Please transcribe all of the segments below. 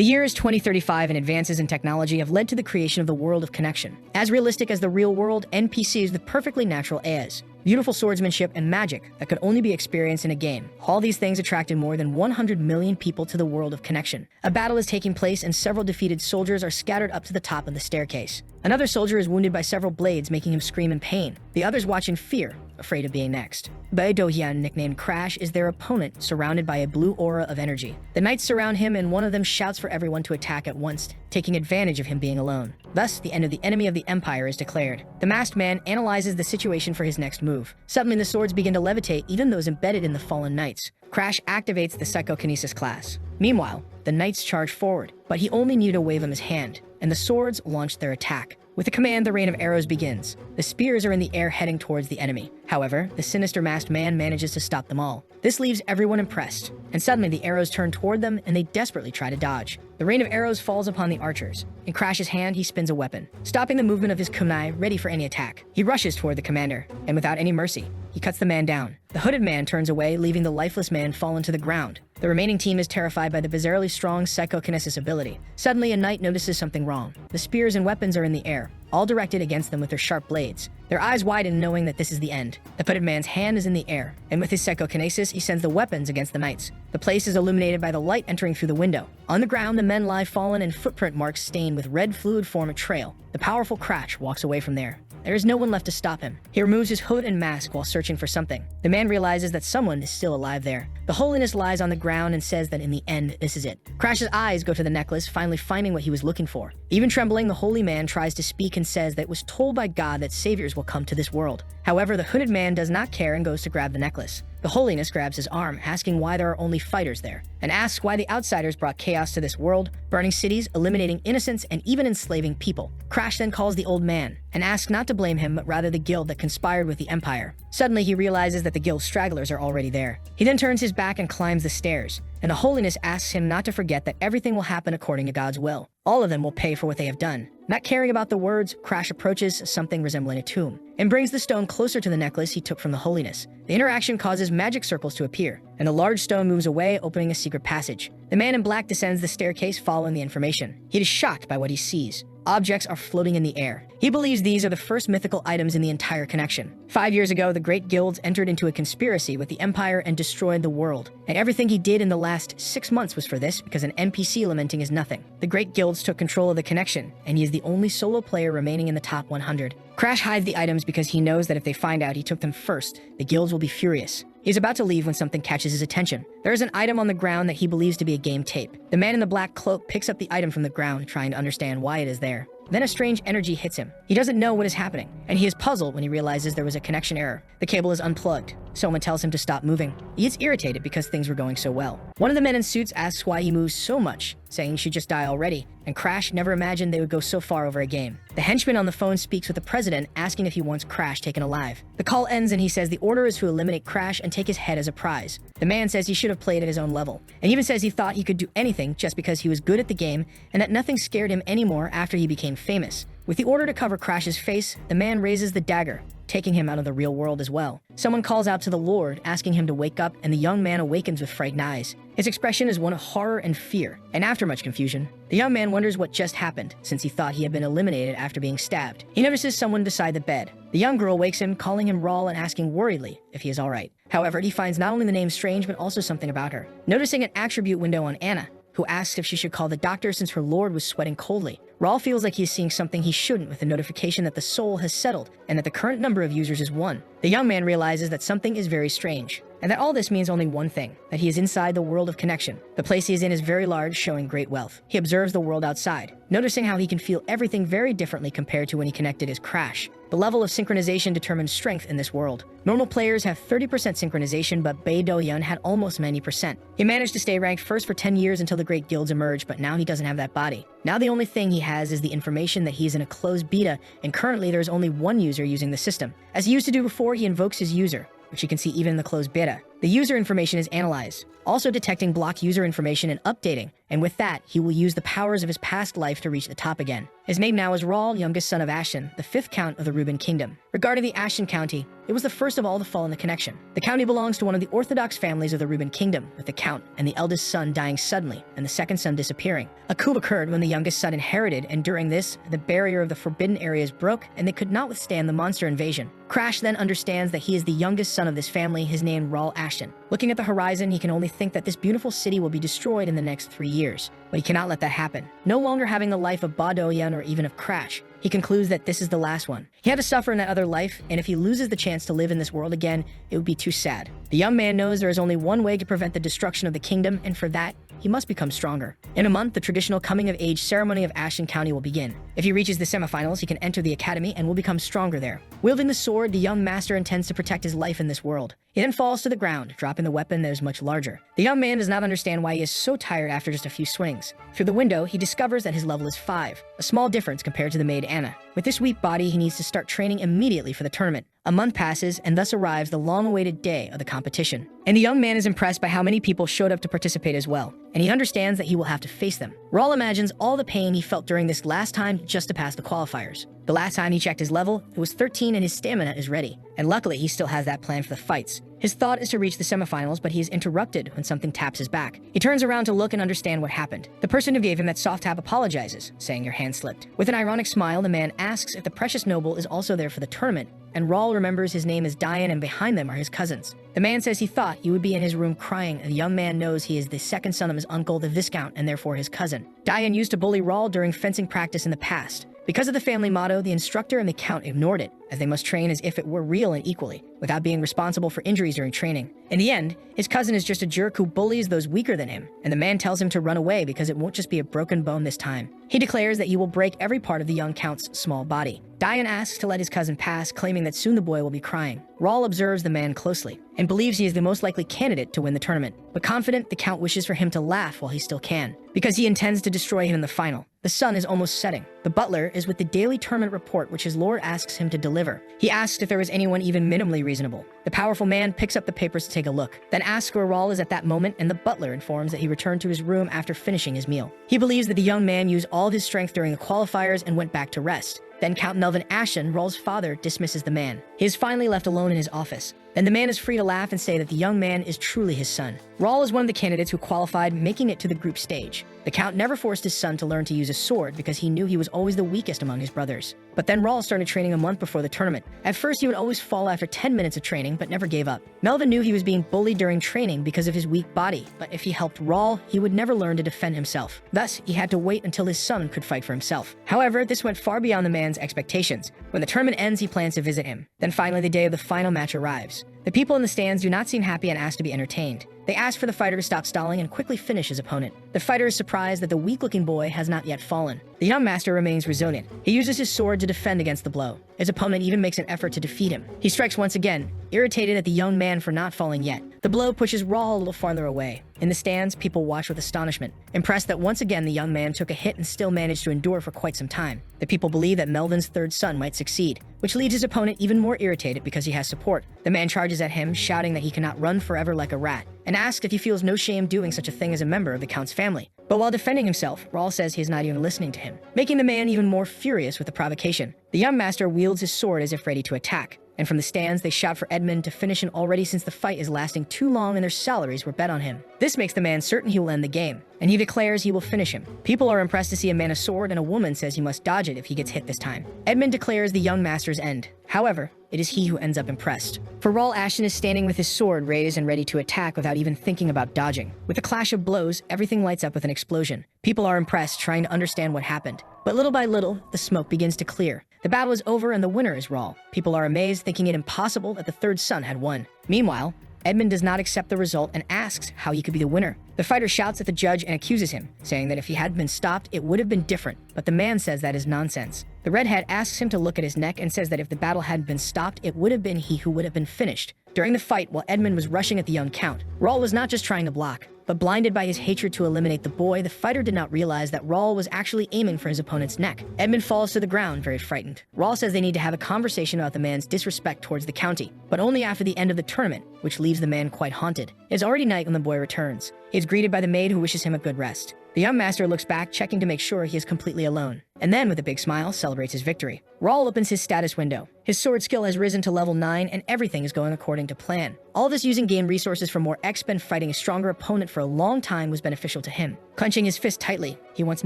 The year is 2035 and advances in technology have led to the creation of the world of connection. As realistic as the real world, NPCs with perfectly natural AIs, beautiful swordsmanship, and magic that could only be experienced in a game. All these things attracted more than 100 million people to the world of connection. A battle is taking place and several defeated soldiers are scattered up to the top of the staircase. Another soldier is wounded by several blades, making him scream in pain. The others watch in fear, afraid of being next. Bai Dohyun, nicknamed Crash, is their opponent, surrounded by a blue aura of energy. The knights surround him and one of them shouts for everyone to attack at once, taking advantage of him being alone. Thus, the end of the enemy of the Empire is declared. The masked man analyzes the situation for his next move. Suddenly, the swords begin to levitate, even those embedded in the fallen knights. Crash activates the psychokinesis class. Meanwhile, the knights charge forward, but he only needed to wave him his hand, and the swords launch their attack. With the command, the rain of arrows begins. The spears are in the air heading towards the enemy. However, the sinister masked man manages to stop them all. This leaves everyone impressed, and suddenly the arrows turn toward them and they desperately try to dodge. The rain of arrows falls upon the archers. In Crash's hand, he spins a weapon, stopping the movement of his kunai, ready for any attack. He rushes toward the commander, and without any mercy, he cuts the man down. The hooded man turns away, leaving the lifeless man fallen to the ground. The remaining team is terrified by the bizarrely strong psychokinesis ability. Suddenly, a knight notices something wrong. The spears and weapons are in the air, all directed against them with their sharp blades. Their eyes widen, knowing that this is the end. The hooded man's hand is in the air, and with his psychokinesis, he sends the weapons against the knights. The place is illuminated by the light entering through the window. On the ground, the men lie fallen and footprint marks stained with red fluid form a trail. The powerful Crash walks away from there. There is no one left to stop him. He removes his hood and mask while searching for something. The man realizes that someone is still alive there. The holiness lies on the ground and says that in the end, this is it. Crash's eyes go to the necklace, finally finding what he was looking for. Even trembling, the holy man tries to speak and says that it was told by God that saviors will come to this world. However, the hooded man does not care and goes to grab the necklace. The holiness grabs his arm, asking why there are only fighters there, and asks why the outsiders brought chaos to this world, burning cities, eliminating innocents, and even enslaving people. Crash then calls the old man, and asks not to blame him, but rather the guild that conspired with the Empire. Suddenly, he realizes that the guild stragglers are already there. He then turns his back and climbs the stairs, and the holiness asks him not to forget that everything will happen according to God's will. All of them will pay for what they have done. Not caring about the words, Crash approaches something resembling a tomb and brings the stone closer to the necklace he took from the holiness. The interaction causes magic circles to appear, and the large stone moves away, opening a secret passage. The man in black descends the staircase following the information. He is shocked by what he sees. Objects are floating in the air. He believes these are the first mythical items in the entire connection. 5 years ago, the great guilds entered into a conspiracy with the Empire and destroyed the world. And everything he did in the last 6 months was for this, because an NPC lamenting is nothing. The great guilds took control of the connection, and he is the only solo player remaining in the top 100. Crash hides the items because he knows that if they find out he took them first, the guilds will be furious. He's about to leave when something catches his attention. There is an item on the ground that he believes to be a game tape. The man in the black cloak picks up the item from the ground, trying to understand why it is there. Then a strange energy hits him. He doesn't know what is happening, and he is puzzled when he realizes there was a connection error. The cable is unplugged. Someone tells him to stop moving. He gets irritated because things were going so well. One of the men in suits asks why he moves so much, saying he should just die already, and Crash never imagined they would go so far over a game. The henchman on the phone speaks with the president, asking if he wants Crash taken alive. The call ends and he says the order is to eliminate Crash and take his head as a prize. The man says he should have played at his own level, and even says he thought he could do anything just because he was good at the game and that nothing scared him anymore after he became famous. With the order to cover Crash's face, the man raises the dagger, taking him out of the real world as well. Someone calls out to the Lord, asking him to wake up, and the young man awakens with frightened eyes. His expression is one of horror and fear, and after much confusion, the young man wonders what just happened, since he thought he had been eliminated after being stabbed. He notices someone beside the bed. The young girl wakes him, calling him Rawl and asking worriedly if he is alright. However, he finds not only the name strange, but also something about her. Noticing an attribute window on Anna, who asks if she should call the doctor since her lord was sweating coldly. Rawl feels like he is seeing something he shouldn't with the notification that the soul has settled and that the current number of users is 1. The young man realizes that something is very strange, and that all this means only one thing, that he is inside the world of connection. The place he is in is very large, showing great wealth. He observes the world outside, noticing how he can feel everything very differently compared to when he connected his Crash. The level of synchronization determines strength in this world. Normal players have 30% synchronization, but Bai Dohyun had almost 90%. He managed to stay ranked first for 10 years until the great guilds emerged, but now he doesn't have that body. Now the only thing he has is the information that he's in a closed beta, and currently there's only one user using the system. As he used to do before, he invokes his user, which you can see even in the closed beta. The user information is analyzed, also detecting blocked user information and updating, and with that, he will use the powers of his past life to reach the top again. His name now is Raul, youngest son of Ashen, the 5th Count of the Reuben Kingdom. Regarding the Ashen County, it was the first of all to fall in the connection. The county belongs to one of the orthodox families of the Reuben Kingdom, with the Count and the eldest son dying suddenly and the second son disappearing. A coup occurred when the youngest son inherited, and during this, the barrier of the forbidden areas broke and they could not withstand the monster invasion. Crash then understands that he is the youngest son of this family, his name Raul Ashton. Looking at the horizon, he can only think that this beautiful city will be destroyed in the next 3 years. But he cannot let that happen. No longer having the life of Ba Do-yeon or even of Crash, he concludes that this is the last one. He had to suffer in that other life, and if he loses the chance to live in this world again, it would be too sad. The young man knows there is only one way to prevent the destruction of the kingdom, and for that, he must become stronger. In a month, the traditional coming-of-age ceremony of Ashen County will begin. If he reaches the semifinals, he can enter the academy and will become stronger there. Wielding the sword, the young master intends to protect his life in this world. He then falls to the ground, dropping the weapon that is much larger. The young man does not understand why he is so tired after just a few swings. Through the window, he discovers that his level is 5, a small difference compared to the maid Anna. With this weak body, he needs to start training immediately for the tournament. A month passes, and thus arrives the long-awaited day of the competition. And the young man is impressed by how many people showed up to participate as well, and he understands that he will have to face them. Raul imagines all the pain he felt during this last time just to pass the qualifiers. The last time he checked his level, it was 13 and his stamina is ready. And luckily, he still has that plan for the fights. His thought is to reach the semifinals, but he is interrupted when something taps his back. He turns around to look and understand what happened. The person who gave him that soft tap apologizes, saying your hand slipped. With an ironic smile, the man asks if the precious noble is also there for the tournament, and Raul remembers his name is Diane and behind them are his cousins. The man says he thought he would be in his room crying, and the young man knows he is the second son of his uncle, the Viscount, and therefore his cousin. Diane used to bully Raul during fencing practice in the past. Because of the family motto, the instructor and the Count ignored it, as they must train as if it were real and equally, without being responsible for injuries during training. In the end, his cousin is just a jerk who bullies those weaker than him, and the man tells him to run away because it won't just be a broken bone this time. He declares that he will break every part of the young Count's small body. Diane asks to let his cousin pass, claiming that soon the boy will be crying. Raul observes the man closely, and believes he is the most likely candidate to win the tournament. But confident, the Count wishes for him to laugh while he still can, because he intends to destroy him in the final. The sun is almost setting. The butler is with the daily tournament report which his lord asks him to deliver. He asks if there is anyone even minimally reasonable. The powerful man picks up the papers to take a look, then asks where Raul is at that moment, and the butler informs that he returned to his room after finishing his meal. He believes that the young man used all of his strength during the qualifiers and went back to rest. Then Count Melvin Ashen, Raul's father, dismisses the man. He is finally left alone in his office. Then the man is free to laugh and say that the young man is truly his son. Raul is one of the candidates who qualified, making it to the group stage. The Count never forced his son to learn to use a sword because he knew he was always the weakest among his brothers. But then Raul started training a month before the tournament. At first, he would always fall after 10 minutes of training, but never gave up. Melvin knew he was being bullied during training because of his weak body, but if he helped Raul, he would never learn to defend himself. Thus, he had to wait until his son could fight for himself. However, this went far beyond the man's expectations. When the tournament ends, he plans to visit him. Then finally, the day of the final match arrives. The people in the stands do not seem happy and ask to be entertained. They ask for the fighter to stop stalling and quickly finish his opponent. The fighter is surprised that the weak-looking boy has not yet fallen. The young master remains resilient. He uses his sword to defend against the blow. His opponent even makes an effort to defeat him. He strikes once again, irritated at the young man for not falling yet. The blow pushes Raul a little farther away. In the stands, people watch with astonishment, impressed that once again the young man took a hit and still managed to endure for quite some time. The people believe that Melvin's third son might succeed, which leaves his opponent even more irritated because he has support. The man charges at him, shouting that he cannot run forever like a rat, and asks if he feels no shame doing such a thing as a member of the Count's family. But while defending himself, Raul says he is not even listening to him, making the man even more furious with the provocation. The young master wields his sword as if ready to attack, and from the stands they shout for Edmund to finish him already since the fight is lasting too long and their salaries were bet on him. This makes the man certain he will end the game, and he declares he will finish him. People are impressed to see a man a sword, and a woman says he must dodge it if he gets hit this time. Edmund declares the young master's end. However, it is he who ends up impressed. For Raul Ashton is standing with his sword raised and ready to attack without even thinking about dodging. With a clash of blows, everything lights up with an explosion. People are impressed, trying to understand what happened. But little by little, the smoke begins to clear. The battle is over and the winner is Raul. People are amazed, thinking it impossible that the third son had won. Meanwhile, Edmund does not accept the result and asks how he could be the winner. The The fighter shouts at the judge and accuses him, saying that if he had been stopped, it would have been different, but the man says that is nonsense. The redhead asks him to look at his neck and says that if the battle hadn't been stopped, it would have been he who would have been finished. During the fight, while Edmund was rushing at the young count, Raul was not just trying to block, but blinded by his hatred to eliminate the boy, the fighter did not realize that Raul was actually aiming for his opponent's neck. Edmund falls to the ground, very frightened. Raul says they need to have a conversation about the man's disrespect towards the county, but only after the end of the tournament, which leaves the man quite haunted. It is already night when the boy returns. He is greeted by the maid who wishes him a good rest. The young master looks back, checking to make sure he is completely alone, and then, with a big smile, celebrates his victory. Raul opens his status window. His sword skill has risen to level 9, and everything is going according to plan. All this using game resources for more XP and fighting a stronger opponent for a long time was beneficial to him. Clenching his fist tightly, he wants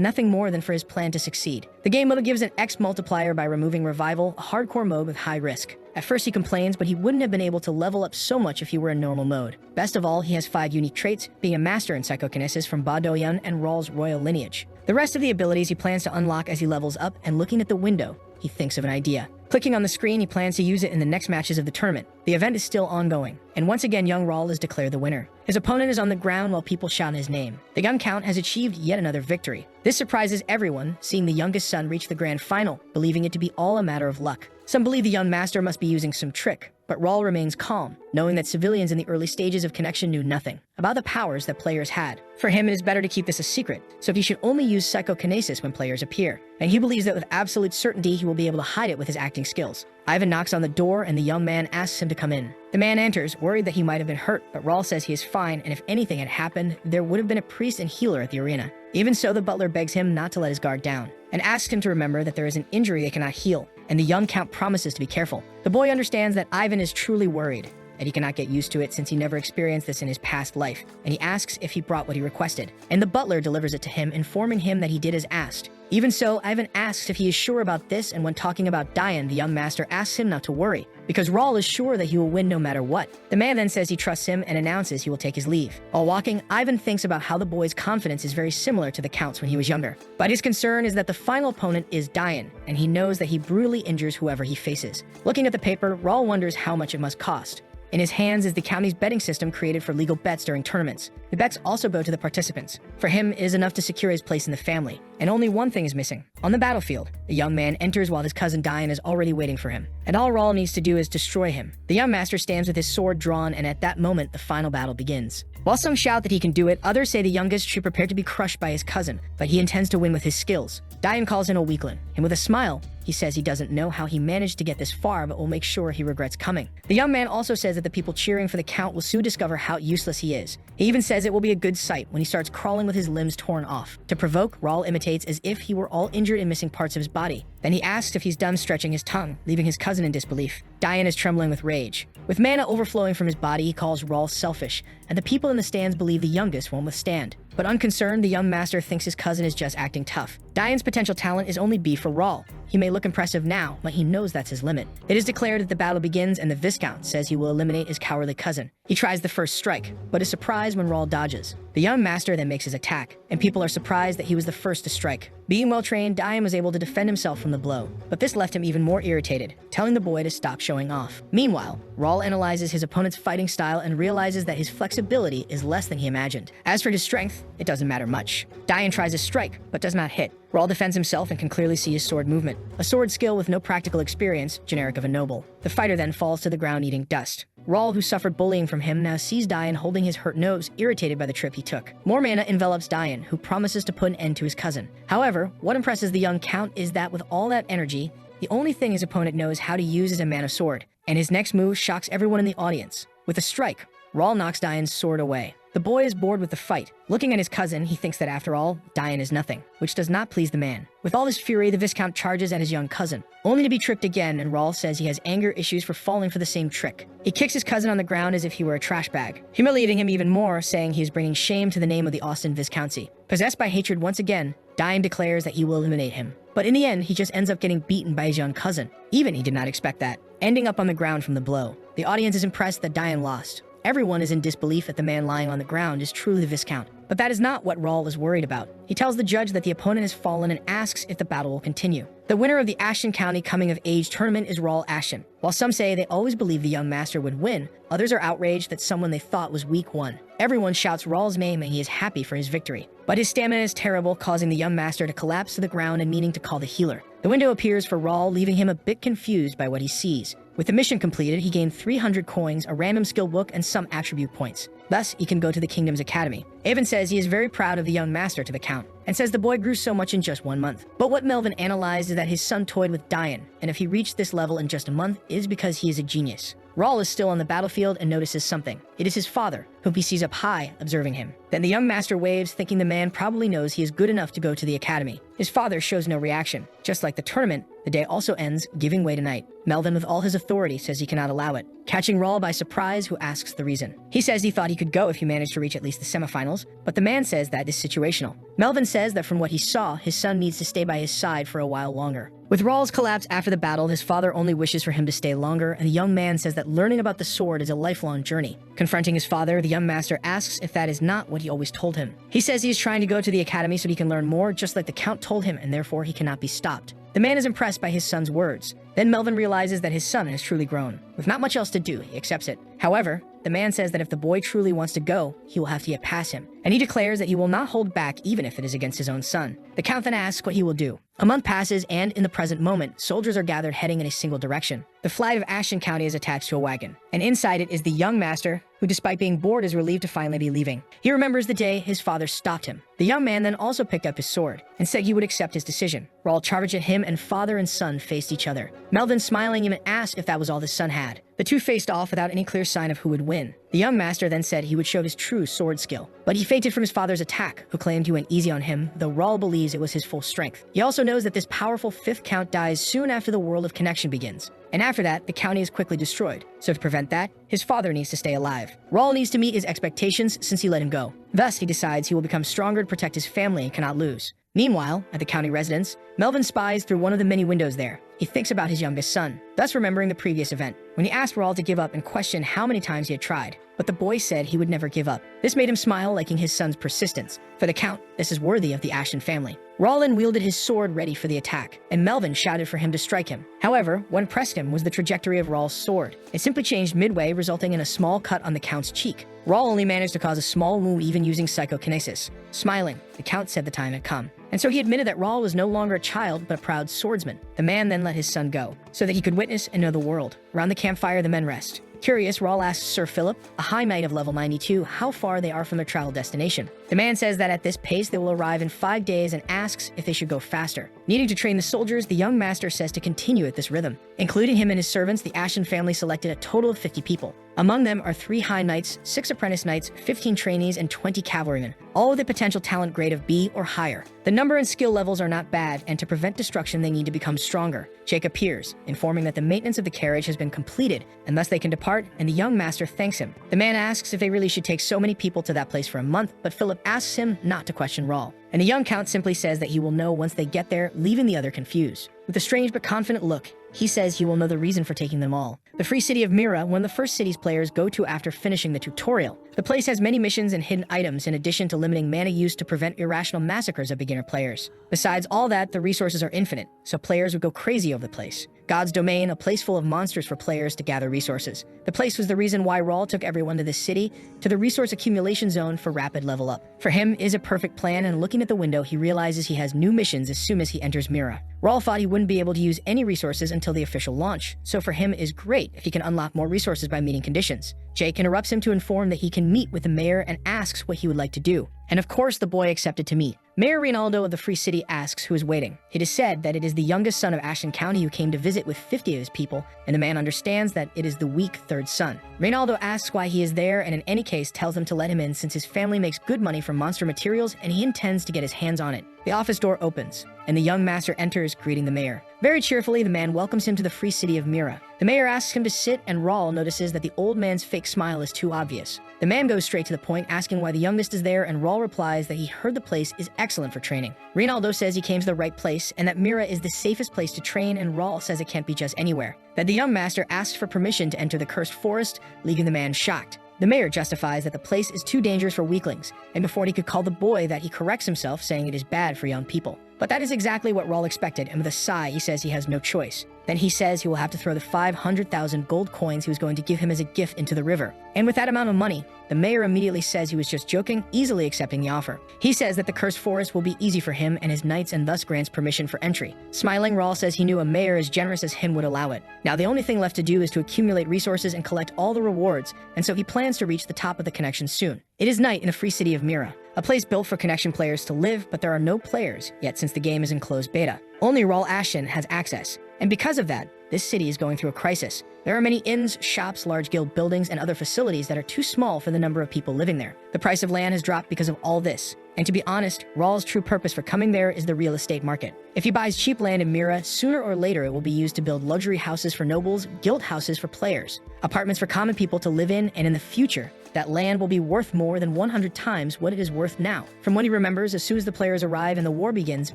nothing more than for his plan to succeed. The game mode gives an X multiplier by removing Revival, a hardcore mode with high risk. At first he complains, but he wouldn't have been able to level up so much if he were in normal mode. Best of all, he has 5 unique traits, being a master in psychokinesis from Ba Do-yun and Raul's royal lineage. The rest of the abilities he plans to unlock as he levels up, and looking at the window, he thinks of an idea. Clicking on the screen, he plans to use it in the next matches of the tournament. The event is still ongoing, and once again young Raul is declared the winner. His opponent is on the ground while people shout his name. The young count has achieved yet another victory. This surprises everyone, seeing the youngest son reach the grand final, believing it to be all a matter of luck. Some believe the young master must be using some trick, but Raul remains calm, knowing that civilians in the early stages of connection knew nothing about the powers that players had. For him, it is better to keep this a secret, so he should only use psychokinesis when players appear, and he believes that with absolute certainty he will be able to hide it with his acting skills. Ivan knocks on the door and the young man asks him to come in. The man enters, worried that he might have been hurt, but Raul says he is fine, and if anything had happened, there would have been a priest and healer at the arena. Even so, the butler begs him not to let his guard down, and asks him to remember that there is an injury they cannot heal, and the young count promises to be careful. The boy understands that Ivan is truly worried, and he cannot get used to it since he never experienced this in his past life, and he asks if he brought what he requested, and the butler delivers it to him, informing him that he did as asked. Even so, Ivan asks if he is sure about this, and when talking about Diane, the young master asks him not to worry, because Raul is sure that he will win no matter what. The man then says he trusts him and announces he will take his leave. While walking, Ivan thinks about how the boy's confidence is very similar to the count's when he was younger. But his concern is that the final opponent is Diane, and he knows that he brutally injures whoever he faces. Looking at the paper, Raul wonders how much it must cost. In his hands is the county's betting system created for legal bets during tournaments. The bets also go to the participants. For him, it is enough to secure his place in the family. And only one thing is missing. On the battlefield, the young man enters while his cousin Diane is already waiting for him. And all Raul needs to do is destroy him. The young master stands with his sword drawn, and at that moment, the final battle begins. While some shout that he can do it, others say the youngest should prepare to be crushed by his cousin, but he intends to win with his skills. Diane calls him a weakling, and with a smile, he says he doesn't know how he managed to get this far, but will make sure he regrets coming. The young man also says that the people cheering for the count will soon discover how useless he is. He even says it will be a good sight when he starts crawling with his limbs torn off. To provoke, Raul imitates as if he were all injured and missing parts of his body. Then he asks if he's done stretching his tongue, leaving his cousin in disbelief. Diane is trembling with rage. With mana overflowing from his body, he calls Raul selfish, and the people in the stands believe the youngest won't withstand. But unconcerned, the young master thinks his cousin is just acting tough. Diane's potential talent is only B for Raul. He may look impressive now, but he knows that's his limit. It is declared that the battle begins, and the Viscount says he will eliminate his cowardly cousin. He tries the first strike, but is surprised when Raul dodges. The young master then makes his attack, and people are surprised that he was the first to strike. Being well-trained, Diane was able to defend himself from the blow, but this left him even more irritated, telling the boy to stop showing off. Meanwhile, Raul analyzes his opponent's fighting style and realizes that his flexibility is less than he imagined. As for his strength, it doesn't matter much. Diane tries a strike, but does not hit. Raul defends himself and can clearly see his sword movement. A sword skill with no practical experience, generic of a noble. The fighter then falls to the ground eating dust. Raul, who suffered bullying from him, now sees Diane holding his hurt nose, irritated by the trip he took. More mana envelops Diane, who promises to put an end to his cousin. However, what impresses the young count is that with all that energy, the only thing his opponent knows how to use is a mana sword, and his next move shocks everyone in the audience. With a strike, Raul knocks Diane's sword away. The boy is bored with the fight. Looking at his cousin, he thinks that after all, Diane is nothing, which does not please the man. With all his fury, the Viscount charges at his young cousin, only to be tricked again, and Raul says he has anger issues for falling for the same trick. He kicks his cousin on the ground as if he were a trash bag, humiliating him even more, saying he is bringing shame to the name of the Austin Viscounty. Possessed by hatred once again, Diane declares that he will eliminate him. But in the end, he just ends up getting beaten by his young cousin. Even he did not expect that, ending up on the ground from the blow. The audience is impressed that Diane lost. Everyone is in disbelief that the man lying on the ground is truly the Viscount. But that is not what Raul is worried about. He tells the judge that the opponent has fallen and asks if the battle will continue. The winner of the Ashton County Coming of Age tournament is Raul Ashton. While some say they always believed the young master would win, others are outraged that someone they thought was weak won. Everyone shouts Raul's name and he is happy for his victory. But his stamina is terrible, causing the young master to collapse to the ground and needing to call the healer. The window appears for Raul, leaving him a bit confused by what he sees. With the mission completed, he gained 300 coins, a random skill book, and some attribute points. Thus, he can go to the kingdom's academy. Avon says he is very proud of the young master to the count, and says the boy grew so much in just 1 month. But what Melvin analyzed is that his son toyed with Diane, and if he reached this level in just a month, it is because he is a genius. Raul is still on the battlefield and notices something. It is his father, whom he sees up high, observing him. Then the young master waves, thinking the man probably knows he is good enough to go to the academy. His father shows no reaction. Just like the tournament, the day also ends, giving way to night. Melvin, with all his authority, says he cannot allow it, catching Raul by surprise, who asks the reason. He says he thought he could go if he managed to reach at least the semifinals, but the man says that is situational. Melvin says that from what he saw, his son needs to stay by his side for a while longer. With Raul's collapse after the battle, his father only wishes for him to stay longer, and the young man says that learning about the sword is a lifelong journey. Confronting his father, the young master asks if that is not what he always told him. He says he is trying to go to the academy so he can learn more, just like the count told him, and therefore he cannot be stopped. The man is impressed by his son's words. Then Melvin realizes that his son has truly grown. With not much else to do, he accepts it. However, the man says that if the boy truly wants to go, he will have to get past him, and he declares that he will not hold back even if it is against his own son. The count then asks what he will do. A month passes, and in the present moment, soldiers are gathered heading in a single direction. The flag of Ashton County is attached to a wagon, and inside it is the young master, who despite being bored is relieved to finally be leaving. He remembers the day his father stopped him. The young man then also picked up his sword, and said he would accept his decision. Raul charged at him, and father and son faced each other. Melvin, smiling, even asked if that was all his son had. The two faced off without any clear sign of who would win. The young master then said he would show his true sword skill, but he fainted from his father's attack, who claimed he went easy on him, though Raul believes it was his full strength. He also knows that this powerful fifth count dies soon after the World of Connection begins, and after that, the county is quickly destroyed. So to prevent that, his father needs to stay alive. Raul needs to meet his expectations since he let him go. Thus, he decides he will become stronger to protect his family and cannot lose. Meanwhile, at the county residence, Melvin spies through one of the many windows there. He thinks about his youngest son, thus remembering the previous event, when he asked Raul to give up and questioned how many times he had tried. But the boy said he would never give up. This made him smile, liking his son's persistence. For the count, this is worthy of the Ashton family. Raul then wielded his sword ready for the attack, and Melvin shouted for him to strike him. However, what impressed him was the trajectory of Raul's sword. It simply changed midway, resulting in a small cut on the count's cheek. Raul only managed to cause a small wound even using psychokinesis. Smiling, the count said the time had come. And so he admitted that Raul was no longer a child, but a proud swordsman. The man then let his son go, so that he could witness and know the world. Around the campfire, the men rest. Curious, Raul asks Sir Philip, a high knight of level 92, how far they are from their travel destination. The man says that at this pace they will arrive in 5 days and asks if they should go faster. Needing to train the soldiers, the young master says to continue at this rhythm. Including him and his servants, the Ashton family selected a total of 50 people. Among them are 3 high knights, 6 apprentice knights, 15 trainees, and 20 cavalrymen, all with a potential talent grade of B or higher. The number and skill levels are not bad, and to prevent destruction they need to become stronger. Jake appears, informing that the maintenance of the carriage has been completed, and thus they can depart, and the young master thanks him. The man asks if they really should take so many people to that place for a month, but Philip asks him not to question Raul. And the young count simply says that he will know once they get there, leaving the other confused. With a strange but confident look, he says he will know the reason for taking them all. The free city of Mira, one of the first cities players go to after finishing the tutorial. The place has many missions and hidden items in addition to limiting mana use to prevent irrational massacres of beginner players. Besides all that, the resources are infinite, so players would go crazy over the place. God's Domain, a place full of monsters for players to gather resources. The place was the reason why Raul took everyone to this city, to the resource accumulation zone for rapid level up. For him is a perfect plan, and looking at the window, he realizes he has new missions as soon as he enters Mira. Raul thought he wouldn't be able to use any resources until the official launch, so for him is great if he can unlock more resources by meeting conditions. Jake interrupts him to inform that he can meet with the mayor and asks what he would like to do. And of course the boy accepted to meet. Mayor Reynaldo of the Free City asks who is waiting. It is said that it is the youngest son of Ashton County who came to visit with 50 of his people, and the man understands that it is the weak third son. Reynaldo asks why he is there, and in any case tells them to let him in since his family makes good money from monster materials and he intends to get his hands on it. The office door opens, and the young master enters, greeting the mayor. Very cheerfully, the man welcomes him to the free city of Mira. The mayor asks him to sit, and Raul notices that the old man's fake smile is too obvious. The man goes straight to the point, asking why the youngest is there, and Raul replies that he heard the place is excellent for training. Reynaldo says he came to the right place, and that Mira is the safest place to train, and Raul says it can't be just anywhere. That the young master asks for permission to enter the cursed forest, leaving the man shocked. The mayor justifies that the place is too dangerous for weaklings, and before he could call the boy that, he corrects himself, saying it is bad for young people. But that is exactly what Raul expected, and with a sigh, he says he has no choice. Then he says he will have to throw the 500,000 gold coins he was going to give him as a gift into the river. And with that amount of money, the mayor immediately says he was just joking, easily accepting the offer. He says that the cursed forest will be easy for him and his knights, and thus grants permission for entry. Smiling, Raul says he knew a mayor as generous as him would allow it. Now the only thing left to do is to accumulate resources and collect all the rewards, and so he plans to reach the top of the connection soon. It is night in the free city of Mira, a place built for connection players to live, but there are no players yet since the game is in closed beta. Only Raul Ashton has access, and because of that, this city is going through a crisis. There are many inns, shops, large guild buildings, and other facilities that are too small for the number of people living there. The price of land has dropped because of all this. And to be honest, Raul's true purpose for coming there is the real estate market. If he buys cheap land in Mira, sooner or later it will be used to build luxury houses for nobles, guild houses for players, apartments for common people to live in, and in the future, that land will be worth more than 100 times what it is worth now. From what he remembers, as soon as the players arrive and the war begins,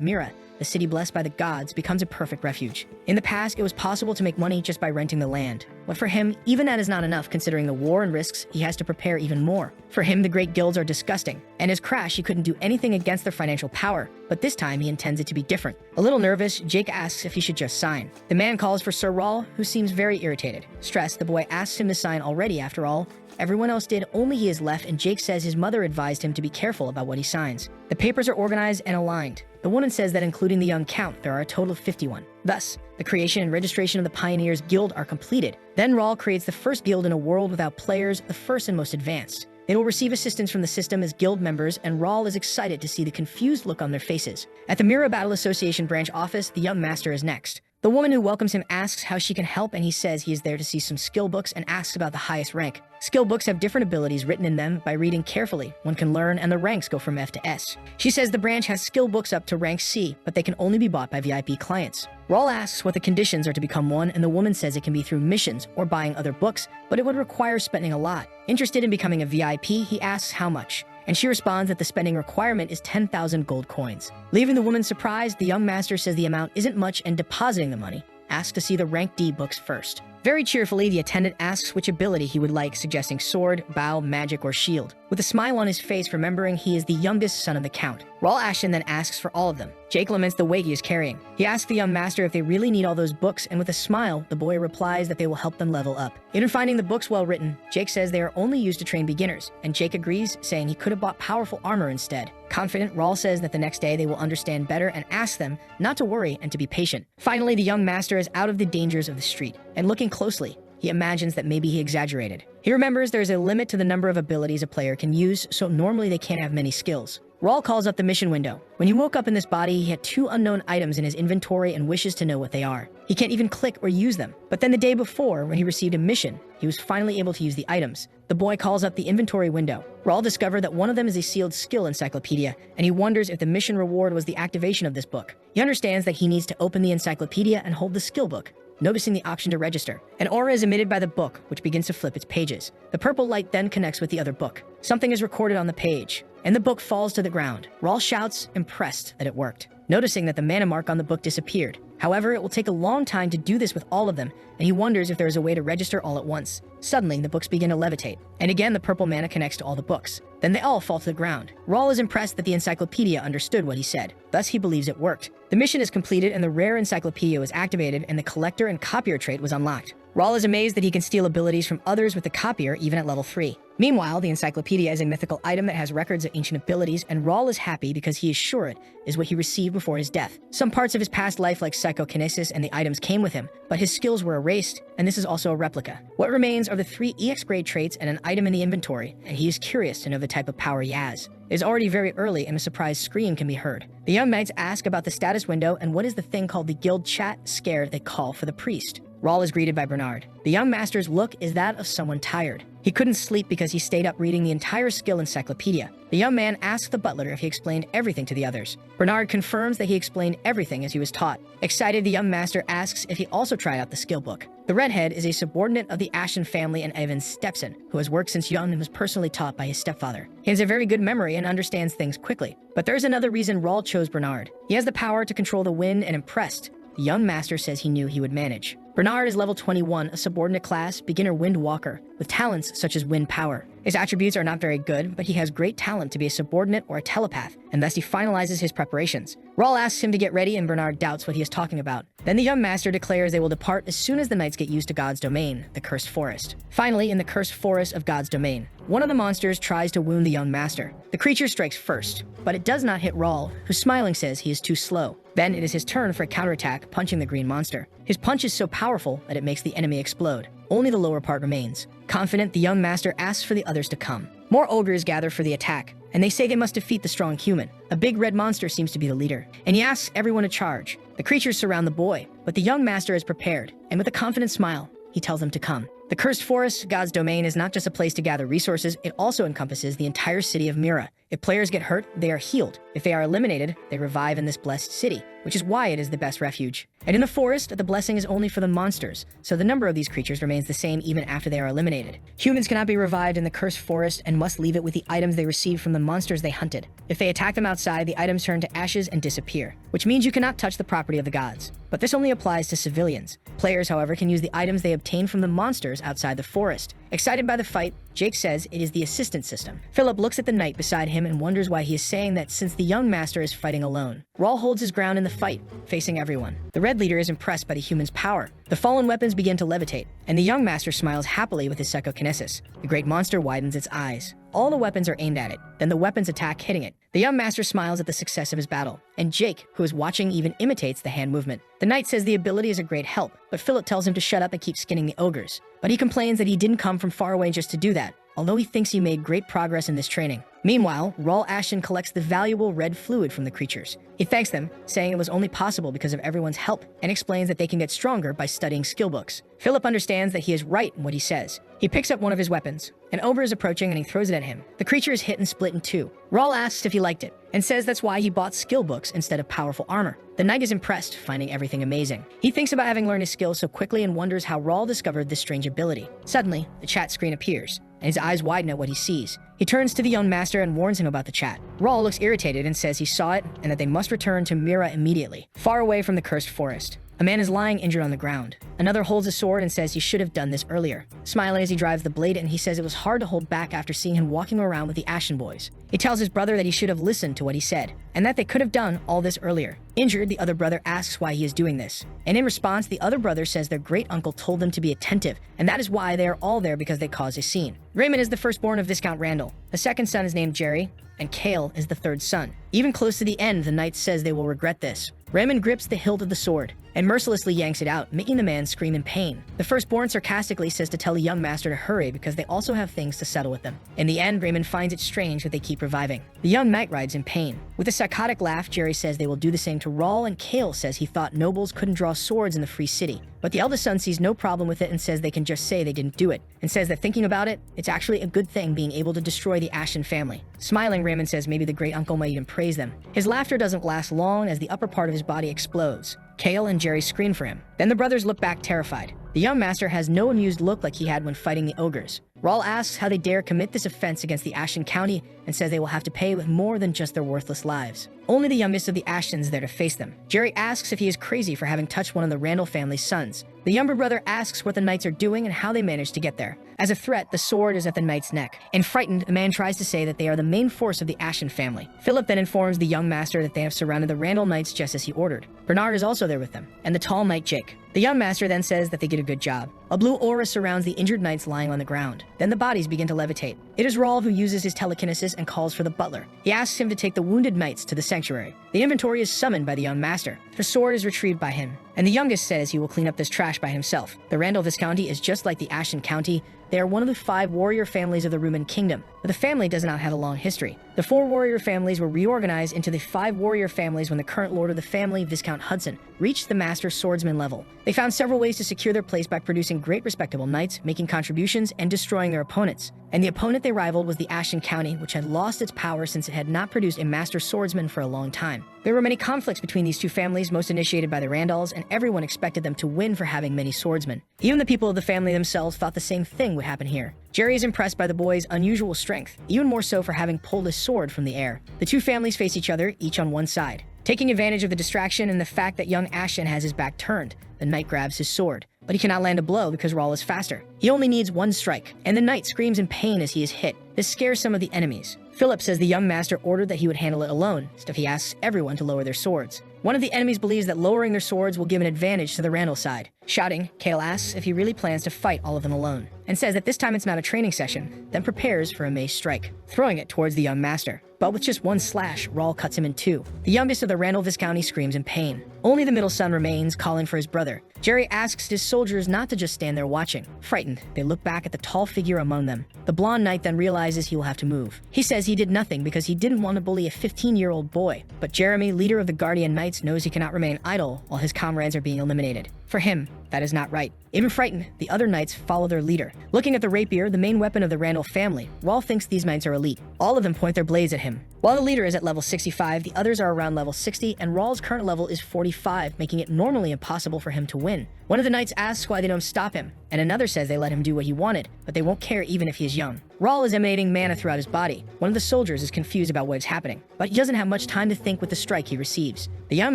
Mira, the city blessed by the gods, becomes a perfect refuge. In the past, it was possible to make money just by renting the land. But for him, even that is not enough, considering the war and risks. He has to prepare even more. For him, the great guilds are disgusting, and his crash, he couldn't do anything against their financial power, but this time he intends it to be different. A little nervous, Jake asks if he should just sign. The man calls for Sir Raul, who seems very irritated. Stressed, the boy asks him to sign already. After all, everyone else did, only he is left, and Jake says his mother advised him to be careful about what he signs. The papers are organized and aligned. The woman says that including the young count, there are a total of 51. Thus, the creation and registration of the Pioneers Guild are completed. Then Raul creates the first guild in a world without players, the first and most advanced. They will receive assistance from the system as guild members, and Raul is excited to see the confused look on their faces. At the Mira Battle Association branch office, the young master is next. The woman who welcomes him asks how she can help, and he says he is there to see some skill books and asks about the highest rank. Skill books have different abilities written in them. By reading carefully, one can learn, and the ranks go from F to S. She says the branch has skill books up to rank C, but they can only be bought by VIP clients. Raul asks what the conditions are to become one, and the woman says it can be through missions or buying other books, but it would require spending a lot. Interested in becoming a VIP, he asks how much, and she responds that the spending requirement is 10,000 gold coins. Leaving the woman surprised, the young master says the amount isn't much, and depositing the money, asks to see the rank D books first. Very cheerfully, the attendant asks which ability he would like, suggesting sword, bow, magic, or shield. With a smile on his face, remembering he is the youngest son of the Count. Raul Ashton then asks for all of them. Jake laments the weight he is carrying. He asks the young master if they really need all those books, and with a smile, the boy replies that they will help them level up. Even finding the books well written, Jake says they are only used to train beginners, and Jake agrees, saying he could have bought powerful armor instead. Confident, Raul says that the next day they will understand better and asks them not to worry and to be patient. Finally, the young master is out of the dangers of the street, and looking closely, he imagines that maybe he exaggerated. He remembers there is a limit to the number of abilities a player can use, so normally they can't have many skills. Raul calls up the mission window. When he woke up in this body, he had 2 unknown items in his inventory and wishes to know what they are. He can't even click or use them. But then the day before, when he received a mission, he was finally able to use the items. The boy calls up the inventory window. Raul discovered that one of them is a sealed skill encyclopedia, and he wonders if the mission reward was the activation of this book. He understands that he needs to open the encyclopedia and hold the skill book, noticing the option to register. An aura is emitted by the book, which begins to flip its pages. The purple light then connects with the other book. Something is recorded on the page, and the book falls to the ground. Raul shouts, impressed that it worked, noticing that the mana mark on the book disappeared. However, it will take a long time to do this with all of them, and he wonders if there is a way to register all at once. Suddenly, the books begin to levitate, and again the purple mana connects to all the books. Then they all fall to the ground. Raul is impressed that the encyclopedia understood what he said. Thus, he believes it worked. The mission is completed, and the rare encyclopedia was activated, and the collector and copier trait was unlocked. Raul is amazed that he can steal abilities from others with the copier even at level 3. Meanwhile, the encyclopedia is a mythical item that has records of ancient abilities, and Raul is happy because he is sure it is what he received before his death. Some parts of his past life, like psychokinesis and the items, came with him, but his skills were erased, and this is also a replica. What remains are the 3 EX grade traits and an item in the inventory, and he is curious to know the type of power he has. It is already very early, and a surprised scream can be heard. The young knights ask about the status window and what is the thing called the guild chat. Scared, they call for the priest. Raul is greeted by Bernard. The young master's look is that of someone tired. He couldn't sleep because he stayed up reading the entire skill encyclopedia. The young man asks the butler if he explained everything to the others. Bernard confirms that he explained everything as he was taught. Excited, the young master asks if he also tried out the skill book. The redhead is a subordinate of the Ashton family and Evan's stepson, who has worked since young and was personally taught by his stepfather. He has a very good memory and understands things quickly. But there's another reason Raul chose Bernard. He has the power to control the wind, and impressed, the young master says he knew he would manage. Bernard is level 21, a subordinate class, beginner wind walker, with talents such as wind power. His attributes are not very good, but he has great talent to be a subordinate or a telepath, and thus he finalizes his preparations. Rawl asks him to get ready, and Bernard doubts what he is talking about. Then the young master declares they will depart as soon as the knights get used to God's domain, the Cursed Forest. Finally, in the Cursed Forest of God's domain, one of the monsters tries to wound the young master. The creature strikes first, but it does not hit Rawl, who smiling says he is too slow. Then it is his turn for a counterattack, punching the green monster. His punch is so powerful that it makes the enemy explode. Only the lower part remains. Confident, the young master asks for the others to come. More ogres gather for the attack, and they say they must defeat the strong human. A big red monster seems to be the leader, and he asks everyone to charge. The creatures surround the boy, but the young master is prepared, and with a confident smile, he tells them to come. The Cursed Forest, God's domain, is not just a place to gather resources, it also encompasses the entire city of Mira. If players get hurt, they are healed. If they are eliminated, they revive in this blessed city, which is why it is the best refuge. And in the forest, the blessing is only for the monsters, so the number of these creatures remains the same even after they are eliminated. Humans cannot be revived in the Cursed Forest and must leave it with the items they received from the monsters they hunted. If they attack them outside, the items turn to ashes and disappear, which means you cannot touch the property of the gods. But this only applies to civilians. Players, however, can use the items they obtain from the monsters outside the forest. Excited by the fight, Jake says it is the assistance system. Philip looks at the knight beside him and wonders why he is saying that since the young master is fighting alone. Rawl holds his ground in the fight, facing everyone. The red leader is impressed by the human's power. The fallen weapons begin to levitate, and the young master smiles happily with his psychokinesis. The great monster widens its eyes. All the weapons are aimed at it, then the weapons attack, hitting it. The young master smiles at the success of his battle, and Jake, who is watching, even imitates the hand movement. The knight says the ability is a great help, but Philip tells him to shut up and keep skinning the ogres. But he complains that he didn't come from far away just to do that, although he thinks he made great progress in this training. Meanwhile, Rawl Ashton collects the valuable red fluid from the creatures. He thanks them, saying it was only possible because of everyone's help, and explains that they can get stronger by studying skill books. Philip understands that he is right in what he says. He picks up one of his weapons. An ogre is approaching and he throws it at him. The creature is hit and split in two. Rawl asks if he liked it, and says that's why he bought skill books instead of powerful armor. The knight is impressed, finding everything amazing. He thinks about having learned his skills so quickly and wonders how Rawl discovered this strange ability. Suddenly, the chat screen appears, and his eyes widen at what he sees. He turns to the young master and warns him about the chat. Rawl looks irritated and says he saw it and that they must return to Mira immediately, far away from the Cursed Forest. A man is lying injured on the ground. Another holds a sword and says he should have done this earlier, smiling as he drives the blade, and he says it was hard to hold back after seeing him walking around with the Ashen Boys. He tells his brother that he should have listened to what he said, and that they could have done all this earlier. Injured, the other brother asks why he is doing this, and in response, the other brother says their great uncle told them to be attentive, and that is why they are all there, because they caused a scene. Raymond is the firstborn of Viscount Randall. The second son is named Jerry, and Kale is the third son. Even close to the end, the knight says they will regret this. Raymond grips the hilt of the sword and mercilessly yanks it out, making the man scream in pain. The firstborn sarcastically says to tell the young master to hurry because they also have things to settle with them. In the end, Raymond finds it strange that they keep reviving. The young knight rides in pain. With a psychotic laugh, Jerry says they will do the same to Rawl, and Kale says he thought nobles couldn't draw swords in the free city. But the eldest son sees no problem with it and says they can just say they didn't do it, and says that thinking about it, it's actually a good thing being able to destroy the Ashen family. Smiling, Raymond says maybe the great uncle might even praise them. His laughter doesn't last long as the upper part of his body explodes. Kale and Jerry scream for him. Then the brothers look back terrified. The young master has no amused look like he had when fighting the ogres. Rawl asks how they dare commit this offense against the Ashen County and says they will have to pay with more than just their worthless lives. Only the youngest of the Ashtons there to face them. Jerry asks if he is crazy for having touched one of the Randall family's sons. The younger brother asks what the knights are doing and how they managed to get there. As a threat, the sword is at the knight's neck. And frightened, the man tries to say that they are the main force of the Ashen family. Philip then informs the young master that they have surrounded the Randall knights just as he ordered. Bernard is also there with them, and the tall knight Jake. The young master then says that they did a good job. A blue aura surrounds the injured knights lying on the ground. Then the bodies begin to levitate. It is Rawl who uses his telekinesis and calls for the butler. He asks him to take the wounded knights to the sanctuary. The inventory is summoned by the young master. The sword is retrieved by him, and the youngest says he will clean up this trash by himself. The Randall Viscounty is just like the Ashen County. They are one of the 5 warrior families of the Rumen Kingdom, but the family does not have a long history. The 4 warrior families were reorganized into the 5 warrior families when the current lord of the family, Viscount Hudson, reached the master swordsman level. They found several ways to secure their place by producing great respectable knights, making contributions, and destroying their opponents. And the opponent they rivaled was the Ashen County, which had lost its power since it had not produced a master swordsman for a long time. There were many conflicts between these 2 families, most initiated by the Randalls, and everyone expected them to win for having many swordsmen. Even the people of the family themselves thought the same thing would happen here. Jerry is impressed by the boy's unusual strength, even more so for having pulled his sword from the air. The 2 families face each other, each on one side. Taking advantage of the distraction and the fact that young Ashton has his back turned, the knight grabs his sword. but he cannot land a blow because Rawl is faster. He only needs one strike, and the knight screams in pain as he is hit. This scares some of the enemies. Philip says the young master ordered that he would handle it alone, so he asks everyone to lower their swords. One of the enemies believes that lowering their swords will give an advantage to the Randall side. Shouting, Kale asks if he really plans to fight all of them alone, and says that this time it's not a training session, then prepares for a mace strike, throwing it towards the young master. But with just one slash, Rawl cuts him in two. The youngest of the Randall Viscounty screams in pain. Only the middle son remains, calling for his brother. Jerry asks his soldiers not to just stand there watching. Frightened, they look back at the tall figure among them. The blonde knight then realizes he will have to move. He says he did nothing because he didn't want to bully a 15-year-old boy. But Jeremy, leader of the Guardian Knights, knows he cannot remain idle while his comrades are being eliminated. For him, that is not right. Even frightened, the other knights follow their leader. Looking at the rapier, the main weapon of the Randall family, Rawl thinks these knights are elite. All of them point their blades at him. While the leader is at level 65, the others are around level 60, and Rawl's current level is 45, making it normally impossible for him to win. One of the knights asks why they don't stop him, and another says they let him do what he wanted, but they won't care even if he is young. Rawl is emanating mana throughout his body. One of the soldiers is confused about what is happening, but he doesn't have much time to think with the strike he receives. The young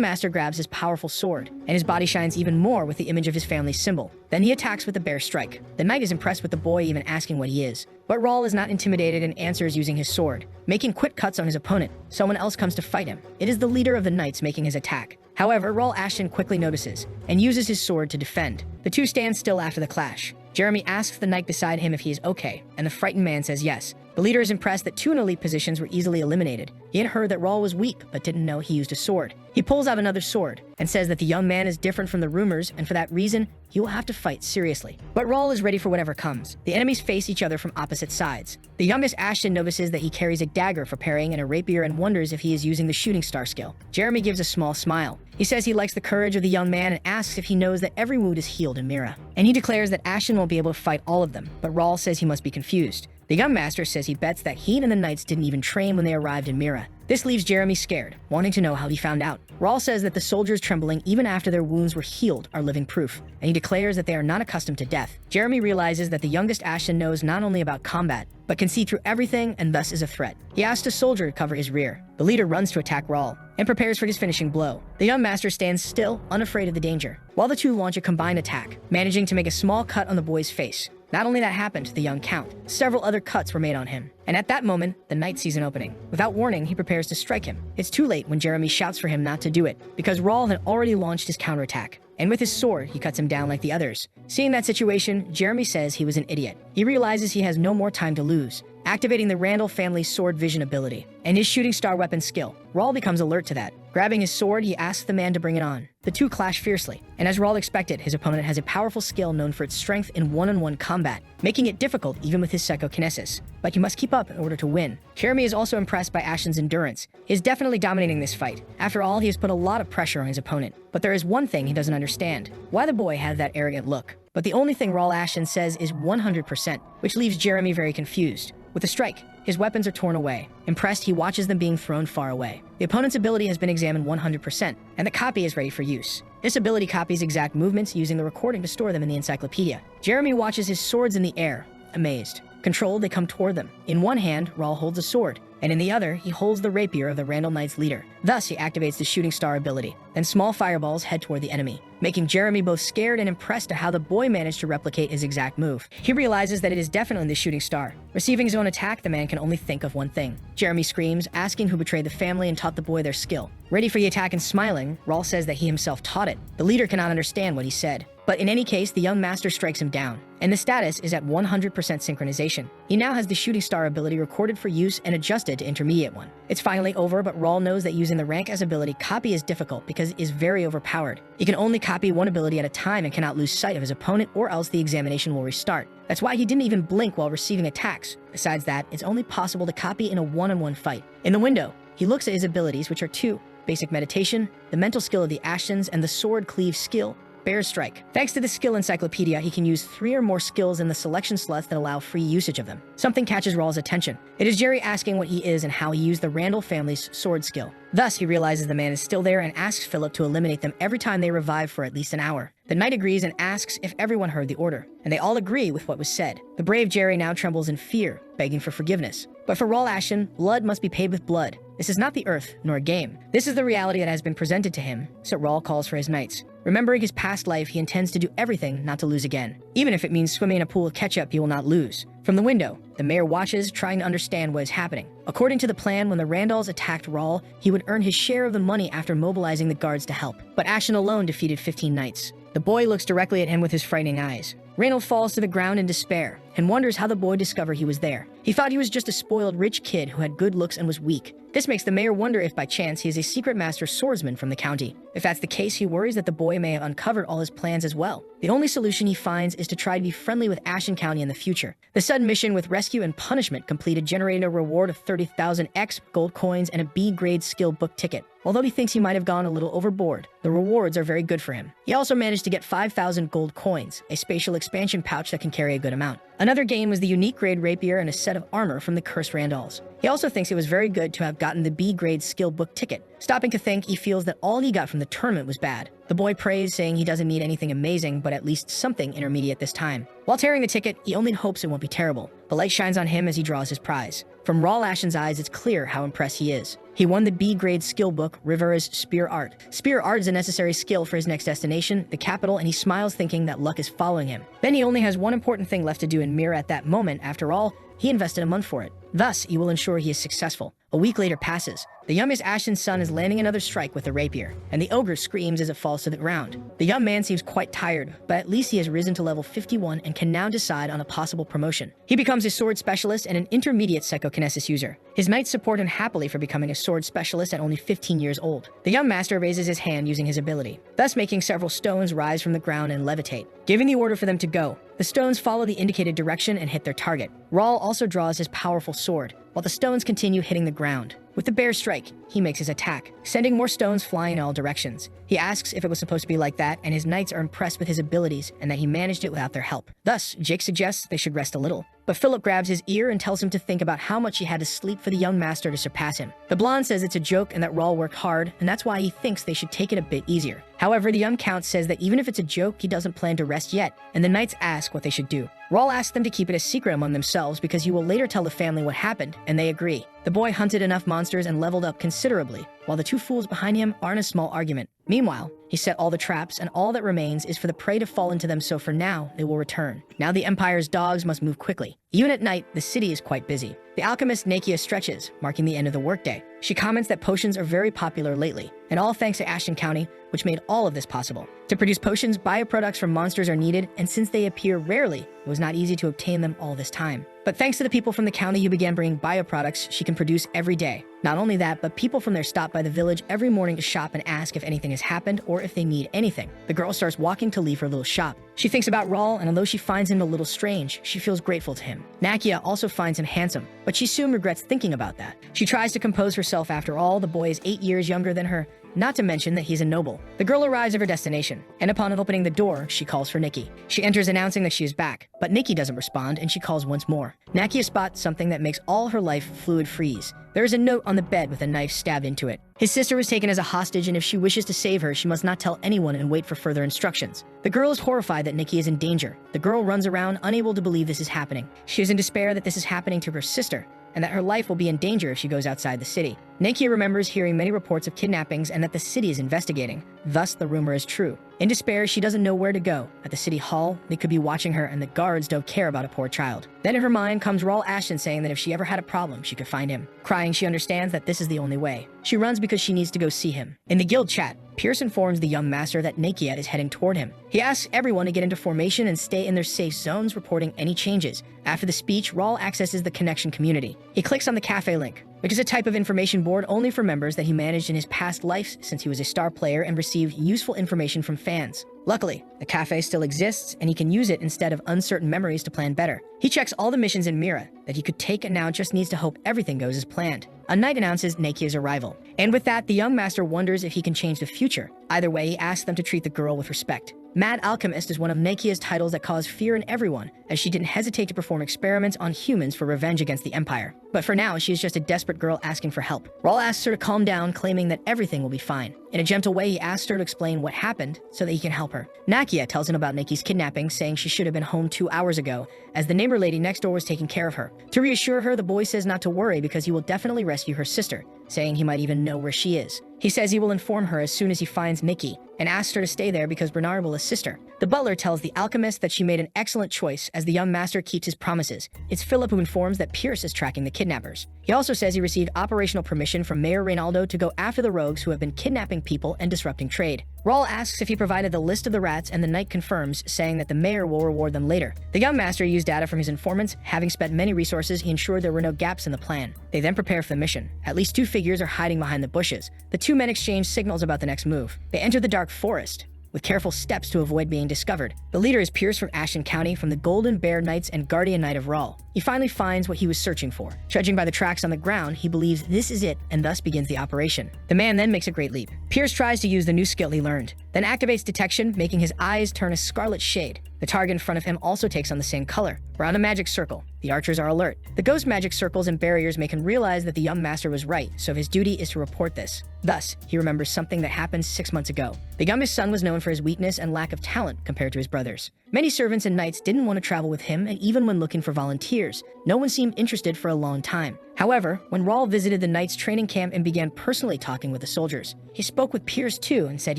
master grabs his powerful sword, and his body shines even more with the image of his family's symbol. Then he attacks with the bear strike. The knight is impressed with the boy even asking what he is. But Rawl is not intimidated and answers using his sword, making quick cuts on his opponent. Someone else comes to fight him. It is the leader of the knights making his attack. However, Rawl Ashton quickly notices and uses his sword to defend. The two stand still after the clash. Jeremy asks the knight beside him if he is okay, and the frightened man says yes. The leader is impressed that two in elite positions were easily eliminated. He had heard that Rawl was weak, but didn't know he used a sword. He pulls out another sword and says that the young man is different from the rumors, and for that reason, he will have to fight seriously. But Rawl is ready for whatever comes. The enemies face each other from opposite sides. The youngest Ashton notices that he carries a dagger for parrying and a rapier and wonders if he is using the shooting star skill. Jeremy gives a small smile. He says he likes the courage of the young man and asks if he knows that every wound is healed in Mira. And he declares that Ashton won't be able to fight all of them, but Rawl says he must be confused. The young master says he bets that he and the knights didn't even train when they arrived in Mira. This leaves Jeremy scared, wanting to know how he found out. Rawl says that the soldiers trembling even after their wounds were healed are living proof, and he declares that they are not accustomed to death. Jeremy realizes that the youngest Ashton knows not only about combat, but can see through everything and thus is a threat. He asks a soldier to cover his rear. The leader runs to attack Rawl and prepares for his finishing blow. The young master stands still, unafraid of the danger, while the two launch a combined attack, managing to make a small cut on the boy's face. Not only that happened to the young count, several other cuts were made on him. And at that moment, the knight sees an opening. Without warning, he prepares to strike him. It's too late when Jeremy shouts for him not to do it, because Rawl had already launched his counterattack. And with his sword, he cuts him down like the others. Seeing that situation, Jeremy says he was an idiot. He realizes he has no more time to lose, activating the Randall family's sword vision ability and his shooting star weapon skill. Rawl becomes alert to that. Grabbing his sword, he asks the man to bring it on. The two clash fiercely, and as Rawl expected, his opponent has a powerful skill known for its strength in one-on-one combat, making it difficult even with his psychokinesis. But he must keep up in order to win. Jeremy is also impressed by Ashton's endurance. He is definitely dominating this fight. After all, he has put a lot of pressure on his opponent. But there is one thing he doesn't understand: why the boy had that arrogant look. But the only thing Rawl Ashton says is 100%, which leaves Jeremy very confused. With a strike, his weapons are torn away. Impressed, he watches them being thrown far away. The opponent's ability has been examined 100%, and the copy is ready for use. This ability copies exact movements using the recording to store them in the encyclopedia. Jeremy watches his swords in the air, amazed. Controlled, they come toward them. In one hand, Rawl holds a sword, and in the other, he holds the rapier of the Randall Knights leader. Thus, he activates the shooting star ability. Then small fireballs head toward the enemy, making Jeremy both scared and impressed at how the boy managed to replicate his exact move. He realizes that it is definitely the shooting star. Receiving his own attack, the man can only think of one thing. Jeremy screams, asking who betrayed the family and taught the boy their skill. Ready for the attack and smiling, Rawl says that he himself taught it. The leader cannot understand what he said. But in any case, the young master strikes him down, and the status is at 100% synchronization. He now has the shooting star ability recorded for use and adjusted to intermediate one. It's finally over, but Rawl knows that using the rank as ability copy is difficult because it is very overpowered. He can only copy one ability at a time and cannot lose sight of his opponent, or else the examination will restart. That's why he didn't even blink while receiving attacks. Besides that, it's only possible to copy in a one-on-one fight. In the window, he looks at his abilities, which are two: basic meditation, the mental skill of the Ashtons, and the sword cleave skill, Bear Strike. Thanks to the skill encyclopedia, he can use 3 or more skills in the selection slots that allow free usage of them. Something catches Rawl's attention. It is Jerry asking what he is and how he used the Randall family's sword skill. Thus, he realizes the man is still there and asks Philip to eliminate them every time they revive for at least an hour. The knight agrees and asks if everyone heard the order, and they all agree with what was said. The brave Jerry now trembles in fear, begging for forgiveness. But for Raul Ashton, blood must be paid with blood. This is not the Earth, nor a game. This is the reality that has been presented to him, so Raul calls for his knights. Remembering his past life, he intends to do everything not to lose again. Even if it means swimming in a pool of ketchup, he will not lose. From the window, the mayor watches, trying to understand what is happening. According to the plan, when the Randalls attacked Raul, he would earn his share of the money after mobilizing the guards to help. But Ashton alone defeated 15 knights. The boy looks directly at him with his frightening eyes. Randall falls to the ground in despair and wonders how the boy discovered he was there. He thought he was just a spoiled rich kid who had good looks and was weak. This makes the mayor wonder if by chance he is a secret master swordsman from the county. If that's the case, he worries that the boy may have uncovered all his plans as well. The only solution he finds is to try to be friendly with Ashton County in the future. The sudden mission with rescue and punishment completed generated a reward of 30,000 X gold coins and a B-grade skill book ticket. Although he thinks he might have gone a little overboard, the rewards are very good for him. He also managed to get 5,000 gold coins, a spatial expansion pouch that can carry a good amount. Another gain was the unique grade rapier and a set of armor from the Cursed Randalls. He also thinks it was very good to have gotten the B-grade skill book ticket. Stopping to think, he feels that all he got from the tournament was bad. The boy prays, saying he doesn't need anything amazing, but at least something intermediate this time. While tearing the ticket, he only hopes it won't be terrible. The light shines on him as he draws his prize. From Raul Ashton's eyes, it's clear how impressed he is. He won the B-grade skill book, Rivera's Spear Art. Spear Art is a necessary skill for his next destination, the capital, and he smiles thinking that luck is following him. Then he only has one important thing left to do in Mira at that moment. After all, he invested a month for it. Thus, he will ensure he is successful. A week later passes. The young Miss Ashton's son is landing another strike with a rapier, and the ogre screams as it falls to the ground. The young man seems quite tired, but at least he has risen to level 51 and can now decide on a possible promotion. He becomes a sword specialist and an intermediate psychokinesis user. His knights support him happily for becoming a sword specialist at only 15 years old. The young master raises his hand using his ability, thus making several stones rise from the ground and levitate, giving the order for them to go. The stones follow the indicated direction and hit their target. Raul also draws his powerful sword, while the stones continue hitting the ground. With the bear strike, he makes his attack, sending more stones flying in all directions. He asks if it was supposed to be like that, and his knights are impressed with his abilities and that he managed it without their help. Thus, Jake suggests they should rest a little. But Philip grabs his ear and tells him to think about how much he had to sleep for the young master to surpass him. The blonde says it's a joke and that Raul worked hard, and that's why he thinks they should take it a bit easier. However, the young count says that even if it's a joke, he doesn't plan to rest yet, and the knights ask what they should do. Raul asks them to keep it a secret among themselves because he will later tell the family what happened, and they agree. The boy hunted enough monsters and leveled up considerably, while the two fools behind him are in a small argument. Meanwhile, he set all the traps, and all that remains is for the prey to fall into them, so for now, they will return. Now the Empire's dogs must move quickly. Even at night, the city is quite busy. The alchemist Nakia stretches, marking the end of the workday. She comments that potions are very popular lately, and all thanks to Ashton County, which made all of this possible. To produce potions, bioproducts from monsters are needed, and since they appear rarely, it was not easy to obtain them all this time. But thanks to the people from the county who began bringing bioproducts she can produce every day. Not only that, but people from there stop by the village every morning to shop and ask if anything has happened or if they need anything. The girl starts walking to leave her little shop. She thinks about Raul, and although she finds him a little strange, she feels grateful to him. Nakia also finds him handsome, but she soon regrets thinking about that. She tries to compose herself. After all, the boy is 8 years younger than her, not to mention that he's a noble. The girl arrives at her destination, and upon opening the door, she calls for Nikki. She enters announcing that she is back, but Nikki doesn't respond, and she calls once more. Nakia spots something that makes all her life fluid freeze. There is a note on the bed with a knife stabbed into it. His sister was taken as a hostage, and if she wishes to save her, she must not tell anyone and wait for further instructions. The girl is horrified that Nikki is in danger. The girl runs around, unable to believe this is happening. She is in despair that this is happening to her sister, and that her life will be in danger if she goes outside the city. Nakia remembers hearing many reports of kidnappings and that the city is investigating. Thus, the rumor is true. In despair, she doesn't know where to go. At the city hall, they could be watching her, and the guards don't care about a poor child. Then in her mind comes Raul Ashton saying that if she ever had a problem, she could find him. Crying, she understands that this is the only way. She runs because she needs to go see him. In the guild chat, Pierce informs the young master that Nakia is heading toward him. He asks everyone to get into formation and stay in their safe zones, reporting any changes. After the speech, Raul accesses the connection community. He clicks on the cafe link, which is a type of information board only for members that he managed in his past life since he was a star player and received useful information from fans. Luckily, the cafe still exists, and he can use it instead of uncertain memories to plan better. He checks all the missions in Mira that he could take and now just needs to hope everything goes as planned. a knight announces Nakia's arrival. And with that, the young master wonders if he can change the future. Either way, he asks them to treat the girl with respect. Mad Alchemist is one of Nakia's titles that caused fear in everyone, as she didn't hesitate to perform experiments on humans for revenge against the Empire. But for now, she is just a desperate girl asking for help. Raul asks her to calm down, claiming that everything will be fine. In a gentle way, he asks her to explain what happened so that he can help her. Nakia tells him about Naki's kidnapping, saying she should have been home 2 hours ago, as the neighbor lady next door was taking care of her. To reassure her, the boy says not to worry because he will definitely rescue her sister, saying he might even know where she is. He says he will inform her as soon as he finds Nikki, and asks her to stay there because Bernard will assist her. The butler tells the alchemist that she made an excellent choice as the young master keeps his promises. It's Philip who informs that Pierce is tracking the kidnappers. He also says he received operational permission from Mayor Reynaldo to go after the rogues who have been kidnapping people and disrupting trade. Raul asks if he provided the list of the rats, and the knight confirms, saying that the mayor will reward them later. The young master used data from his informants. Having spent many resources, he ensured there were no gaps in the plan. They then prepare for the mission. At least 2 figures are hiding behind the bushes. The 2 men exchange signals about the next move. They enter the dark forest with careful steps to avoid being discovered. The leader is Pierce from Ashton County, from the Golden Bear Knights and Guardian Knight of Raul. He finally finds what he was searching for. Judging by the tracks on the ground, he believes this is it and thus begins the operation. The man then makes a great leap. Pierce tries to use the new skill he learned, then activates detection, making his eyes turn a scarlet shade. The target in front of him also takes on the same color. Around a magic circle, the archers are alert. The ghost magic circles and barriers make him realize that the young master was right, so his duty is to report this. Thus, he remembers something that happened 6 months ago. The youngest son was known for his weakness and lack of talent compared to his brothers. Many servants and knights didn't want to travel with him, and even when looking for volunteers, no one seemed interested for a long time. However, when Raul visited the Knights training camp and began personally talking with the soldiers, he spoke with Pierce too and said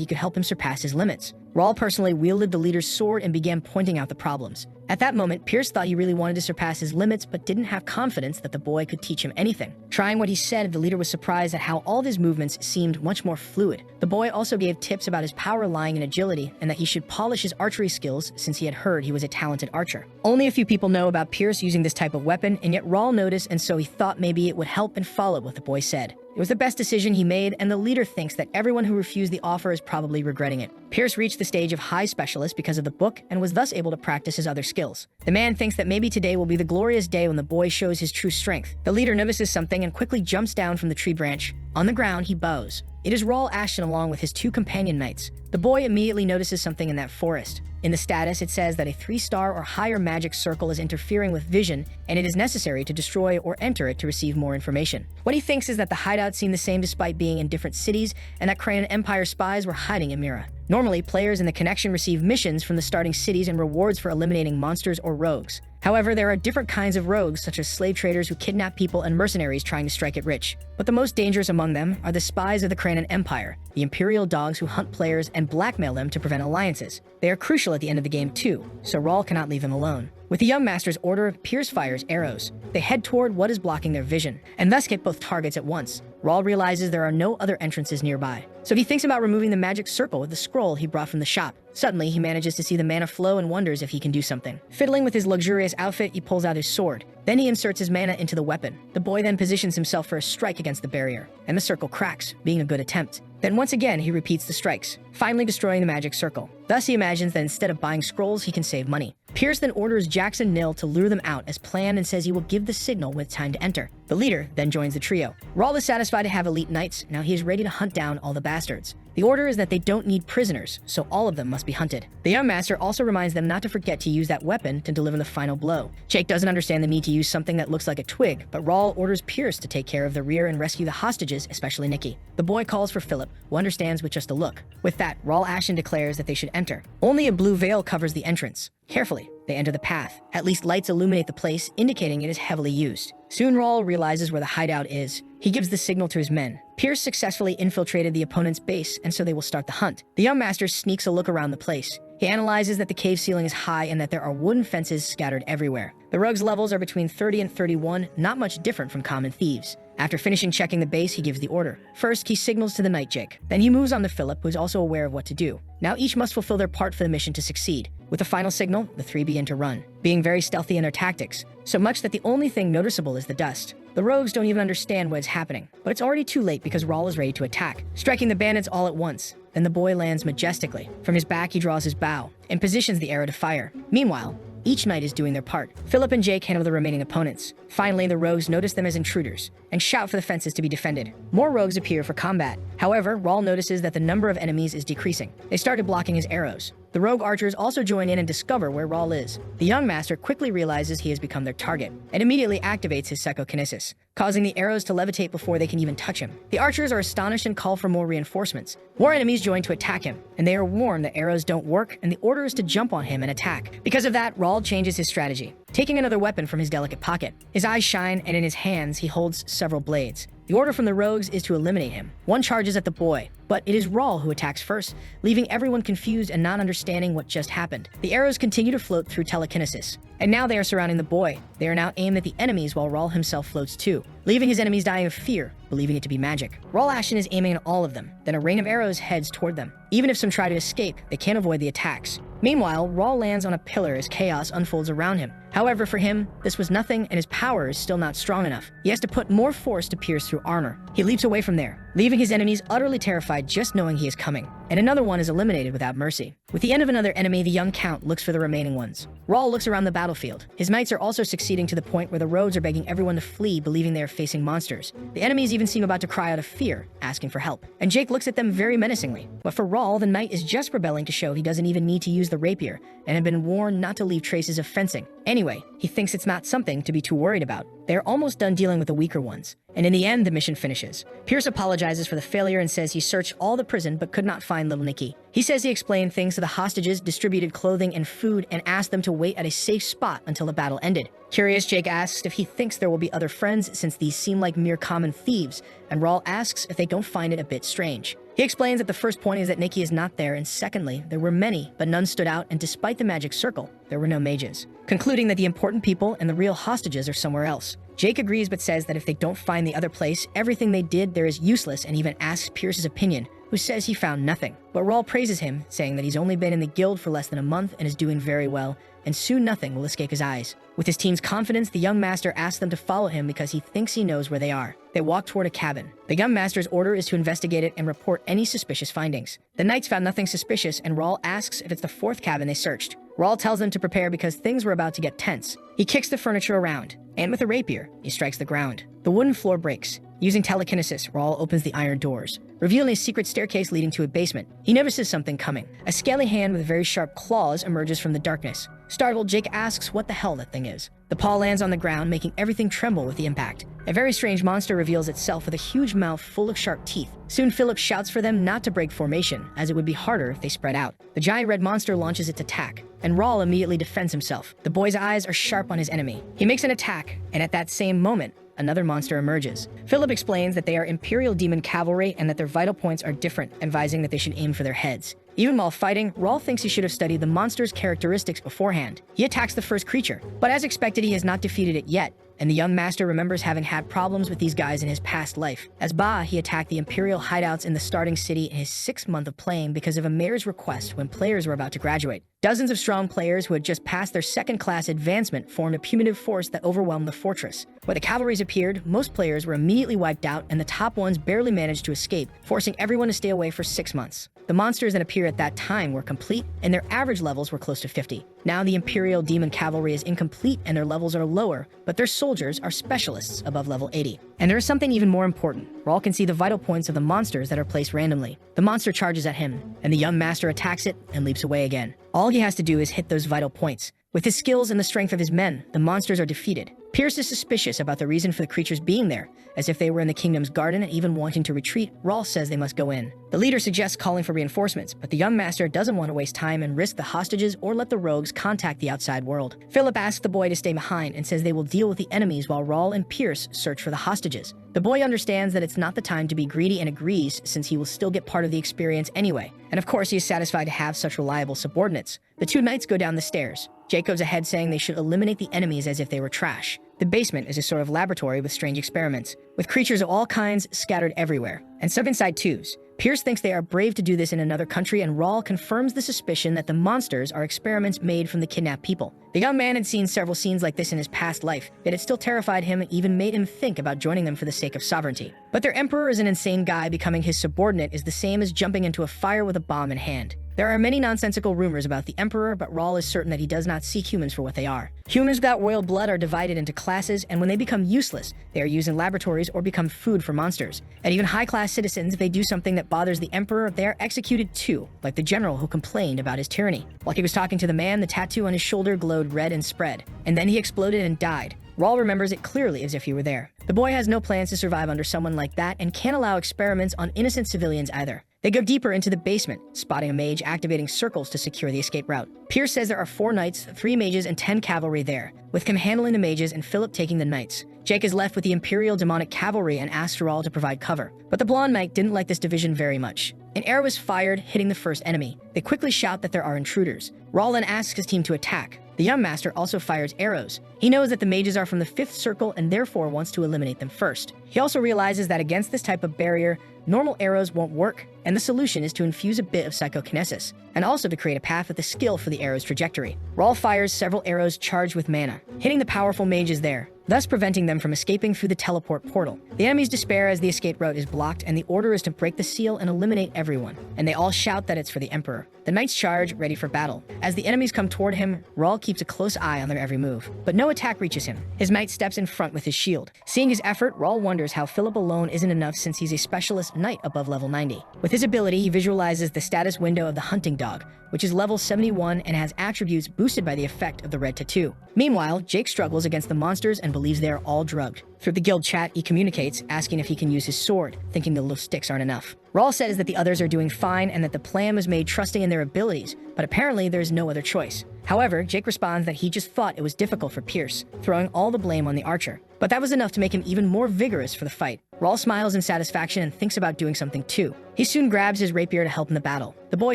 he could help him surpass his limits. Raul personally wielded the leader's sword and began pointing out the problems. At that moment, Pierce thought he really wanted to surpass his limits, but didn't have confidence that the boy could teach him anything. Trying what he said, the leader was surprised at how all of his movements seemed much more fluid. The boy also gave tips about his power lying in agility, and that he should polish his archery skills since he had heard he was a talented archer. Only a few people know about Pierce using this type of weapon, and yet Raul noticed, and so he thought maybe it would help and followed what the boy said. It was the best decision he made, and the leader thinks that everyone who refused the offer is probably regretting it. Pierce reached the stage of high specialist because of the book and was thus able to practice his other skills. The man thinks that maybe today will be the glorious day when the boy shows his true strength. The leader notices something and quickly jumps down from the tree branch. On the ground, he bows. It is Raul Ashton along with his 2 companion knights. The boy immediately notices something in that forest. In the status, it says that a 3-star or higher magic circle is interfering with vision, and it is necessary to destroy or enter it to receive more information. What he thinks is that the hideouts seem the same despite being in different cities, and that Crayon Empire spies were hiding in Mira. Normally, players in the connection receive missions from the starting cities and rewards for eliminating monsters or rogues. However, there are different kinds of rogues, such as slave traders who kidnap people and mercenaries trying to strike it rich. But the most dangerous among them are the spies of the Crayon Empire, the imperial dogs who hunt players and blackmail them to prevent alliances. They are crucial at the end of the game too, so Raul cannot leave them alone. With the young master's order, Pierce fires arrows. They head toward what is blocking their vision, and thus hit both targets at once. Raul realizes there are no other entrances nearby, so he thinks about removing the magic circle with the scroll he brought from the shop. Suddenly, he manages to see the mana flow and wonders if he can do something. Fiddling with his luxurious outfit, he pulls out his sword. Then he inserts his mana into the weapon. The boy then positions himself for a strike against the barrier, and the circle cracks, being a good attempt. Then once again, he repeats the strikes, finally destroying the magic circle. Thus, he imagines that instead of buying scrolls, he can save money. Pierce then orders Jackson Nil to lure them out as planned and says he will give the signal when it's time to enter. The leader then joins the trio. Raul is satisfied to have elite knights. Now he is ready to hunt down all the bastards. The order is that they don't need prisoners, so all of them must be hunted. The young master also reminds them not to forget to use that weapon to deliver the final blow. Jake doesn't understand the need to use something that looks like a twig, but Raul orders Pierce to take care of the rear and rescue the hostages, especially Nikki. The boy calls for Philip, who understands with just a look. With that, Raul Ashton declares that they should enter. Only a blue veil covers the entrance. Carefully, they enter the path. At least lights illuminate the place, indicating it is heavily used. Soon Raul realizes where the hideout is. He gives the signal to his men. Pierce successfully infiltrated the opponent's base, and so they will start the hunt. The young master sneaks a look around the place. He analyzes that the cave ceiling is high and that there are wooden fences scattered everywhere. The rogues' levels are between 30 and 31, not much different from common thieves. After finishing checking the base, he gives the order. First, he signals to the Knight Jake. Then he moves on to Philip, who is also aware of what to do. Now each must fulfill their part for the mission to succeed. With the final signal, the 3 begin to run, being very stealthy in their tactics, so much that the only thing noticeable is the dust. The rogues don't even understand what is happening, but it's already too late because Raul is ready to attack, striking the bandits all at once. Then the boy lands majestically. From his back, he draws his bow and positions the arrow to fire. Meanwhile, Each knight is doing their part. Philip and Jake handle the remaining opponents. Finally, the rogues notice them as intruders and shout for the fences to be defended. More rogues appear for combat. However, Rawl notices that the number of enemies is decreasing. They started blocking his arrows. The rogue archers also join in and discover where Rawl is. The young master quickly realizes he has become their target and immediately activates his psychokinesis, causing the arrows to levitate before they can even touch him. The archers are astonished and call for more reinforcements. More enemies join to attack him, and they are warned that arrows don't work, and the order is to jump on him and attack. Because of that, Rawl changes his strategy, taking another weapon from his delicate pocket. His eyes shine, and in his hands he holds several blades. The order from the rogues is to eliminate him. One charges at the boy, but it is Rawl who attacks first, leaving everyone confused and not understanding what just happened. The arrows continue to float through telekinesis, and now they are surrounding the boy. They are now aimed at the enemies while Rawl himself floats too, leaving his enemies dying of fear, believing it to be magic. Rawl Ashen is aiming at all of them, then a rain of arrows heads toward them. Even if some try to escape, they can't avoid the attacks. Meanwhile, Rawl lands on a pillar as chaos unfolds around him. However, for him, this was nothing and his power is still not strong enough. He has to put more force to pierce through armor. He leaps away from there, leaving his enemies utterly terrified just knowing he is coming. And another one is eliminated without mercy. With the end of another enemy, the young count looks for the remaining ones. Rawl looks around the battlefield. His knights are also succeeding to the point where the rogues are begging everyone to flee, believing they are facing monsters. The enemies even seem about to cry out of fear, asking for help. And Jake looks at them very menacingly. But for Rawl, the knight is just rebelling to show he doesn't even need to use the rapier, and had been warned not to leave traces of fencing. Anyway, he thinks it's not something to be too worried about. They are almost done dealing with the weaker ones. And in the end, the mission finishes. Pierce apologizes for the failure and says he searched all the prison but could not find little Nikki. He says he explained things to the hostages, distributed clothing and food, and asked them to wait at a safe spot until the battle ended. Curious, Jake asks if he thinks there will be other friends since these seem like mere common thieves, and Rawl asks if they don't find it a bit strange. He explains that the first point is that Nikki is not there, and secondly, there were many, but none stood out, and despite the magic circle, there were no mages, concluding that the important people and the real hostages are somewhere else. Jake agrees but says that if they don't find the other place, everything they did there is useless, and even asks Pierce's opinion, who says he found nothing. But Rawl praises him, saying that he's only been in the guild for less than a month and is doing very well, and soon nothing will escape his eyes. With his team's confidence, the young master asks them to follow him because he thinks he knows where they are. They walk toward a cabin. The young master's order is to investigate it and report any suspicious findings. The knights found nothing suspicious, and Rawl asks if it's the fourth cabin they searched. Rawl tells them to prepare because things were about to get tense. He kicks the furniture around, and with a rapier, he strikes the ground. The wooden floor breaks. Using telekinesis, Rawl opens the iron doors, revealing a secret staircase leading to a basement. He notices something coming. A scaly hand with very sharp claws emerges from the darkness. Startled, Jake asks what the hell that thing is. The paw lands on the ground, making everything tremble with the impact. A very strange monster reveals itself with a huge mouth full of sharp teeth. Soon Philip shouts for them not to break formation, as it would be harder if they spread out. The giant red monster launches its attack, and Rawl immediately defends himself. The boy's eyes are sharp on his enemy. He makes an attack, and at that same moment, another monster emerges. Philip explains that they are Imperial Demon Cavalry and that their vital points are different, advising that they should aim for their heads. Even while fighting, Rawl thinks he should have studied the monster's characteristics beforehand. He attacks the first creature, but as expected, he has not defeated it yet, and the young master remembers having had problems with these guys in his past life. As Ba, he attacked the Imperial hideouts in the starting city in his 6th month of playing because of a mayor's request when players were about to graduate. Dozens of strong players who had just passed their 2nd-class advancement formed a punitive force that overwhelmed the fortress. Where the cavalries appeared, most players were immediately wiped out, and the top ones barely managed to escape, forcing everyone to stay away for 6 months. The monsters that appeared at that time were complete, and their average levels were close to 50. Now the Imperial Demon Cavalry is incomplete and their levels are lower, but their soldiers are specialists above level 80. And there is something even more important. Rawl can see the vital points of the monsters that are placed randomly. The monster charges at him, and the young master attacks it and leaps away again. All he has to do is hit those vital points. With his skills and the strength of his men, the monsters are defeated. Pierce is suspicious about the reason for the creatures being there, as if they were in the kingdom's garden and even wanting to retreat. Rawl says they must go in. The leader suggests calling for reinforcements, but the young master doesn't want to waste time and risk the hostages or let the rogues contact the outside world. Philip asks the boy to stay behind and says they will deal with the enemies while Rawl and Pierce search for the hostages. The boy understands that it's not the time to be greedy and agrees, since he will still get part of the experience anyway. And of course, he is satisfied to have such reliable subordinates. The two knights go down the stairs. Jake goes ahead saying they should eliminate the enemies as if they were trash. The basement is a sort of laboratory with strange experiments, with creatures of all kinds scattered everywhere, and some inside tubes. Pierce thinks they are brave to do this in another country, and Rawl confirms the suspicion that the monsters are experiments made from the kidnapped people. The young man had seen several scenes like this in his past life, yet it still terrified him and even made him think about joining them for the sake of sovereignty. But their emperor is an insane guy. Becoming his subordinate is the same as jumping into a fire with a bomb in hand. There are many nonsensical rumors about the Emperor, but Rawl is certain that he does not see humans for what they are. Humans without royal blood are divided into classes, and when they become useless, they are used in laboratories or become food for monsters. And even high-class citizens, if they do something that bothers the Emperor, they are executed too, like the general who complained about his tyranny. While he was talking to the man, the tattoo on his shoulder glowed red and spread, and then he exploded and died. Rawl remembers it clearly as if he were there. The boy has no plans to survive under someone like that and can't allow experiments on innocent civilians either. They go deeper into the basement, spotting a mage activating circles to secure the escape route. Pierce says there are 4 knights, 3 mages, and 10 cavalry there, with him handling the mages and Philip taking the knights. Jake is left with the Imperial demonic cavalry and asks Rawl to provide cover. But the blonde knight didn't like this division very much. An arrow is fired, hitting the first enemy. They quickly shout that there are intruders. Rawl then asks his team to attack. The young master also fires arrows. He knows that the mages are from the 5th circle and therefore wants to eliminate them first. He also realizes that against this type of barrier, normal arrows won't work, and the solution is to infuse a bit of psychokinesis, and also to create a path with a skill for the arrow's trajectory. Rawl fires several arrows charged with mana, hitting the powerful mages there, thus preventing them from escaping through the teleport portal. The enemies despair as the escape route is blocked, and the order is to break the seal and eliminate everyone, and they all shout that it's for the Emperor. The knights charge, ready for battle. As the enemies come toward him, Rawl keeps a close eye on their every move, but no attack reaches him. His knight steps in front with his shield. Seeing his effort, Rawl wonders how Philip alone isn't enough since he's a specialist knight above level 90. With his ability, he visualizes the status window of the hunting dog, which is level 71 and has attributes boosted by the effect of the red tattoo. Meanwhile, Jake struggles against the monsters and believes they are all drugged. Through the guild chat, he communicates, asking if he can use his sword, thinking the little sticks aren't enough. Rawl says that the others are doing fine and that the plan was made trusting in their abilities, but apparently there's no other choice. However, Jake responds that he just thought it was difficult for Pierce, throwing all the blame on the archer. But that was enough to make him even more vigorous for the fight. Rawl smiles in satisfaction and thinks about doing something too. He soon grabs his rapier to help in the battle. The boy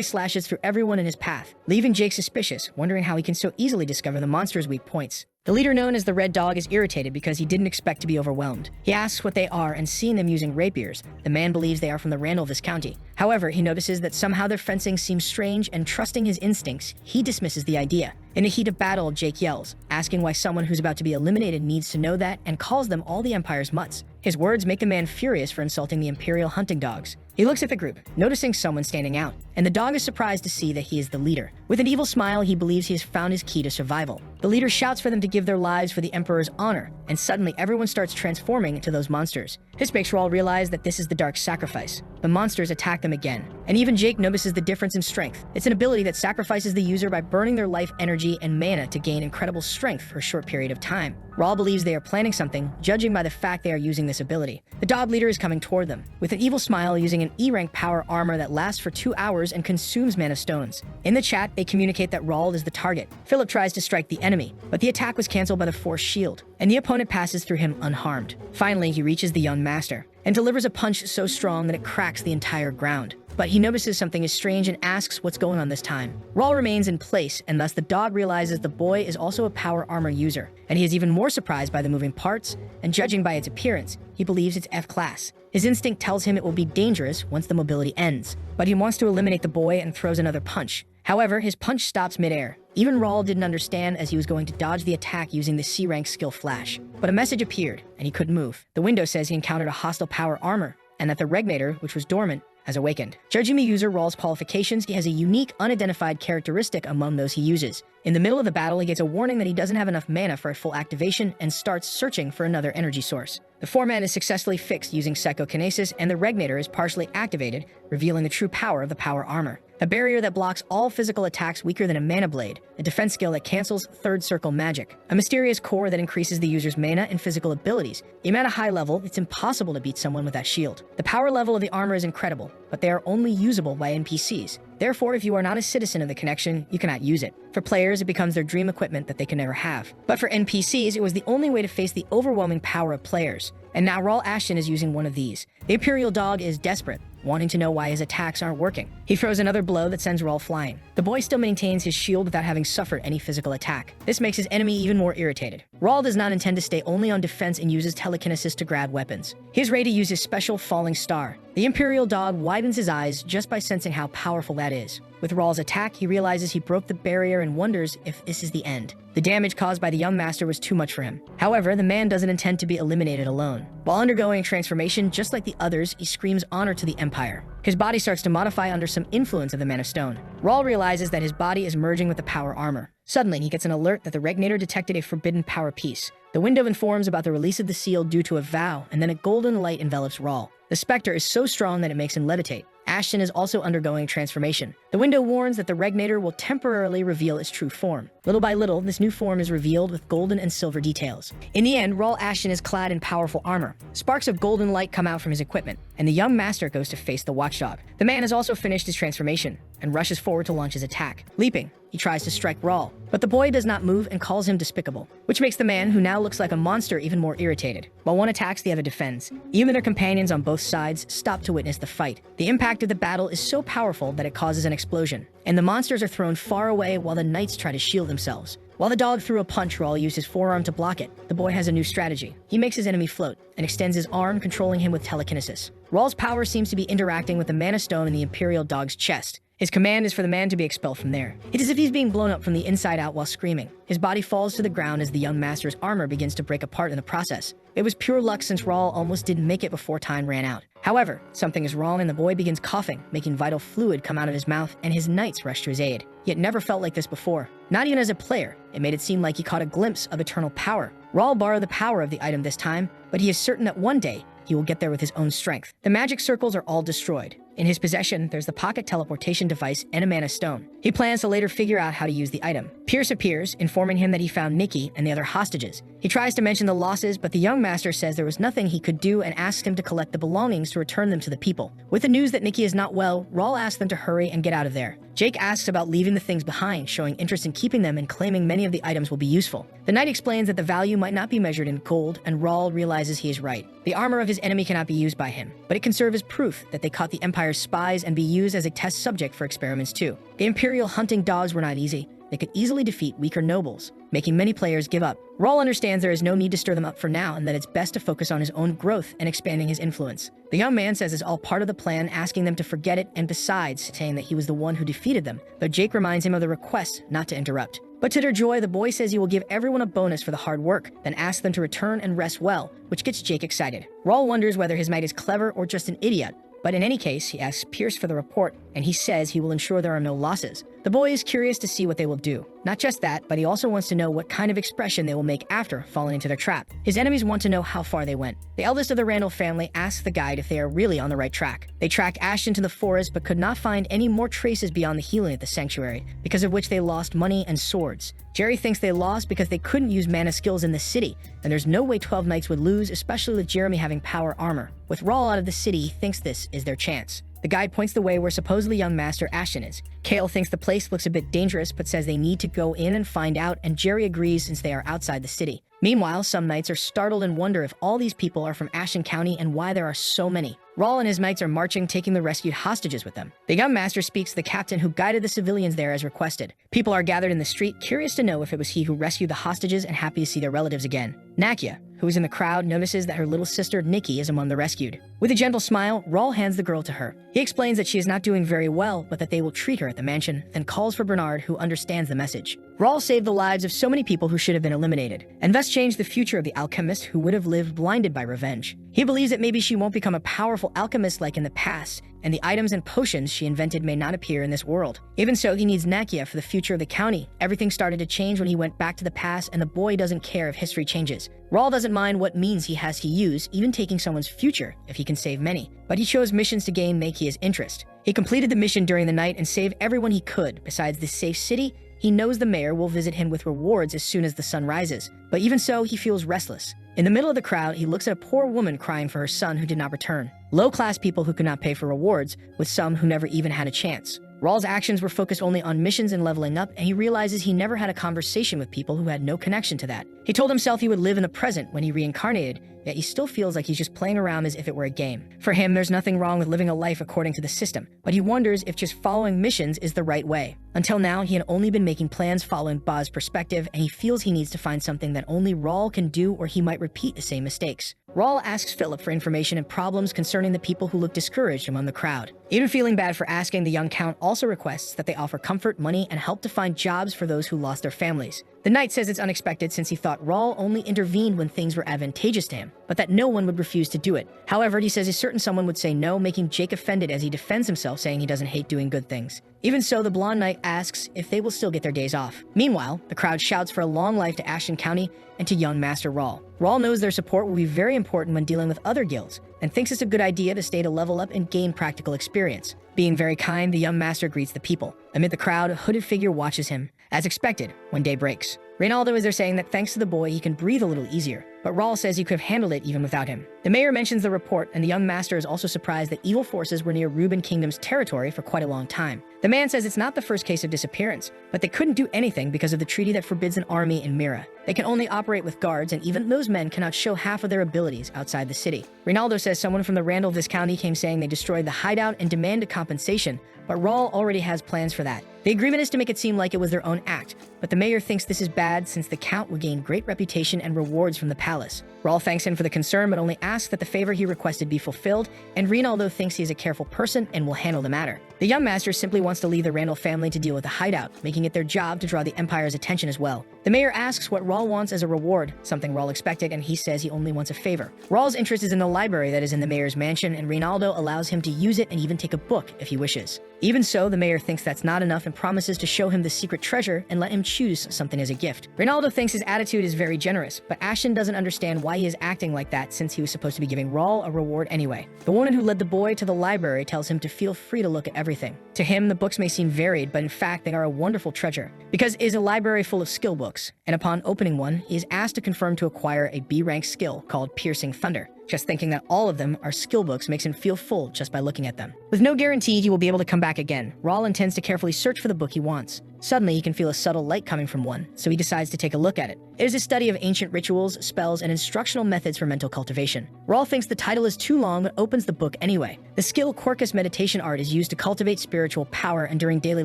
slashes through everyone in his path, leaving Jake suspicious, wondering how he can so easily discover the monster's weak points. The leader known as the Red Dog is irritated because he didn't expect to be overwhelmed. He asks what they are, and seeing them using rapiers, the man believes they are from the Randall Viscounty. However, he notices that somehow their fencing seems strange, and trusting his instincts, he dismisses the idea. In the heat of battle, Jake yells, asking why someone who's about to be eliminated needs to know that, and calls them all the Empire's mutts. His words make the man furious for insulting the Imperial hunting dogs. He looks at the group, noticing someone standing out, and the dog is surprised to see that he is the leader. With an evil smile, he believes he has found his key to survival. The leader shouts for them to give their lives for the Emperor's honor, and suddenly everyone starts transforming into those monsters. This makes Rawl realize that this is the Dark Sacrifice. The monsters attack them again, and even Jake notices the difference in strength. It's an ability that sacrifices the user by burning their life energy and mana to gain incredible strength for a short period of time. Rawl believes they are planning something, judging by the fact they are using this ability. The dog leader is coming toward them, with an evil smile using an E-rank power armor that lasts for 2 hours and consumes mana stones. In the chat, they communicate that Rawl is the target. Philip tries to strike the enemy, but the attack was cancelled by the force shield, and the opponent passes through him unharmed. Finally, he reaches the young master, and delivers a punch so strong that it cracks the entire ground. But he notices something is strange and asks what's going on this time. Rawl remains in place, and thus the dog realizes the boy is also a power armor user, and he is even more surprised by the moving parts, and judging by its appearance, he believes it's F-class. His instinct tells him it will be dangerous once the mobility ends, but he wants to eliminate the boy and throws another punch. However, his punch stops midair. Even Rawl didn't understand as he was going to dodge the attack using the C-rank skill flash. But a message appeared, and he couldn't move. The window says he encountered a hostile power armor, and that the regnator, which was dormant, has awakened. Judging the user Rawl's qualifications, he has a unique, unidentified characteristic among those he uses. In the middle of the battle, he gets a warning that he doesn't have enough mana for a full activation and starts searching for another energy source. The format is successfully fixed using psychokinesis, and the regnator is partially activated, revealing the true power of the power armor. A barrier that blocks all physical attacks weaker than a mana blade, a defense skill that cancels third circle magic, a mysterious core that increases the user's mana and physical abilities. Even at a high level, it's impossible to beat someone with that shield. The power level of the armor is incredible, but they are only usable by NPCs. Therefore, if you are not a citizen of the connection, you cannot use it. For players, it becomes their dream equipment that they can never have. But for NPCs, it was the only way to face the overwhelming power of players. And now Rawl Ashton is using one of these. The Imperial dog is desperate, wanting to know why his attacks aren't working. He throws another blow that sends Rawl flying. The boy still maintains his shield without having suffered any physical attack. This makes his enemy even more irritated. Rawl does not intend to stay only on defense and uses telekinesis to grab weapons. He is ready to use his special falling star. The Imperial Dog widens his eyes just by sensing how powerful that is. With Rawl's attack, he realizes he broke the barrier and wonders if this is the end. The damage caused by the young master was too much for him. However, the man doesn't intend to be eliminated alone. While undergoing transformation, just like the others, he screams honor to the Empire. His body starts to modify under some influence of the Man of Stone. Rawl realizes that his body is merging with the power armor. Suddenly, he gets an alert that the Regnator detected a forbidden power piece. The window informs about the release of the seal due to a vow, and then a golden light envelops Rawl. The specter is so strong that it makes him levitate. Ashton is also undergoing transformation. The window warns that the Regnator will temporarily reveal its true form. Little by little, this new form is revealed with golden and silver details. In the end, Rawl Ashton is clad in powerful armor. Sparks of golden light come out from his equipment, and the young master goes to face the watchdog. The man has also finished his transformation and rushes forward to launch his attack. Leaping, he tries to strike Rawl, but the boy does not move and calls him despicable, which makes the man, who now looks like a monster, even more irritated. While one attacks, the other defends. Even their companions on both sides stop to witness the fight. The impact of the battle is so powerful that it causes an explosion, and the monsters are thrown far away while the knights try to shield themselves. While the dog threw a punch, Rawl used his forearm to block it. The boy has a new strategy. He makes his enemy float and extends his arm, controlling him with telekinesis. Rawl's power seems to be interacting with the Mana Stone in the Imperial Dog's chest. His command is for the man to be expelled from there. It's as if he's being blown up from the inside out while screaming. His body falls to the ground as the young master's armor begins to break apart in the process. It was pure luck since Rawl almost didn't make it before time ran out. However, something is wrong and the boy begins coughing, making vital fluid come out of his mouth, and his knights rush to his aid. He had never felt like this before. Not even as a player. It made it seem like he caught a glimpse of eternal power. Rawl borrowed the power of the item this time, but he is certain that one day he will get there with his own strength. The magic circles are all destroyed. In his possession, there's the pocket teleportation device and a Mana Stone. He plans to later figure out how to use the item. Pierce appears, informing him that he found Nikki and the other hostages. He tries to mention the losses, but the young master says there was nothing he could do and asks him to collect the belongings to return them to the people. With the news that Nikki is not well, Rawl asks them to hurry and get out of there. Jake asks about leaving the things behind, showing interest in keeping them and claiming many of the items will be useful. The knight explains that the value might not be measured in gold, and Rawl realizes he is right. The armor of his enemy cannot be used by him, but it can serve as proof that they caught the Empire's spies and be used as a test subject for experiments too. The Imperial hunting dogs were not easy. They could easily defeat weaker nobles, making many players give up. Rawl understands there is no need to stir them up for now and that it's best to focus on his own growth and expanding his influence. The young man says it's all part of the plan, asking them to forget it, and besides, saying that he was the one who defeated them, though Jake reminds him of the request not to interrupt. But to their joy, the boy says he will give everyone a bonus for the hard work, then asks them to return and rest well, which gets Jake excited. Rawl wonders whether his knight is clever or just an idiot, but in any case, he asks Pierce for the report, and he says he will ensure there are no losses. The boy is curious to see what they will do. Not just that, but he also wants to know what kind of expression they will make after falling into their trap. His enemies want to know how far they went. The eldest of the Randall family asks the guide if they are really on the right track. They track Ashton to the forest, but could not find any more traces beyond the healing at the sanctuary, because of which they lost money and swords. Jerry thinks they lost because they couldn't use mana skills in the city, and there's no way 12 knights would lose, especially with Jeremy having power armor. With Rawl out of the city, he thinks this is their chance. The guide points the way where supposedly young Master Ashton is. Kale thinks the place looks a bit dangerous, but says they need to go in and find out, and Jerry agrees since they are outside the city. Meanwhile, some knights are startled and wonder if all these people are from Ashton County and why there are so many. Rawl and his knights are marching, taking the rescued hostages with them. The young master speaks to the captain who guided the civilians there as requested. People are gathered in the street, curious to know if it was he who rescued the hostages and happy to see their relatives again. Nakia, who is in the crowd, notices that her little sister Nikki is among the rescued. With a gentle smile, Rawl hands the girl to her. He explains that she is not doing very well, but that they will treat her at the mansion, then calls for Bernard, who understands the message. Rawl saved the lives of so many people who should have been eliminated, and thus changed the future of the alchemist who would have lived blinded by revenge. He believes that maybe she won't become a powerful alchemist like in the past, and the items and potions she invented may not appear in this world. Even so, he needs Nakia for the future of the county. Everything started to change when he went back to the past, and the boy doesn't care if history changes. Rawl doesn't mind what means he has to use, even taking someone's future if he can save many. But he chose missions to gain Nakia's interest. He completed the mission during the night and saved everyone he could. Besides this safe city, he knows the mayor will visit him with rewards as soon as the sun rises. But even so, he feels restless. In the middle of the crowd, he looks at a poor woman crying for her son who did not return. Low-class people who could not pay for rewards, with some who never even had a chance. Rawl's actions were focused only on missions and leveling up, and he realizes he never had a conversation with people who had no connection to that. He told himself he would live in the present when he reincarnated, yet he still feels like he's just playing around as if it were a game. For him, there's nothing wrong with living a life according to the system, but he wonders if just following missions is the right way. Until now, he had only been making plans following Ba's perspective, and he feels he needs to find something that only Raul can do, or he might repeat the same mistakes. Raul asks Philip for information and problems concerning the people who look discouraged among the crowd. Even feeling bad for asking, the young count also requests that they offer comfort, money, and help to find jobs for those who lost their families. The knight says it's unexpected since he thought Raul only intervened when things were advantageous to him, but that no one would refuse to do it. However, he says a certain someone would say no, making Jake offended as he defends himself, saying he doesn't hate doing good things. Even so, the blonde knight asks if they will still get their days off. Meanwhile, the crowd shouts for a long life to Ashton County and to young Master Raul. Raul knows their support will be very important when dealing with other guilds, and thinks it's a good idea to stay to level up and gain practical experience. Being very kind, the young master greets the people. Amid the crowd, a hooded figure watches him, as expected, when day breaks. Reynaldo is there saying that thanks to the boy, he can breathe a little easier, but Raul says he could have handled it even without him. The mayor mentions the report, and the young master is also surprised that evil forces were near Reuben Kingdom's territory for quite a long time. The man says it's not the first case of disappearance, but they couldn't do anything because of the treaty that forbids an army in Mira. They can only operate with guards, and even those men cannot show half of their abilities outside the city. Reynaldo says someone from the Randall Viscounty came saying they destroyed the hideout and demanded compensation, but Raul already has plans for that. The agreement is to make it seem like it was their own act, but the mayor thinks this is bad since the count would gain great reputation and rewards from the palace. Raul thanks him for the concern, but only asks that the favor he requested be fulfilled, and Reynaldo thinks he is a careful person and will handle the matter. The young master simply wants to leave the Randall family to deal with the hideout, making it their job to draw the Empire's attention as well. The mayor asks what Raul wants as a reward, something Raul expected, and he says he only wants a favor. Raul's interest is in the library that is in the mayor's mansion, and Reynaldo allows him to use it and even take a book if he wishes. Even so, the mayor thinks that's not enough and promises to show him the secret treasure and let him choose something as a gift. Reynaldo thinks his attitude is very generous, but Ashton doesn't understand why he is acting like that since he was supposed to be giving Raul a reward anyway. The woman who led the boy to the library tells him to feel free to look at everything. To him, the books may seem varied, but in fact they are a wonderful treasure, because it is a library full of skill books, and upon opening one, he is asked to confirm to acquire a B-rank skill called Piercing Thunder. Just thinking that all of them are skill books makes him feel full just by looking at them. With no guarantee he will be able to come back again, Raul intends to carefully search for the book he wants. Suddenly, he can feel a subtle light coming from one, so he decides to take a look at it. It is a study of ancient rituals, spells, and instructional methods for mental cultivation. Raul thinks the title is too long, but opens the book anyway. The skill Quercus meditation art is used to cultivate spiritual power, and during daily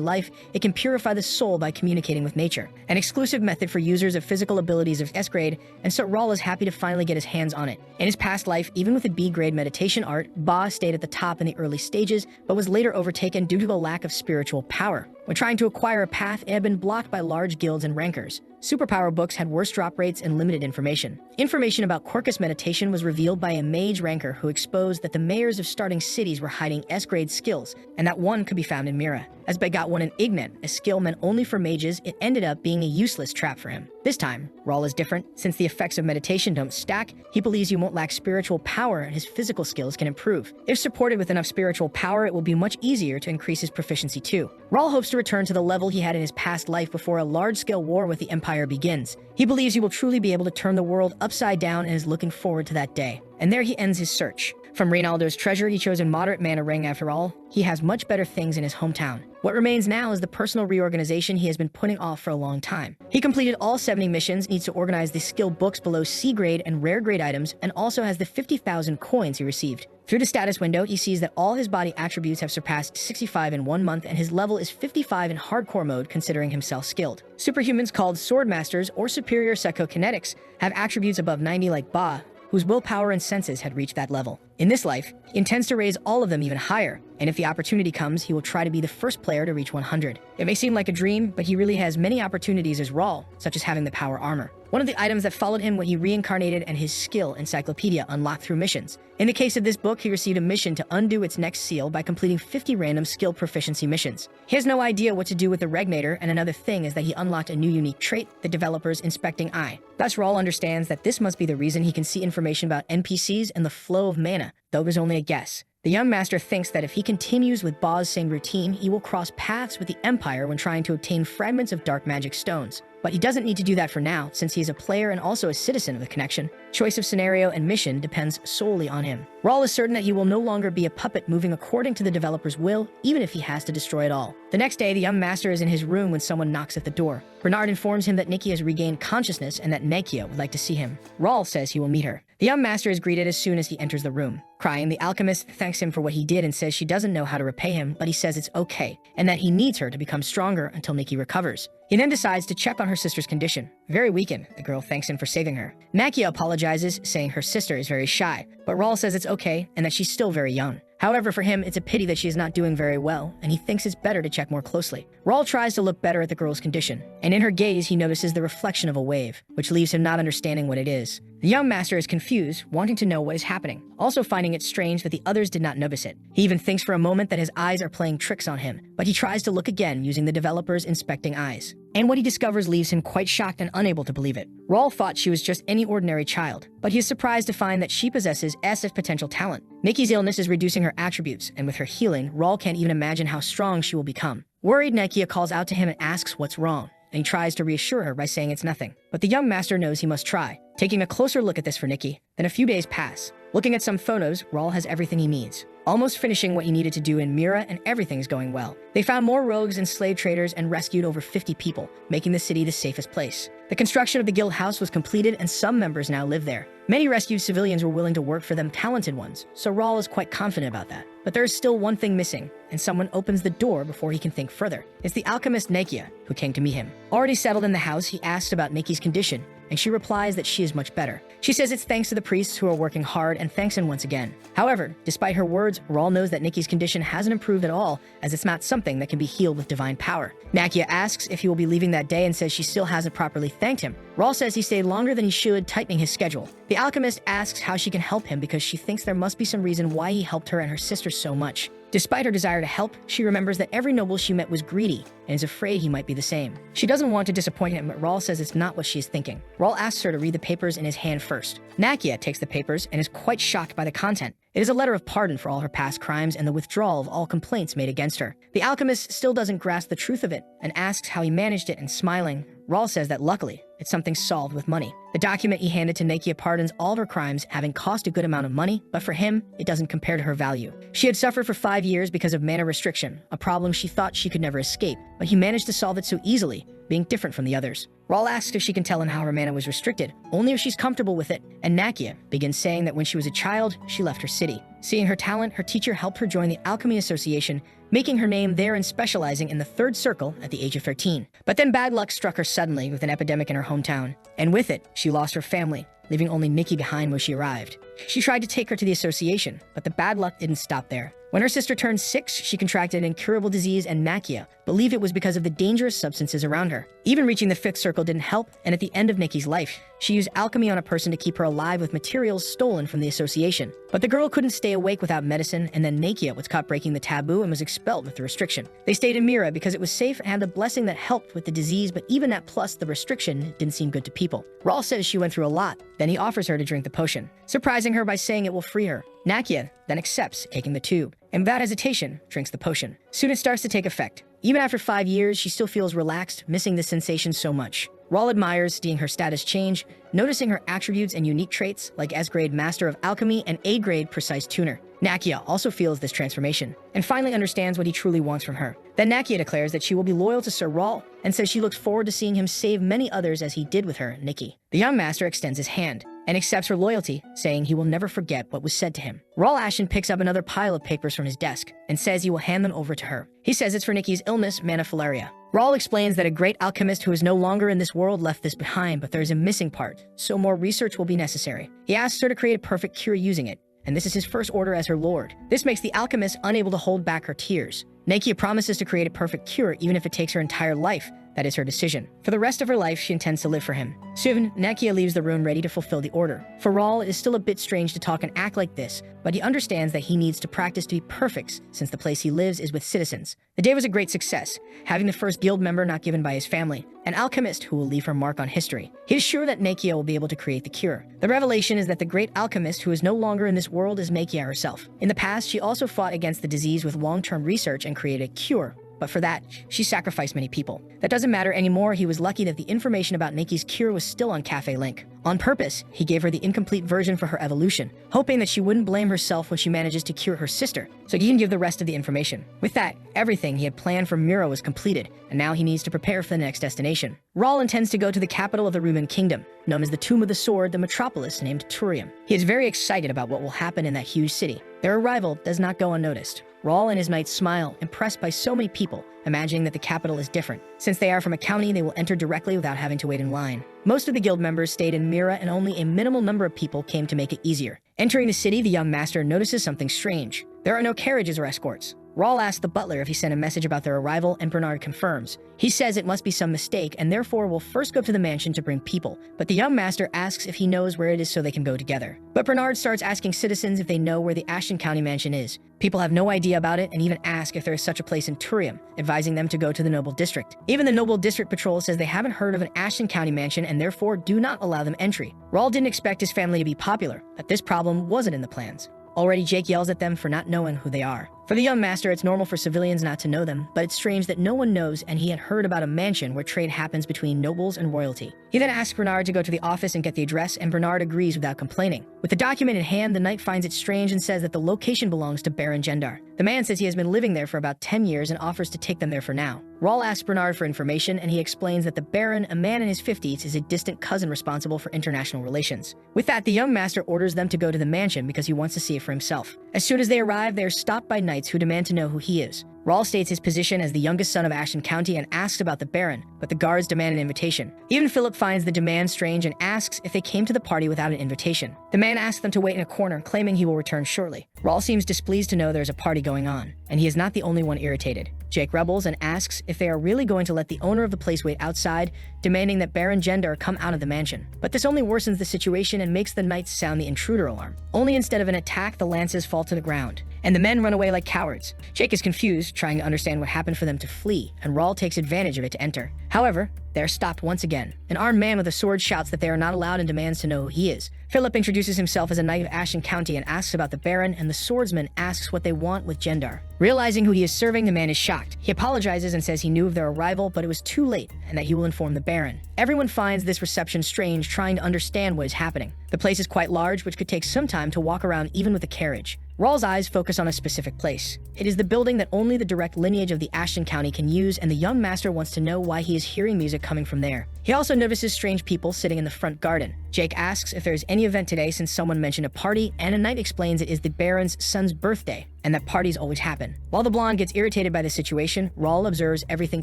life, it can purify the soul by communicating with nature. An exclusive method for users of physical abilities of S grade, and so Raul is happy to finally get his hands on it. In his past life, even with the B grade meditation art, Ba stayed at the top in the early stages, but was later overtaken due to a lack of spiritual power. When trying to acquire a path, it had been blocked by large guilds and rankers. Superpower books had worse drop rates and limited information. Information about Quercus meditation was revealed by a mage ranker who exposed that the mayors of starting cities were hiding S-grade skills, and that one could be found in Mira. As Bay got one in Ignet, a skill meant only for mages, it ended up being a useless trap for him. This time, Raul is different. Since the effects of meditation don't stack, he believes he won't lack spiritual power and his physical skills can improve. If supported with enough spiritual power, it will be much easier to increase his proficiency too. Raul hopes to return to the level he had in his past life before a large-scale war with the Empire begins. He believes he will truly be able to turn the world upside down and is looking forward to that day. And there he ends his search. From Reynaldo's treasure, he chose a moderate mana ring after all. He has much better things in his hometown. What remains now is the personal reorganization he has been putting off for a long time. He completed all 70 missions, needs to organize the skill books below C grade and rare grade items, and also has the 50,000 coins he received. Through the status window, he sees that all his body attributes have surpassed 65 in 1 month, and his level is 55 in hardcore mode, considering himself skilled. Superhumans called Swordmasters or Superior Psychokinetics have attributes above 90 like Ba, whose willpower and senses had reached that level. In this life, he intends to raise all of them even higher, and if the opportunity comes, he will try to be the first player to reach 100. It may seem like a dream, but he really has many opportunities as Raul, such as having the power armor. One of the items that followed him when he reincarnated and his skill encyclopedia unlocked through missions. In the case of this book, he received a mission to undo its next seal by completing 50 random skill proficiency missions. He has no idea what to do with the Regnator, and another thing is that he unlocked a new unique trait, the developer's inspecting eye. Thus, Raul understands that this must be the reason he can see information about NPCs and the flow of mana, though it was only a guess. The young master thinks that if he continues with Ba's same routine, he will cross paths with the Empire when trying to obtain fragments of dark magic stones. But he doesn't need to do that for now, since he is a player and also a citizen of the connection. Choice of scenario and mission depends solely on him. Raul is certain that he will no longer be a puppet moving according to the developer's will, even if he has to destroy it all. The next day, the young master is in his room when someone knocks at the door. Bernard informs him that Nikki has regained consciousness and that Nekia would like to see him. Raul says he will meet her. The young master is greeted as soon as he enters the room. Crying, the alchemist thanks him for what he did and says she doesn't know how to repay him, but he says it's okay, and that he needs her to become stronger until Nikki recovers. He then decides to check on her sister's condition. Very weakened, the girl thanks him for saving her. Nakia apologizes, saying her sister is very shy, but Raul says it's okay and that she's still very young. However, for him, it's a pity that she is not doing very well, and he thinks it's better to check more closely. Raul tries to look better at the girl's condition, and in her gaze, he notices the reflection of a wave, which leaves him not understanding what it is. The young master is confused, wanting to know what is happening, also finding it strange that the others did not notice it. He even thinks for a moment that his eyes are playing tricks on him, but he tries to look again using the developer's inspecting eyes. And what he discovers leaves him quite shocked and unable to believe it. Raul thought she was just any ordinary child, but he is surprised to find that she possesses SF potential talent. Nikki's illness is reducing her attributes, and with her healing, Raul can't even imagine how strong she will become. Worried, Nakia calls out to him and asks what's wrong, and he tries to reassure her by saying it's nothing. But the young master knows he must try. Taking a closer look at this for Nikki, then a few days pass. Looking at some photos, Raul has everything he needs. Almost finishing what he needed to do in Mira, and everything's going well. They found more rogues and slave traders and rescued over 50 people, making the city the safest place. The construction of the guild house was completed and some members now live there. Many rescued civilians were willing to work for them, talented ones, so Raul is quite confident about that. But there is still one thing missing, and someone opens the door before he can think further. It's the alchemist Nakia, who came to meet him. Already settled in the house, he asks about Nikki's condition, and she replies that she is much better. She says it's thanks to the priests who are working hard and thanks him once again. However, despite her words, Raul knows that Nikki's condition hasn't improved at all, as it's not something that can be healed with divine power. Nakia asks if he will be leaving that day and says she still hasn't properly thanked him. Raul says he stayed longer than he should, tightening his schedule. The alchemist asks how she can help him because she thinks there must be some reason why he helped her and her sister so much. Despite her desire to help, she remembers that every noble she met was greedy and is afraid he might be the same. She doesn't want to disappoint him, but Raul says it's not what she is thinking. Raul asks her to read the papers in his hand first. Nakia takes the papers and is quite shocked by the content. It is a letter of pardon for all her past crimes and the withdrawal of all complaints made against her. The alchemist still doesn't grasp the truth of it and asks how he managed it, and smiling, Raul says that luckily, it's something solved with money. The document he handed to Nakia pardons all of her crimes, having cost a good amount of money, but for him, it doesn't compare to her value. She had suffered for 5 years because of mana restriction, a problem she thought she could never escape, but he managed to solve it so easily, being different from the others. Raul asks if she can tell him how her mana was restricted, only if she's comfortable with it, and Nakia begins saying that when she was a child, she left her city. Seeing her talent, her teacher helped her join the Alchemy Association, making her name there and specializing in the third circle at the age of 13. But then bad luck struck her suddenly with an epidemic in her hometown, and with it, she lost her family, leaving only Nikki behind when she arrived. She tried to take her to the association, but the bad luck didn't stop there. When her sister turned 6, she contracted an incurable disease, and Nakia believed it was because of the dangerous substances around her. Even reaching the 5th circle didn't help, and at the end of Nikki's life, she used alchemy on a person to keep her alive with materials stolen from the association. But the girl couldn't stay awake without medicine, and then Nakia was caught breaking the taboo and was expelled with the restriction. They stayed in Mira because it was safe and had a blessing that helped with the disease, but even that plus the restriction didn't seem good to people. Raul says she went through a lot, then he offers her to drink the potion, surprising her by saying it will free her. Nakia then accepts taking the tube, and without hesitation, drinks the potion. Soon it starts to take effect. Even after 5 years, she still feels relaxed, missing the sensation so much. Raul admires seeing her status change, noticing her attributes and unique traits like S-grade Master of Alchemy and A-grade Precise Tuner. Nakia also feels this transformation, and finally understands what he truly wants from her. Then Nakia declares that she will be loyal to Sir Raul, and says she looks forward to seeing him save many others as he did with her, Nikki. The young master extends his hand, and accepts her loyalty, saying he will never forget what was said to him. Raul Ashen picks up another pile of papers from his desk, and says he will hand them over to her. He says it's for Nikki's illness, Manhwa. Raul explains that a great alchemist who is no longer in this world left this behind, but there is a missing part, so more research will be necessary. He asks her to create a perfect cure using it, and this is his first order as her lord. This makes the alchemist unable to hold back her tears. Nakia promises to create a perfect cure even if it takes her entire life. That is her decision. For the rest of her life, she intends to live for him. Soon, Nakia leaves the room ready to fulfill the order. For Raul, it is still a bit strange to talk and act like this, but he understands that he needs to practice to be perfect since the place he lives is with citizens. The day was a great success, having the first guild member not given by his family, an alchemist who will leave her mark on history. He is sure that Nakia will be able to create the cure. The revelation is that the great alchemist who is no longer in this world is Nakia herself. In the past, she also fought against the disease with long-term research and created a cure, but for that, she sacrificed many people. That doesn't matter anymore. He was lucky that the information about Niki's cure was still on Cafe Link. On purpose, he gave her the incomplete version for her evolution, hoping that she wouldn't blame herself when she manages to cure her sister, so he can give the rest of the information. With that, everything he had planned for Mira was completed, and now he needs to prepare for the next destination. Raul intends to go to the capital of the Rumen Kingdom, known as the Tomb of the Sword, the metropolis named Turium. He is very excited about what will happen in that huge city. Their arrival does not go unnoticed. Raul and his knights smile, impressed by so many people, imagining that the capital is different. Since they are from a county, they will enter directly without having to wait in line. Most of the guild members stayed in Mira, and only a minimal number of people came to make it easier. Entering the city, the young master notices something strange. There are no carriages or escorts. Raul asks the butler if he sent a message about their arrival, and Bernard confirms. He says it must be some mistake, and therefore will first go to the mansion to bring people. But the young master asks if he knows where it is so they can go together. But Bernard starts asking citizens if they know where the Ashton County mansion is. People have no idea about it and even ask if there is such a place in Turium, advising them to go to the Noble District. Even the Noble District Patrol says they haven't heard of an Ashton County mansion and therefore do not allow them entry. Raul didn't expect his family to be popular, but this problem wasn't in the plans. Already, Jake yells at them for not knowing who they are. For the young master, it's normal for civilians not to know them, but it's strange that no one knows, and he had heard about a mansion where trade happens between nobles and royalty. He then asks Bernard to go to the office and get the address, and Bernard agrees without complaining. With the document in hand, the knight finds it strange and says that the location belongs to Baron Gendar. The man says he has been living there for about 10 years and offers to take them there for now. Raul asks Bernard for information, and he explains that the Baron, a man in his 50s, is a distant cousin responsible for international relations. With that, the young master orders them to go to the mansion because he wants to see it for himself. As soon as they arrive, they are stopped by knights who demand to know who he is. Raul states his position as the youngest son of Ashton County and asks about the Baron, but the guards demand an invitation. Even Philip finds the demand strange and asks if they came to the party without an invitation. The man asks them to wait in a corner, claiming he will return shortly. Raul seems displeased to know there's a party going on, and he is not the only one irritated. Jake rebels and asks if they are really going to let the owner of the place wait outside, demanding that Baron Gendar come out of the mansion. But this only worsens the situation and makes the knights sound the intruder alarm. Only instead of an attack, the lances fall to the ground, and the men run away like cowards. Jake is confused, trying to understand what happened for them to flee, and Raul takes advantage of it to enter. However, they are stopped once again. An armed man with a sword shouts that they are not allowed and demands to know who he is. Philip introduces himself as a knight of Ashton County and asks about the Baron, and the swordsman asks what they want with Gendar. Realizing who he is serving, the man is shocked. He apologizes and says he knew of their arrival, but it was too late, and that he will inform the Baron. Everyone finds this reception strange, trying to understand what is happening. The place is quite large, which could take some time to walk around even with a carriage. Raul's eyes focus on a specific place. It is the building that only the direct lineage of the Ashton County can use, and the young master wants to know why he is hearing music coming from there. He also notices strange people sitting in the front garden. Jake asks if there is any event today since someone mentioned a party, and a knight explains it is the Baron's son's birthday, and that parties always happen. While the blonde gets irritated by the situation, Raul observes everything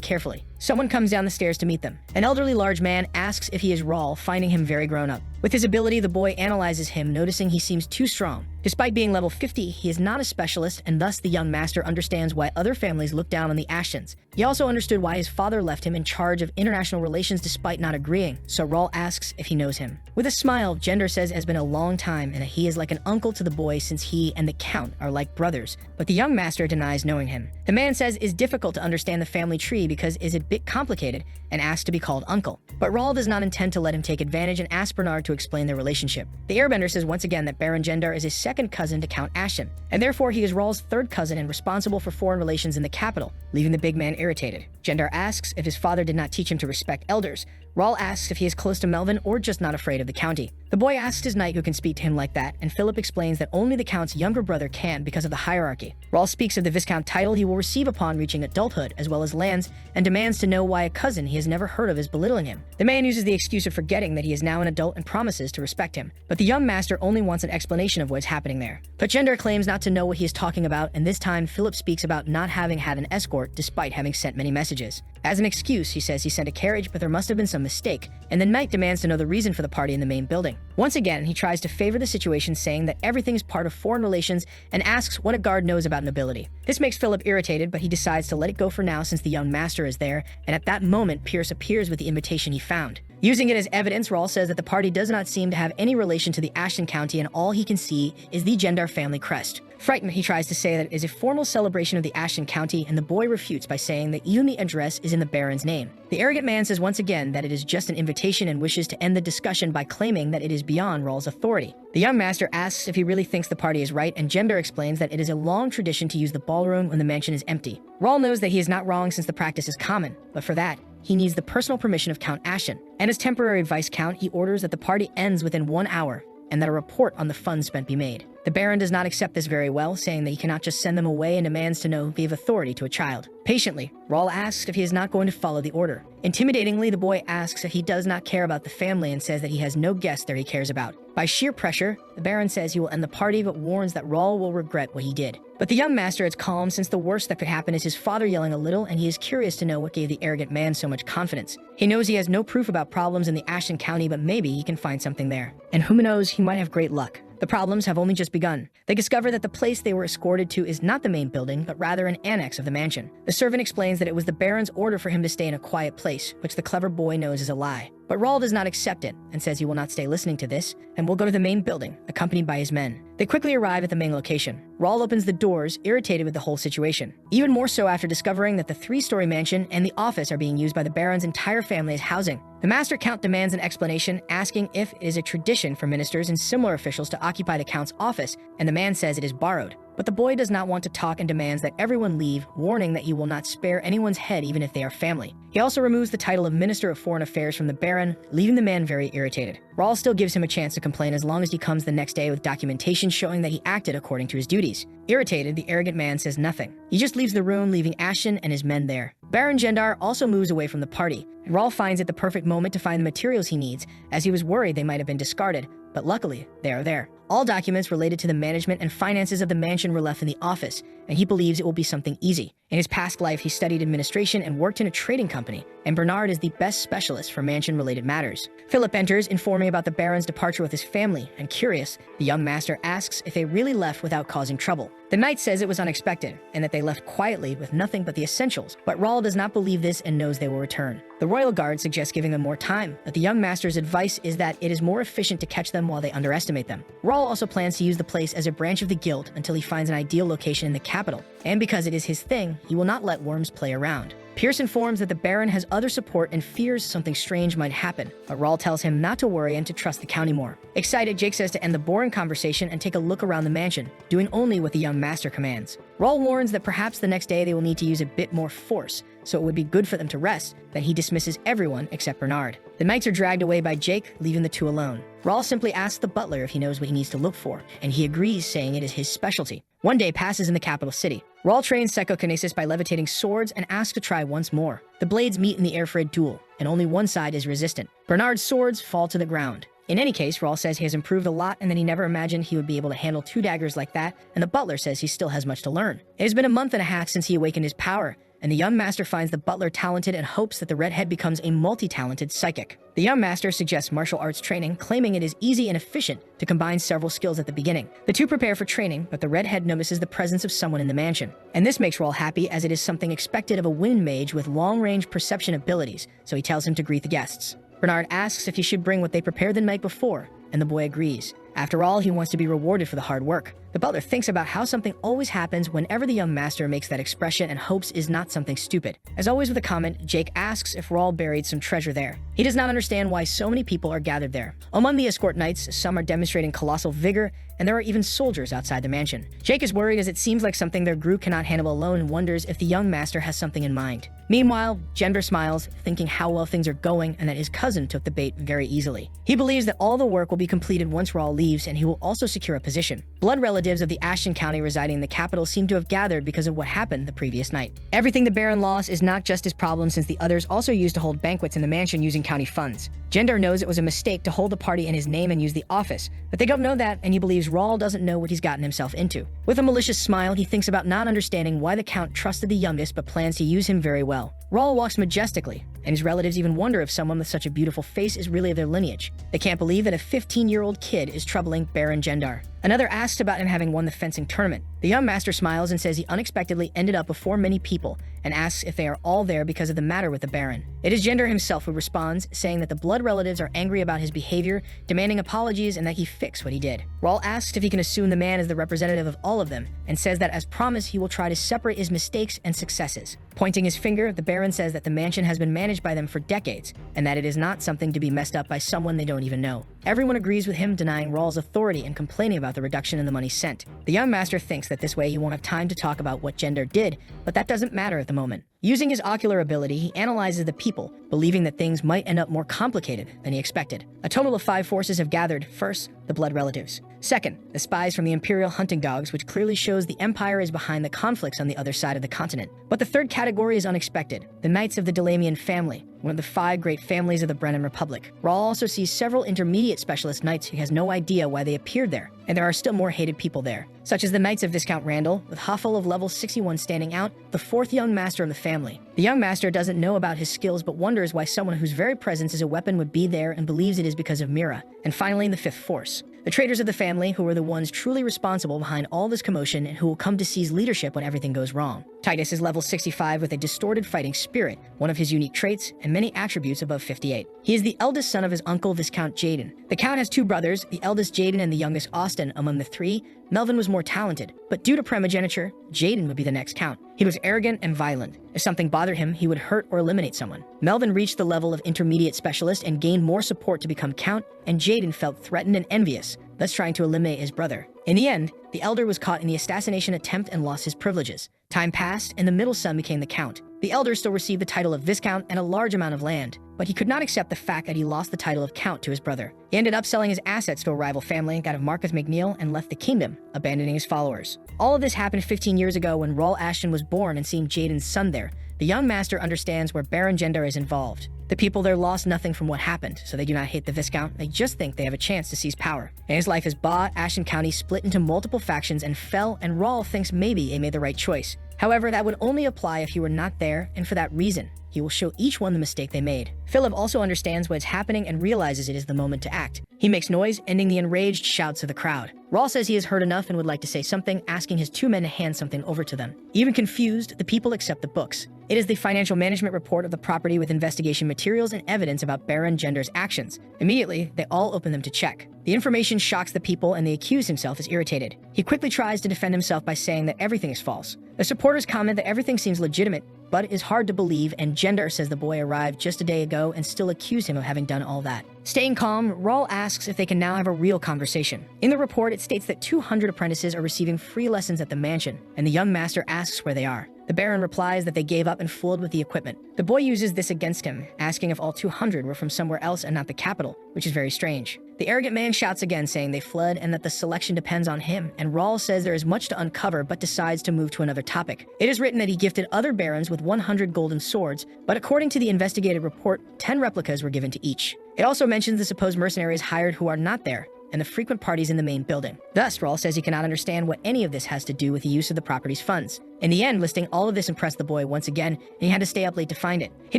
carefully. Someone comes down the stairs to meet them. An elderly large man asks if he is Raul, finding him very grown up. With his ability, the boy analyzes him, noticing he seems too strong. Despite being level 50, he is not a specialist, and thus the young master understands why other families look down on the Ashtons. He also understood why his father left him in charge of international relations despite not agreeing, so Raul asks if he knows him. With a smile, Gendar says it has been a long time and that he is like an uncle to the boy since he and the Count are like brothers, but the young master denies knowing him. The man says it is difficult to understand the family tree because it is a bit complicated and asks to be called uncle. But Raul does not intend to let him take advantage and asks Bernard to explain their relationship. The Airbender says once again that Baron Gendar is his second cousin to Count Ashton, and therefore he is Raul's third cousin and responsible for foreign relations in the capital, leaving the big man irritated. Gendar asks if his father did not teach him to respect elders. Raul asks if he is close to Melvin or just not afraid of the county. The boy asks his knight who can speak to him like that, and Philip explains that only the Count's younger brother can because of the hierarchy. Raul speaks of the Viscount title he will receive upon reaching adulthood, as well as lands, and demands to know why a cousin he has never heard of is belittling him. The man uses the excuse of forgetting that he is now an adult and promises to respect him, but the young master only wants an explanation of what is happening there. But Gendar claims not to know what he is talking about, and this time Philip speaks about not having had an escort despite having sent many messages. As an excuse, he says he sent a carriage, but there must have been some mistake, and the knight demands to know the reason for the party in the main building. Once again, he tries to favor the situation, saying that everything is part of foreign relations and asks what a guard knows about nobility. This makes Philip irritated, but he decides to let it go for now since the young master is there, and at that moment, Pierce appears with the invitation he found. Using it as evidence, Raul says that the party does not seem to have any relation to the Ashton County, and all he can see is the Gendar family crest. Frightened, he tries to say that it is a formal celebration of the Ashton County, and the boy refutes by saying that even the address is in the Baron's name. The arrogant man says once again that it is just an invitation and wishes to end the discussion by claiming that it is beyond Rawl's authority. The young master asks if he really thinks the party is right, and Gender explains that it is a long tradition to use the ballroom when the mansion is empty. Rawl knows that he is not wrong since the practice is common, but for that, he needs the personal permission of Count Ashton. And as temporary Vice-Count, he orders that the party ends within 1 hour, and that a report on the funds spent be made. The Baron does not accept this very well, saying that he cannot just send them away and demands to know if they have authority to a child. Patiently, Rawl asks if he is not going to follow the order. Intimidatingly, the boy asks if he does not care about the family and says that he has no guest there he cares about. By sheer pressure, the Baron says he will end the party but warns that Rawl will regret what he did. But the young master is calm since the worst that could happen is his father yelling a little, and he is curious to know what gave the arrogant man so much confidence. He knows he has no proof about problems in the Ashton County, but maybe he can find something there. And who knows, he might have great luck. The problems have only just begun. They discover that the place they were escorted to is not the main building, but rather an annex of the mansion. The servant explains that it was the Baron's order for him to stay in a quiet place, which the clever boy knows is a lie. But Rawl does not accept it, and says he will not stay listening to this, and will go to the main building, accompanied by his men. They quickly arrive at the main location. Rawl opens the doors, irritated with the whole situation. Even more so after discovering that the 3-story mansion and the office are being used by the Baron's entire family as housing. The Master Count demands an explanation, asking if it is a tradition for ministers and similar officials to occupy the Count's office, and the man says it is borrowed. But the boy does not want to talk and demands that everyone leave, warning that he will not spare anyone's head even if they are family. He also removes the title of Minister of Foreign Affairs from the Baron, leaving the man very irritated. Rawl still gives him a chance to complain as long as he comes the next day with documentation showing that he acted according to his duties. Irritated, the arrogant man says nothing. He just leaves the room, leaving Ashton and his men there. Baron Gendar also moves away from the party, and Rawl finds it the perfect moment to find the materials he needs, as he was worried they might have been discarded, but luckily, they are there. All documents related to the management and finances of the mansion were left in the office, and he believes it will be something easy. In his past life, he studied administration and worked in a trading company, and Bernard is the best specialist for mansion-related matters. Philip enters, informing about the Baron's departure with his family, and curious, the young master asks if they really left without causing trouble. The knight says it was unexpected, and that they left quietly with nothing but the essentials, but Rawl does not believe this and knows they will return. The royal guard suggests giving them more time, but the young master's advice is that it is more efficient to catch them while they underestimate them. Rawl also plans to use the place as a branch of the guild until he finds an ideal location in the capital, and because it is his thing, he will not let worms play around. Pierce informs that the Baron has other support and fears something strange might happen, but Rawl tells him not to worry and to trust the county more. Excited, Jake says to end the boring conversation and take a look around the mansion, doing only what the young master commands. Rawl warns that perhaps the next day they will need to use a bit more force, so it would be good for them to rest, then he dismisses everyone except Bernard. The knights are dragged away by Jake, leaving the two alone. Rawl simply asks the butler if he knows what he needs to look for, and he agrees, saying it is his specialty. One day passes in the capital city. Rawl trains psychokinesis by levitating swords and asks to try once more. The blades meet in the air for a duel, and only one side is resistant. Bernard's swords fall to the ground. In any case, Rawl says he has improved a lot and that he never imagined he would be able to handle 2 daggers like that, and the butler says he still has much to learn. It has been a month and a half since he awakened his power, and the young master finds the butler talented and hopes that the redhead becomes a multi-talented psychic. The young master suggests martial arts training, claiming it is easy and efficient to combine several skills at the beginning. The two prepare for training, but the redhead notices the presence of someone in the mansion. And this makes Rawl happy, as it is something expected of a wind mage with long-range perception abilities, so he tells him to greet the guests. Bernard asks if he should bring what they prepared the night before, and the boy agrees. After all, he wants to be rewarded for the hard work. The butler thinks about how something always happens whenever the young master makes that expression and hopes is not something stupid. As always with a comment, Jake asks if Rawl buried some treasure there. He does not understand why so many people are gathered there. Among the escort knights, some are demonstrating colossal vigor, and there are even soldiers outside the mansion. Jake is worried as it seems like something their group cannot handle alone and wonders if the young master has something in mind. Meanwhile, Gender smiles, thinking how well things are going and that his cousin took the bait very easily. He believes that all the work will be completed once Rawl leaves, and he will also secure a position. Blood relatives of the Ashton County residing in the capital seem to have gathered because of what happened the previous night. Everything the Baron lost is not just his problem, since the others also used to hold banquets in the mansion using county funds. Gender knows it was a mistake to hold the party in his name and use the office, but they don't know that, and he believes Rawl doesn't know what he's gotten himself into. With a malicious smile, he thinks about not understanding why the Count trusted the youngest but plans to use him very well. Rawl walks majestically, and his relatives even wonder if someone with such a beautiful face is really of their lineage. They can't believe that a 15-year-old kid is troubling Baron Gendar. Another asks about him having won the fencing tournament. The young master smiles and says he unexpectedly ended up before many people and asks if they are all there because of the matter with the Baron. It is Gender himself who responds, saying that the blood relatives are angry about his behavior, demanding apologies and that he fix what he did. Raul asks if he can assume the man is the representative of all of them and says that as promised he will try to separate his mistakes and successes. Pointing his finger, the Baron says that the mansion has been managed by them for decades and that it is not something to be messed up by someone they don't even know. Everyone agrees with him, denying Raul's authority and complaining about the reduction in the money sent. The young master thinks that this way he won't have time to talk about what Gender did, but that doesn't matter at the moment. Using his ocular ability, he analyzes the people, believing that things might end up more complicated than he expected. A total of 5 forces have gathered. First, the blood relatives. Second, the spies from the Imperial hunting dogs, which clearly shows the Empire is behind the conflicts on the other side of the continent. But the third category is unexpected, the Knights of the Delamian family, one of the 5 great families of the Brennan Republic. Raul also sees several intermediate specialist knights who has no idea why they appeared there, and there are still more hated people there, such as the Knights of Viscount Randall, with Hoffel of level 61 standing out, the 4th young master of the family. The young master doesn't know about his skills but wonders why someone whose very presence is a weapon would be there and believes it is because of Mira. And finally, the 5th force. The traitors of the family, who are the ones truly responsible behind all this commotion and who will come to seize leadership when everything goes wrong. Titus is level 65 with a distorted fighting spirit, one of his unique traits, and many attributes above 58. He is the eldest son of his uncle, Viscount Jaden. The Count has 2 brothers, the eldest Jaden and the youngest Austin. Among the 3, Melvin was more talented, but due to primogeniture, Jaden would be the next Count. He was arrogant and violent. If something bothered him, he would hurt or eliminate someone. Melvin reached the level of intermediate specialist and gained more support to become Count, and Jaden felt threatened and envious, thus trying to eliminate his brother. In the end, the elder was caught in the assassination attempt and lost his privileges. Time passed, and the middle son became the Count. The elder still received the title of Viscount and a large amount of land, but he could not accept the fact that he lost the title of Count to his brother. He ended up selling his assets to a rival family, that of Marcus McNeil, and left the kingdom, abandoning his followers. All of this happened 15 years ago when Raul Ashton was born, and seeing Jaden's son there, the young master understands where Baron Gender is involved. The people there lost nothing from what happened, so they do not hate the Viscount, they just think they have a chance to seize power. In his life as Ba, Ashton County split into multiple factions and fell, and Raul thinks maybe they made the right choice. However, that would only apply if he were not there, and for that reason, he will show each one the mistake they made. Philip also understands what is happening and realizes it is the moment to act. He makes noise, ending the enraged shouts of the crowd. Raul says he has heard enough and would like to say something, asking his 2 men to hand something over to them. Even confused, the people accept the books. It is the financial management report of the property with investigation materials and evidence about Baron Gender's actions. Immediately, they all open them to check. The information shocks the people and the accused himself is irritated. He quickly tries to defend himself by saying that everything is false. The supporters comment that everything seems legitimate, but it is hard to believe, and Gender says the boy arrived just a day ago and still accuse him of having done all that. Staying calm, Raul asks if they can now have a real conversation. In the report, it states that 200 apprentices are receiving free lessons at the mansion, and the young master asks where they are. The Baron replies that they gave up and fooled with the equipment. The boy uses this against him, asking if all 200 were from somewhere else and not the capital, which is very strange. The arrogant man shouts again, saying they fled and that the selection depends on him, and Raul says there is much to uncover but decides to move to another topic. It is written that he gifted other barons with 100 golden swords, but according to the investigative report, 10 replicas were given to each. It also mentions the supposed mercenaries hired who are not there, and the frequent parties in the main building. Thus, Raul says he cannot understand what any of this has to do with the use of the property's funds. In the end, listing all of this impressed the boy once again, and he had to stay up late to find it. He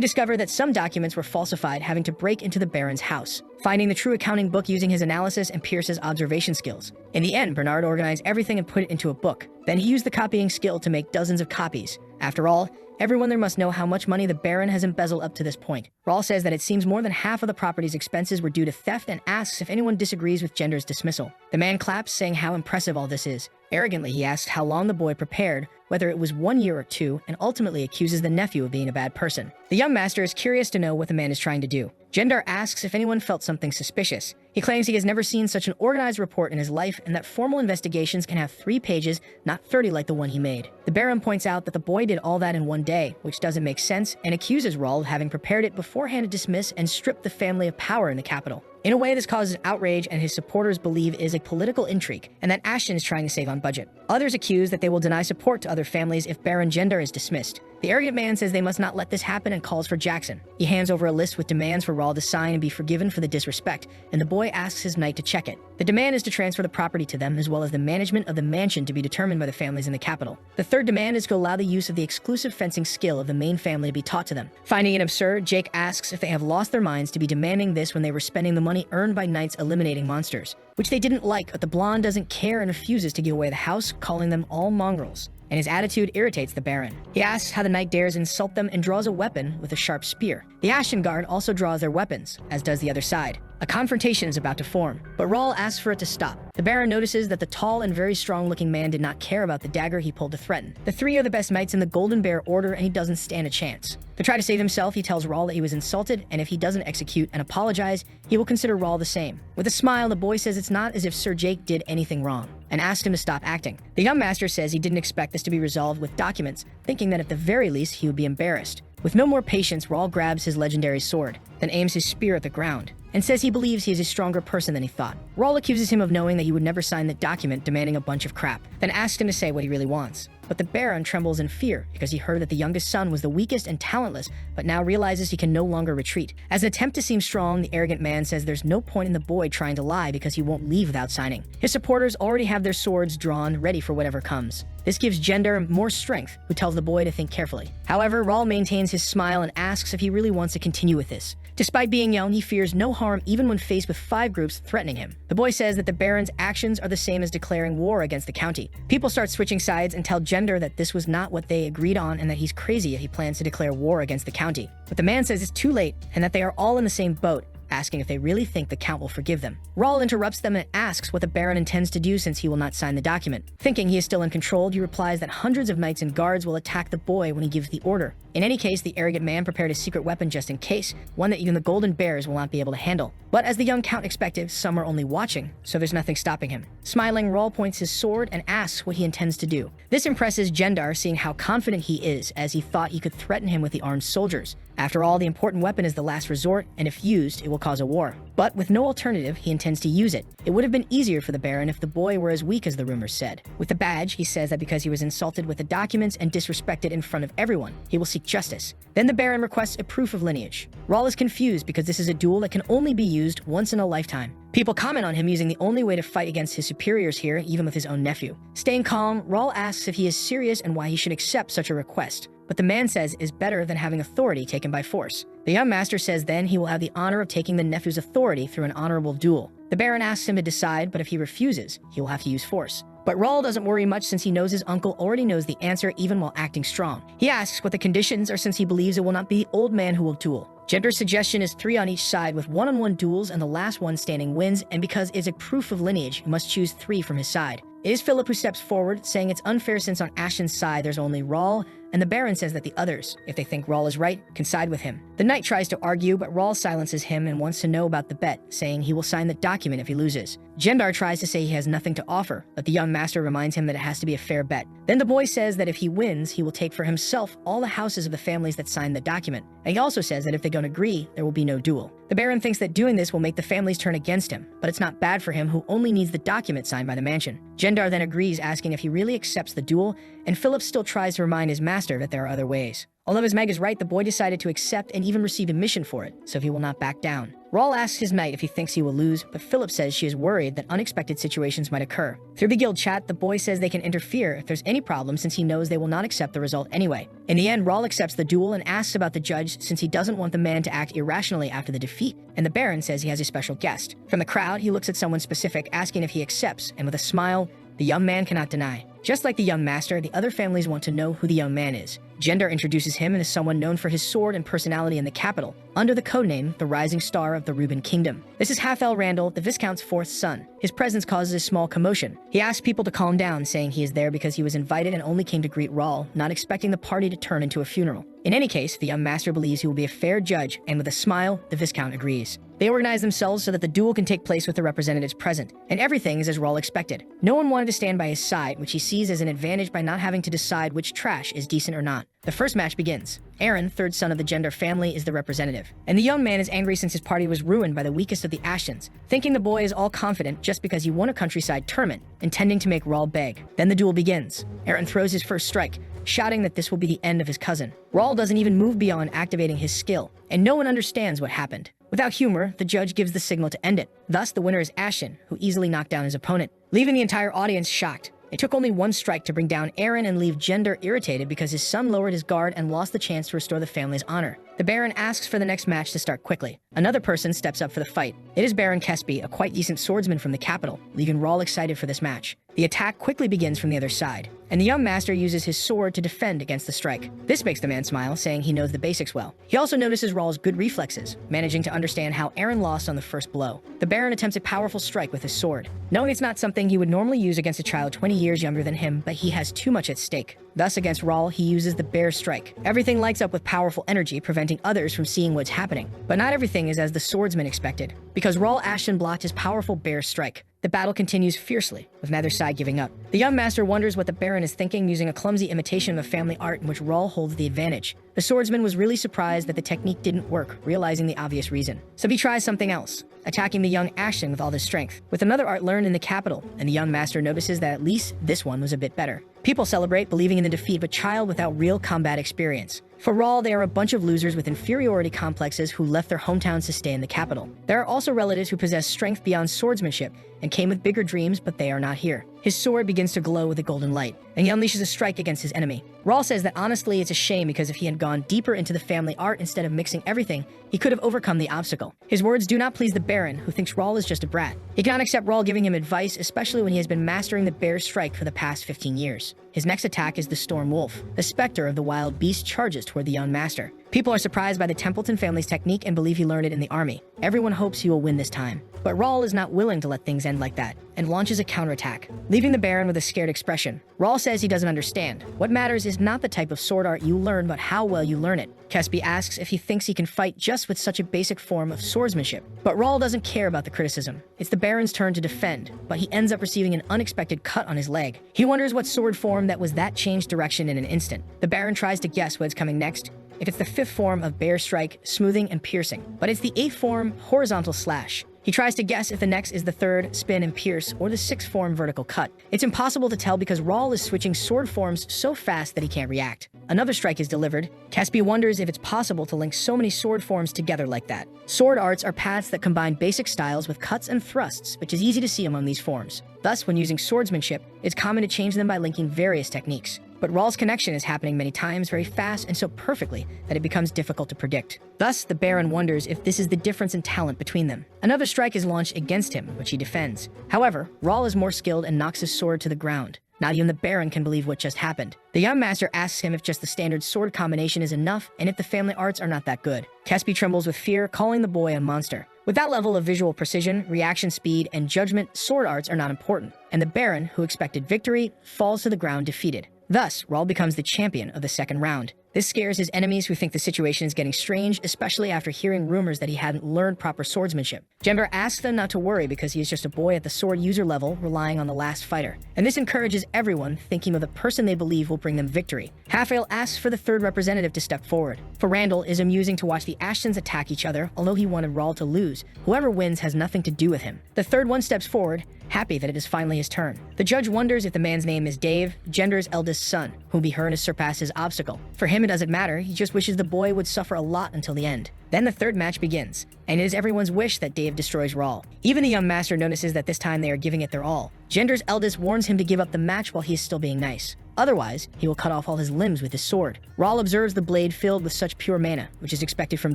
discovered that some documents were falsified, having to break into the Baron's house, finding the true accounting book using his analysis and Pierce's observation skills. In the end, Bernard organized everything and put it into a book. Then he used the copying skill to make dozens of copies. After all, everyone there must know how much money the Baron has embezzled up to this point. Raul says that it seems more than half of the property's expenses were due to theft and asks if anyone disagrees with Gender's dismissal. The man claps, saying how impressive all this is. Arrogantly, he asks how long the boy prepared, whether it was 1 year or 2, and ultimately accuses the nephew of being a bad person. The young master is curious to know what the man is trying to do. Gender asks if anyone felt something suspicious. He claims he has never seen such an organized report in his life and that formal investigations can have 3 pages, not 30 like the one he made. The Baron points out that the boy did all that in 1 day, which doesn't make sense, and accuses Raul of having prepared it beforehand to dismiss and strip the family of power in the capital. In a way, this causes outrage, and his supporters believe it is a political intrigue, and that Ashton is trying to save on budget. Others accuse that they will deny support to other families if Baron Gender is dismissed. The arrogant man says they must not let this happen and calls for Jackson. He hands over a list with demands for Raul to sign and be forgiven for the disrespect, and the boy boy asks his knight to check it. The demand is to transfer the property to them, as well as the management of the mansion to be determined by the families in the capital. The third demand is to allow the use of the exclusive fencing skill of the main family to be taught to them. Finding it absurd, Jake asks if they have lost their minds to be demanding this when they were spending the money earned by knights eliminating monsters, which they didn't like, but the blonde doesn't care and refuses to give away the house, calling them all mongrels. And his attitude irritates the Baron. He asks how the knight dares insult them and draws a weapon with a sharp spear. The Ashen Guard also draws their weapons, as does the other side. A confrontation is about to form, but Rawl asks for it to stop. The Baron notices that the tall and very strong-looking man did not care about the dagger he pulled to threaten. The three are the best knights in the Golden Bear Order, and he doesn't stand a chance. To try to save himself, he tells Rawl that he was insulted, and if he doesn't execute and apologize, he will consider Rawl the same. With a smile, the boy says it's not as if Sir Jake did anything wrong, and asks him to stop acting. The young master says he didn't expect this to be resolved with documents, thinking that at the very least he would be embarrassed. With no more patience, Rawl grabs his legendary sword, then aims his spear at the ground, and says he believes he is a stronger person than he thought. Rawl accuses him of knowing that he would never sign the document demanding a bunch of crap, then asks him to say what he really wants. But the Baron trembles in fear because he heard that the youngest son was the weakest and talentless, but now realizes he can no longer retreat. As an attempt to seem strong, the arrogant man says there's no point in the boy trying to lie because he won't leave without signing. His supporters already have their swords drawn, ready for whatever comes. This gives Gender more strength, who tells the boy to think carefully. However, Rawl maintains his smile and asks if he really wants to continue with this. Despite being young, he fears no harm even when faced with 5 groups threatening him. The boy says that the Baron's actions are the same as declaring war against the county. People start switching sides and tell Gender that this was not what they agreed on and that he's crazy if he plans to declare war against the county. But the man says it's too late and that they are all in the same boat, asking if they really think the Count will forgive them. Rawl interrupts them and asks what the Baron intends to do since he will not sign the document. Thinking he is still in control, he replies that hundreds of knights and guards will attack the boy when he gives the order. In any case, the arrogant man prepared a secret weapon just in case, one that even the Golden Bears will not be able to handle. But as the young Count expected, some are only watching, so there's nothing stopping him. Smiling, Rawl points his sword and asks what he intends to do. This impresses Gendar, seeing how confident he is, as he thought he could threaten him with the armed soldiers. After all, the important weapon is the last resort, and if used, it will cause a war. But with no alternative, he intends to use it. It would have been easier for the Baron if the boy were as weak as the rumors said. With the badge, he says that because he was insulted with the documents and disrespected in front of everyone, he will seek justice. Then the Baron requests a proof of lineage. Rawl is confused because this is a duel that can only be used once in a lifetime. People comment on him using the only way to fight against his superiors here, even with his own nephew. Staying calm, Rawl asks if he is serious and why he should accept such a request. But the man says is better than having authority taken by force. The young master says then he will have the honor of taking the nephew's authority through an honorable duel. The Baron asks him to decide, but if he refuses, he will have to use force. But Rawl doesn't worry much since he knows his uncle already knows the answer even while acting strong. He asks what the conditions are since he believes it will not be the old man who will duel. Gender's suggestion is 3 on each side with one-on-one duels and the last one standing wins, and because it's a proof of lineage, he must choose 3 from his side. It is Philip who steps forward, saying it's unfair since on Ashen's side there's only Rawl, and the Baron says that the others, if they think Rawl is right, can side with him. The knight tries to argue, but Rawl silences him and wants to know about the bet, saying he will sign the document if he loses. Gendar tries to say he has nothing to offer, but the young master reminds him that it has to be a fair bet. Then the boy says that if he wins, he will take for himself all the houses of the families that signed the document. And he also says that if they don't agree, there will be no duel. The Baron thinks that doing this will make the families turn against him, but it's not bad for him who only needs the document signed by the mansion. Gendar then agrees, asking if he really accepts the duel, and Philip still tries to remind his master that there are other ways. Although his Meg is right, the boy decided to accept and even receive a mission for it, so he will not back down. Rawl asks his knight if he thinks he will lose, but Philip says she is worried that unexpected situations might occur. Through the guild chat, the boy says they can interfere if there's any problem since he knows they will not accept the result anyway. In the end, Rawl accepts the duel and asks about the judge since he doesn't want the man to act irrationally after the defeat, and the Baron says he has a special guest. From the crowd, he looks at someone specific, asking if he accepts, and with a smile, the young man cannot deny. Just like the young master, the other families want to know who the young man is. Gendar introduces him as someone known for his sword and personality in the capital, under the codename the Rising Star of the Reuben Kingdom. This is Hafel Randall, the Viscount's 4th son. His presence causes a small commotion. He asks people to calm down, saying he is there because he was invited and only came to greet Rawl, not expecting the party to turn into a funeral. In any case, the young master believes he will be a fair judge, and with a smile, the Viscount agrees. They organize themselves so that the duel can take place with the representatives present, and everything is as Rawl expected. No one wanted to stand by his side, which he sees as an advantage by not having to decide which trash is decent or not. The first match begins. Aaron, 3rd son of the Gendar family, is the representative, and the young man is angry since his party was ruined by the weakest of the Ashtons, thinking the boy is all confident just because he won a countryside tournament, intending to make Rawl beg. Then the duel begins. Aaron throws his first strike, shouting that this will be the end of his cousin. Raul doesn't even move beyond activating his skill, and no one understands what happened. Without humor, the judge gives the signal to end it. Thus, the winner is Ashton, who easily knocked down his opponent, leaving the entire audience shocked. It took only one strike to bring down Aaron and leave Gender irritated because his son lowered his guard and lost the chance to restore the family's honor. The Baron asks for the next match to start quickly. Another person steps up for the fight. It is Baron Kesby, a quite decent swordsman from the capital, leaving Raul excited for this match. The attack quickly begins from the other side, and the young master uses his sword to defend against the strike. This makes the man smile, saying he knows the basics well. He also notices Raul's good reflexes, managing to understand how Aaron lost on the first blow. The Baron attempts a powerful strike with his sword, knowing it's not something he would normally use against a child 20 years younger than him, but he has too much at stake. Thus, against Raul, he uses the bear strike. Everything lights up with powerful energy, preventing others from seeing what's happening. But not everything is as the swordsman expected, because Raul Ashton blocked his powerful bear strike. The battle continues fiercely, with neither side giving up. The young master wonders what the Baron is thinking, using a clumsy imitation of a family art in which Raul holds the advantage. The swordsman was really surprised that the technique didn't work, realizing the obvious reason. So he tries something else, attacking the young Ashton with all his strength, with another art learned in the capital, and the young master notices that at least this one was a bit better. People celebrate, believing in the defeat of a child without real combat experience. For Raul, they are a bunch of losers with inferiority complexes who left their hometowns to stay in the capital. There are also relatives who possess strength beyond swordsmanship and came with bigger dreams, but they are not here. His sword begins to glow with a golden light, and he unleashes a strike against his enemy. Raul says that honestly it's a shame, because if he had gone deeper into the family art instead of mixing everything, he could have overcome the obstacle. His words do not please the Baron, who thinks Raul is just a brat. He cannot accept Raul giving him advice, especially when he has been mastering the bear strike for the past 15 years. His next attack is the Storm Wolf. The specter of the wild beast charges toward the young master. People are surprised by the Templeton family's technique and believe he learned it in the army. Everyone hopes he will win this time. But Raul is not willing to let things end like that, and launches a counterattack, leaving the Baron with a scared expression. Raul says he doesn't understand. What matters is not the type of sword art you learn, but how well you learn it. Kesby asks if he thinks he can fight just with such a basic form of swordsmanship. But Raul doesn't care about the criticism. It's the Baron's turn to defend, but he ends up receiving an unexpected cut on his leg. He wonders what sword form that was that changed direction in an instant. The Baron tries to guess what's coming next. If it's the 5th form of bear strike, smoothing and piercing, but it's the 8th form, horizontal slash. He tries to guess if the next is the 3rd, spin and pierce, or the 6th form, vertical cut. It's impossible to tell because Raul is switching sword forms so fast that he can't react. Another strike is delivered. Kesby wonders if it's possible to link so many sword forms together like that. Sword arts are paths that combine basic styles with cuts and thrusts, which is easy to see among these forms. Thus, when using swordsmanship, it's common to change them by linking various techniques. But Raul's connection is happening many times very fast and so perfectly that it becomes difficult to predict. Thus, the Baron wonders if this is the difference in talent between them. Another strike is launched against him, which he defends. However, Raul is more skilled and knocks his sword to the ground. Not even the Baron can believe what just happened. The young master asks him if just the standard sword combination is enough and if the family arts are not that good. Kesby trembles with fear, calling the boy a monster. With that level of visual precision, reaction speed, and judgment, sword arts are not important, and the Baron, who expected victory, falls to the ground defeated. Thus, Raul becomes the champion of the second round. This scares his enemies, who think the situation is getting strange, especially after hearing rumors that he hadn't learned proper swordsmanship. Jember asks them not to worry because he is just a boy at the sword user level, relying on the last fighter. And this encourages everyone, thinking of the person they believe will bring them victory. Halfail asks for the 3rd representative to step forward. For Randall, it's amusing to watch the Ashtons attack each other, although he wanted Raul to lose. Whoever wins has nothing to do with him. The 3rd one steps forward, happy that it is finally his turn. The judge wonders if the man's name is Dave, Gender's eldest son, whom he heard has surpassed his obstacle. For him, it doesn't matter. He just wishes the boy would suffer a lot until the end. Then the 3rd match begins, and it is everyone's wish that Dave destroys Raul. Even the young master notices that this time they are giving it their all. Gender's eldest warns him to give up the match while he is still being nice. Otherwise, he will cut off all his limbs with his sword. Raul observes the blade filled with such pure mana, which is expected from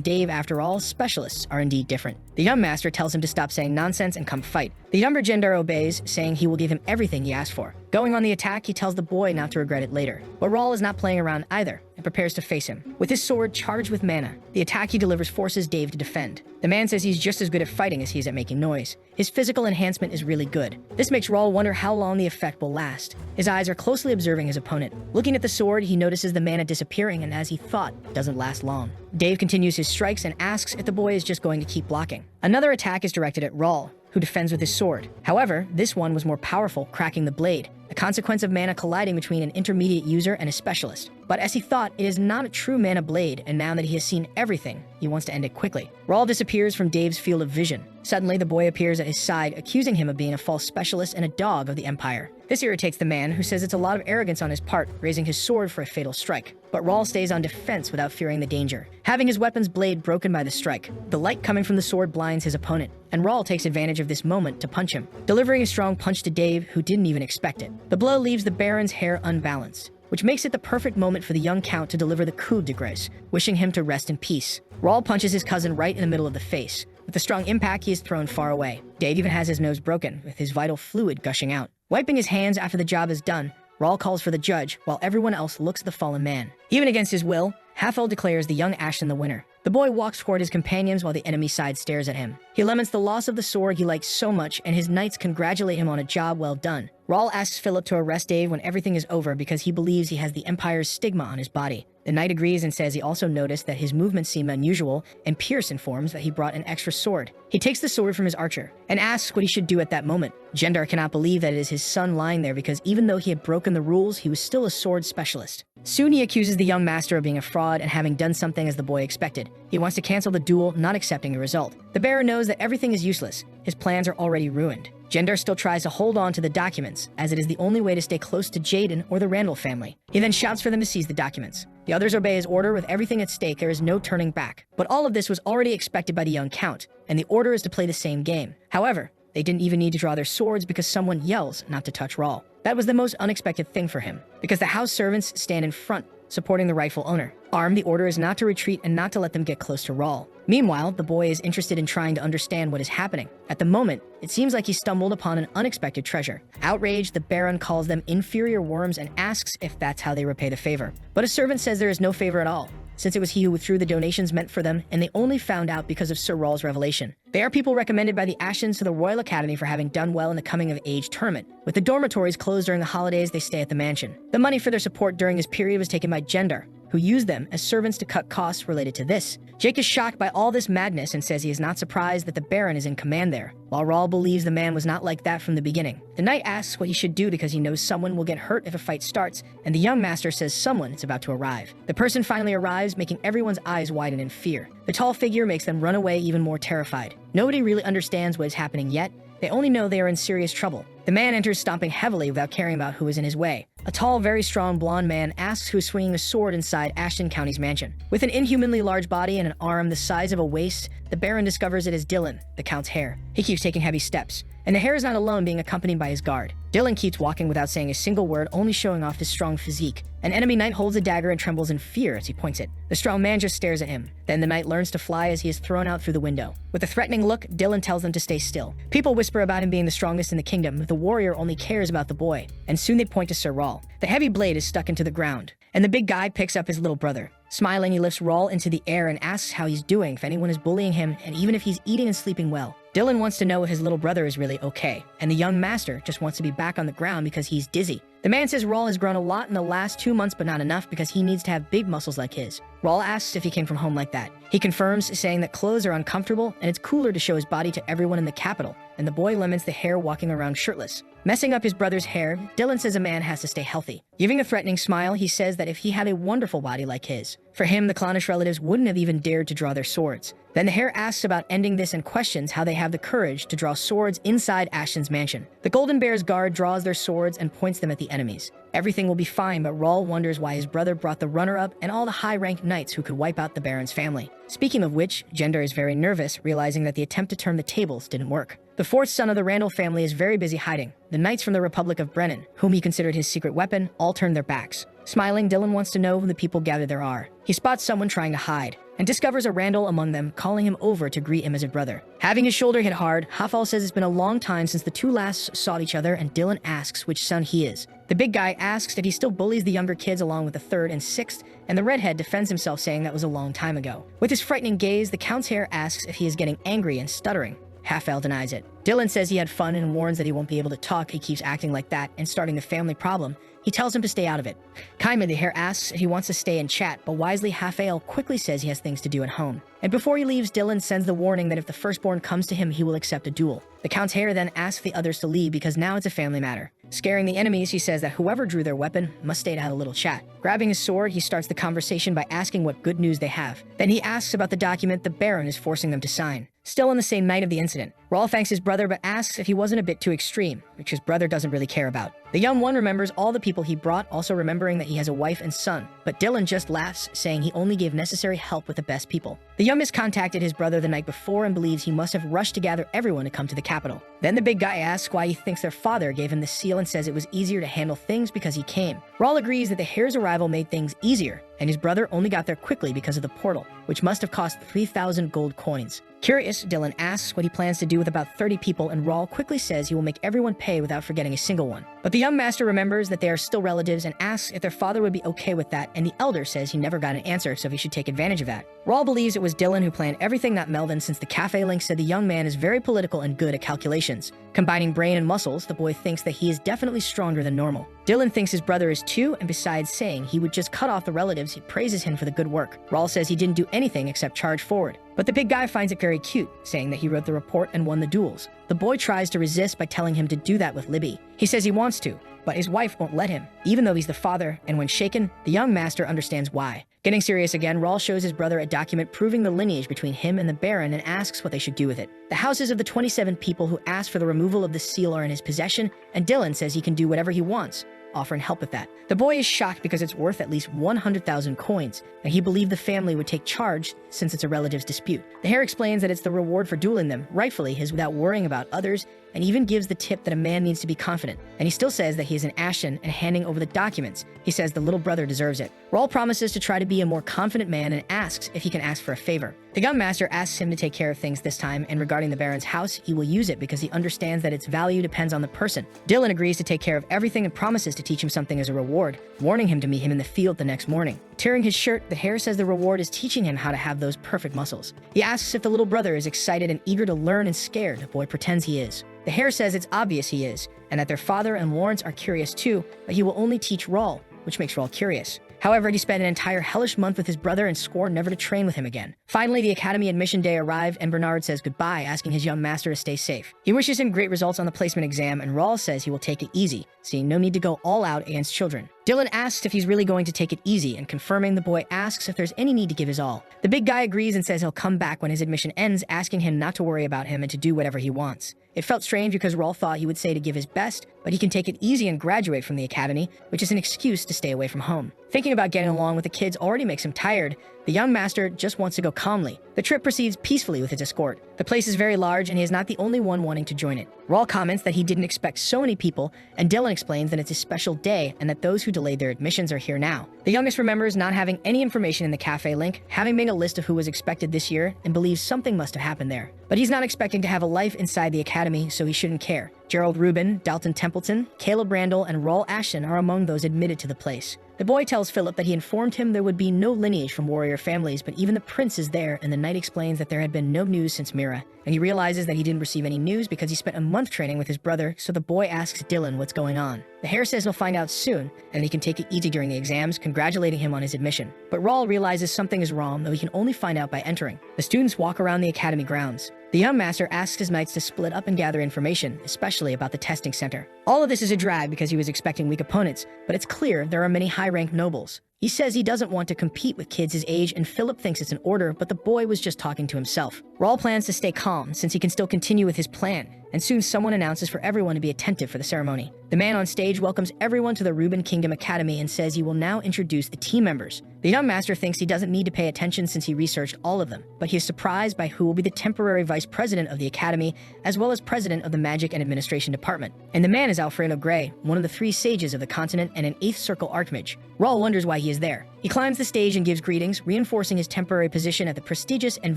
Dave. After all, specialists are indeed different. The young master tells him to stop saying nonsense and come fight. The younger Gender obeys, saying he will give him everything he asked for. Going on the attack, he tells the boy not to regret it later. But Raul is not playing around either, and prepares to face him. With his sword charged with mana, the attack he delivers forces Dave to defend. The man says he's just as good at fighting as he is at making noise. His physical enhancement is really good. This makes Raul wonder how long the effect will last. His eyes are closely observing his opponent. Looking at the sword, he notices the mana disappearing, and as he thought, doesn't last long. Dave continues his strikes and asks if the boy is just going to keep blocking. Another attack is directed at Raul, who defends with his sword. However, this one was more powerful, cracking the blade. a consequence of mana colliding between an intermediate user and a specialist. But as he thought, it is not a true mana blade, and now that he has seen everything, he wants to end it quickly. Rawl disappears from Dave's field of vision. Suddenly, the boy appears at his side, accusing him of being a false specialist and a dog of the Empire. This irritates the man, who says it's a lot of arrogance on his part, raising his sword for a fatal strike. But Rawl stays on defense without fearing the danger, having his weapon's blade broken by the strike. The light coming from the sword blinds his opponent, and Rawl takes advantage of this moment to punch him, delivering a strong punch to Dave, who didn't even expect it. The blow leaves the Baron's hair unbalanced, which makes it the perfect moment for the young Count to deliver the coup de grace, wishing him to rest in peace. Rawl punches his cousin right in the middle of the face. With a strong impact, he is thrown far away. Dave even has his nose broken, with his vital fluid gushing out. Wiping his hands after the job is done, Rawl calls for the judge, while everyone else looks at the fallen man. Even against his will, Halfel declares the young Ashton the winner. The boy walks toward his companions while the enemy side stares at him. He laments the loss of the sword he likes so much, and his knights congratulate him on a job well done. Rawl asks Philip to arrest Dave when everything is over because he believes he has the Empire's stigma on his body. The knight agrees and says he also noticed that his movements seem unusual, and Pierce informs that he brought an extra sword. He takes the sword from his archer and asks what he should do at that moment. Gendar cannot believe that it is his son lying there because even though he had broken the rules, he was still a sword specialist. Soon he accuses the young master of being a fraud and having done something as the boy expected. He wants to cancel the duel, not accepting the result. The Baron knows that everything is useless. His plans are already ruined. Gendar still tries to hold on to the documents, as it is the only way to stay close to Jaden or the Randall family. He then shouts for them to seize the documents. The others obey his order. With everything at stake, there is no turning back. But all of this was already expected by the young Count, and the order is to play the same game. However, they didn't even need to draw their swords because someone yells not to touch Rawl. That was the most unexpected thing for him, because the house servants stand in front, supporting the rightful owner. Armed, the order is not to retreat and not to let them get close to Rawl. Meanwhile, the boy is interested in trying to understand what is happening. At the moment, it seems like he stumbled upon an unexpected treasure. Outraged, the Baron calls them inferior worms and asks if that's how they repay the favor. But a servant says there is no favor at all, since it was he who withdrew the donations meant for them, and they only found out because of Sir Rawl's revelation. They are people recommended by the Ashtons to the Royal Academy for having done well in the coming-of-age tournament. With the dormitories closed during the holidays, they stay at the mansion. The money for their support during this period was taken by Gendar, who used them as servants to cut costs related to this. Jake is shocked by all this madness and says he is not surprised that the Baron is in command there, while Rawl believes the man was not like that from the beginning. The knight asks what he should do because he knows someone will get hurt if a fight starts, and the young master says someone is about to arrive. The person finally arrives, making everyone's eyes widen in fear. The tall figure makes them run away even more terrified. Nobody really understands what is happening yet. They only know they are in serious trouble. The man enters stomping heavily without caring about who is in his way. A tall, very strong blonde man asks who is swinging a sword inside Ashton County's mansion. With an inhumanly large body and an arm the size of a waist, the Baron discovers it is Dylan, the Count's heir. He keeps taking heavy steps, and the heir is not alone, being accompanied by his guard. Dylan keeps walking without saying a single word, only showing off his strong physique. An enemy knight holds a dagger and trembles in fear as he points it. The strong man just stares at him. Then the knight learns to fly as he is thrown out through the window. With a threatening look, Dylan tells them to stay still. People whisper about him being the strongest in the kingdom, but the warrior only cares about the boy, and soon they point to Sir Rawl. The heavy blade is stuck into the ground, and the big guy picks up his little brother. Smiling, he lifts Rawl into the air and asks how he's doing, if anyone is bullying him, and even if he's eating and sleeping well. Dylan wants to know if his little brother is really okay, and the young master just wants to be back on the ground because he's dizzy. The man says Rawl has grown a lot in the last 2 months, but not enough because he needs to have big muscles like his. Rawl asks if he came from home like that. He confirms, saying that clothes are uncomfortable and it's cooler to show his body to everyone in the capital, and the boy laments the hair walking around shirtless. Messing up his brother's hair, Dylan says a man has to stay healthy. Giving a threatening smile, he says that if he had a wonderful body like his, for him, the clownish relatives wouldn't have even dared to draw their swords. Then the heir asks about ending this and questions how they have the courage to draw swords inside Ashton's mansion. The Golden Bear's guard draws their swords and points them at the enemies. Everything will be fine, but Rawl wonders why his brother brought the runner-up and all the high-ranked knights who could wipe out the Baron's family. Speaking of which, Gendar is very nervous, realizing that the attempt to turn the tables didn't work. The fourth son of the Randall family is very busy hiding. The knights from the Republic of Brennan, whom he considered his secret weapon, all turned their backs. Smiling, Dylan wants to know who the people gathered there are. He spots someone trying to hide, and discovers a Randall among them, calling him over to greet him as a brother. Having his shoulder hit hard, Hafal says it's been a long time since the two last saw each other, and Dylan asks which son he is. The big guy asks if he still bullies the younger kids along with the third and sixth, and the redhead defends himself, saying that was a long time ago. With his frightening gaze, the Count's heir asks if he is getting angry and stuttering. Hafal denies it. Dylan says he had fun and warns that he won't be able to talk. He keeps acting like that and starting the family problem. He tells him to stay out of it. Kaima, the heir, asks if he wants to stay and chat, but wisely Hafal quickly says he has things to do at home. And before he leaves, Dylan sends the warning that if the firstborn comes to him, he will accept a duel. The Count's heir then asks the others to leave because now it's a family matter. Scaring the enemies, he says that whoever drew their weapon must stay to have a little chat. Grabbing his sword, he starts the conversation by asking what good news they have. Then he asks about the document the Baron is forcing them to sign. Still on the same night of the incident, Rawl thanks his brother but asks if he wasn't a bit too extreme, which his brother doesn't really care about. The young one remembers all the people he brought, also remembering that he has a wife and son, but Dylan just laughs, saying he only gave necessary help with the best people. The youngest contacted his brother the night before and believes he must have rushed to gather everyone to come to the capital. Then the big guy asks why he thinks their father gave him the seal and says it was easier to handle things because he came. Rawl agrees that the Hare's arrival made things easier, and his brother only got there quickly because of the portal, which must have cost 3,000 gold coins. Curious, Dylan asks what he plans to do with about 30 people, and Rawl quickly says he will make everyone pay without forgetting a single one. But the young master remembers that they are still relatives and asks if their father would be okay with that, and the elder says he never got an answer, so he should take advantage of that. Rawl believes it was Dylan who planned everything, not Melvin, since the cafe link said the young man is very political and good at calculations. Combining brain and muscles, the boy thinks that he is definitely stronger than normal. Dylan thinks his brother is too, and besides saying he would just cut off the relatives, he praises him for the good work. Rawl says he didn't do anything except charge forward. But the big guy finds it very cute, saying that he wrote the report and won the duels. The boy tries to resist by telling him to do that with Libby. He says he wants to, but his wife won't let him, even though he's the father, and when shaken, the young master understands why. Getting serious again, Rawl shows his brother a document proving the lineage between him and the Baron and asks what they should do with it. The houses of the 27 people who asked for the removal of the seal are in his possession, and Dylan says he can do whatever he wants, offering help with that. The boy is shocked because it's worth at least 100,000 coins, and he believed the family would take charge since it's a relative's dispute. The Hare explains that it's the reward for dueling them, rightfully his, without worrying about others, and even gives the tip that a man needs to be confident. And he still says that he is an Ashton and handing over the documents. He says the little brother deserves it. Rawl promises to try to be a more confident man and asks if he can ask for a favor. The young master asks him to take care of things this time, and regarding the Baron's house, he will use it because he understands that its value depends on the person. Dylan agrees to take care of everything and promises to teach him something as a reward, warning him to meet him in the field the next morning. Tearing his shirt, the Hare says the reward is teaching him how to have those perfect muscles. He asks if the little brother is excited and eager to learn and scared. The boy pretends he is. The Hare says it's obvious he is, and that their father and Lawrence are curious too, but he will only teach Rawl, which makes Rawl curious. However, he spent an entire hellish month with his brother and swore never to train with him again. Finally, the academy admission day arrived, and Bernard says goodbye, asking his young master to stay safe. He wishes him great results on the placement exam, and Rawl says he will take it easy, seeing no need to go all out against children. Dylan asks if he's really going to take it easy, and confirming, the boy asks if there's any need to give his all. The big guy agrees and says he'll come back when his admission ends, asking him not to worry about him and to do whatever he wants. It felt strange because Rawl thought he would say to give his best, but he can take it easy and graduate from the academy, which is an excuse to stay away from home. Thinking about getting along with the kids already makes him tired. The young master just wants to go calmly. The trip proceeds peacefully with his escort. The place is very large, and he is not the only one wanting to join it. Rawl comments that he didn't expect so many people, and Dylan explains that it's a special day and that those who delayed their admissions are here now. The youngest remembers not having any information in the cafe link, having made a list of who was expected this year, and believes something must have happened there. But he's not expecting to have a life inside the academy, so he shouldn't care. Gerald Rubin, Dalton Templeton, Caleb Randall, and Rawl Ashton are among those admitted to the place. The boy tells Philip that he informed him there would be no lineage from warrior families, but even the prince is there, and the knight explains that there had been no news since Mira. And he realizes that he didn't receive any news because he spent a month training with his brother, so the boy asks Dylan what's going on. The Hare says he'll find out soon, and he can take it easy during the exams, congratulating him on his admission. But Rawl realizes something is wrong, though he can only find out by entering. The students walk around the academy grounds. The young master asks his knights to split up and gather information, especially about the testing center. All of this is a drag because he was expecting weak opponents, but it's clear there are many high-ranked nobles. He says he doesn't want to compete with kids his age, and Philip thinks it's an order, but the boy was just talking to himself. Rawl plans to stay calm since he can still continue with his plan, and soon someone announces for everyone to be attentive for the ceremony. The man on stage welcomes everyone to the Reuben Kingdom Academy and says he will now introduce the team members. The young master thinks he doesn't need to pay attention since he researched all of them, but he is surprised by who will be the temporary vice president of the academy, as well as president of the Magic and Administration Department. And the man is Alfredo Gray, one of the 3 sages of the continent and an 8th Circle Archmage. Rawl wonders why he is there. He climbs the stage and gives greetings, reinforcing his temporary position at the prestigious and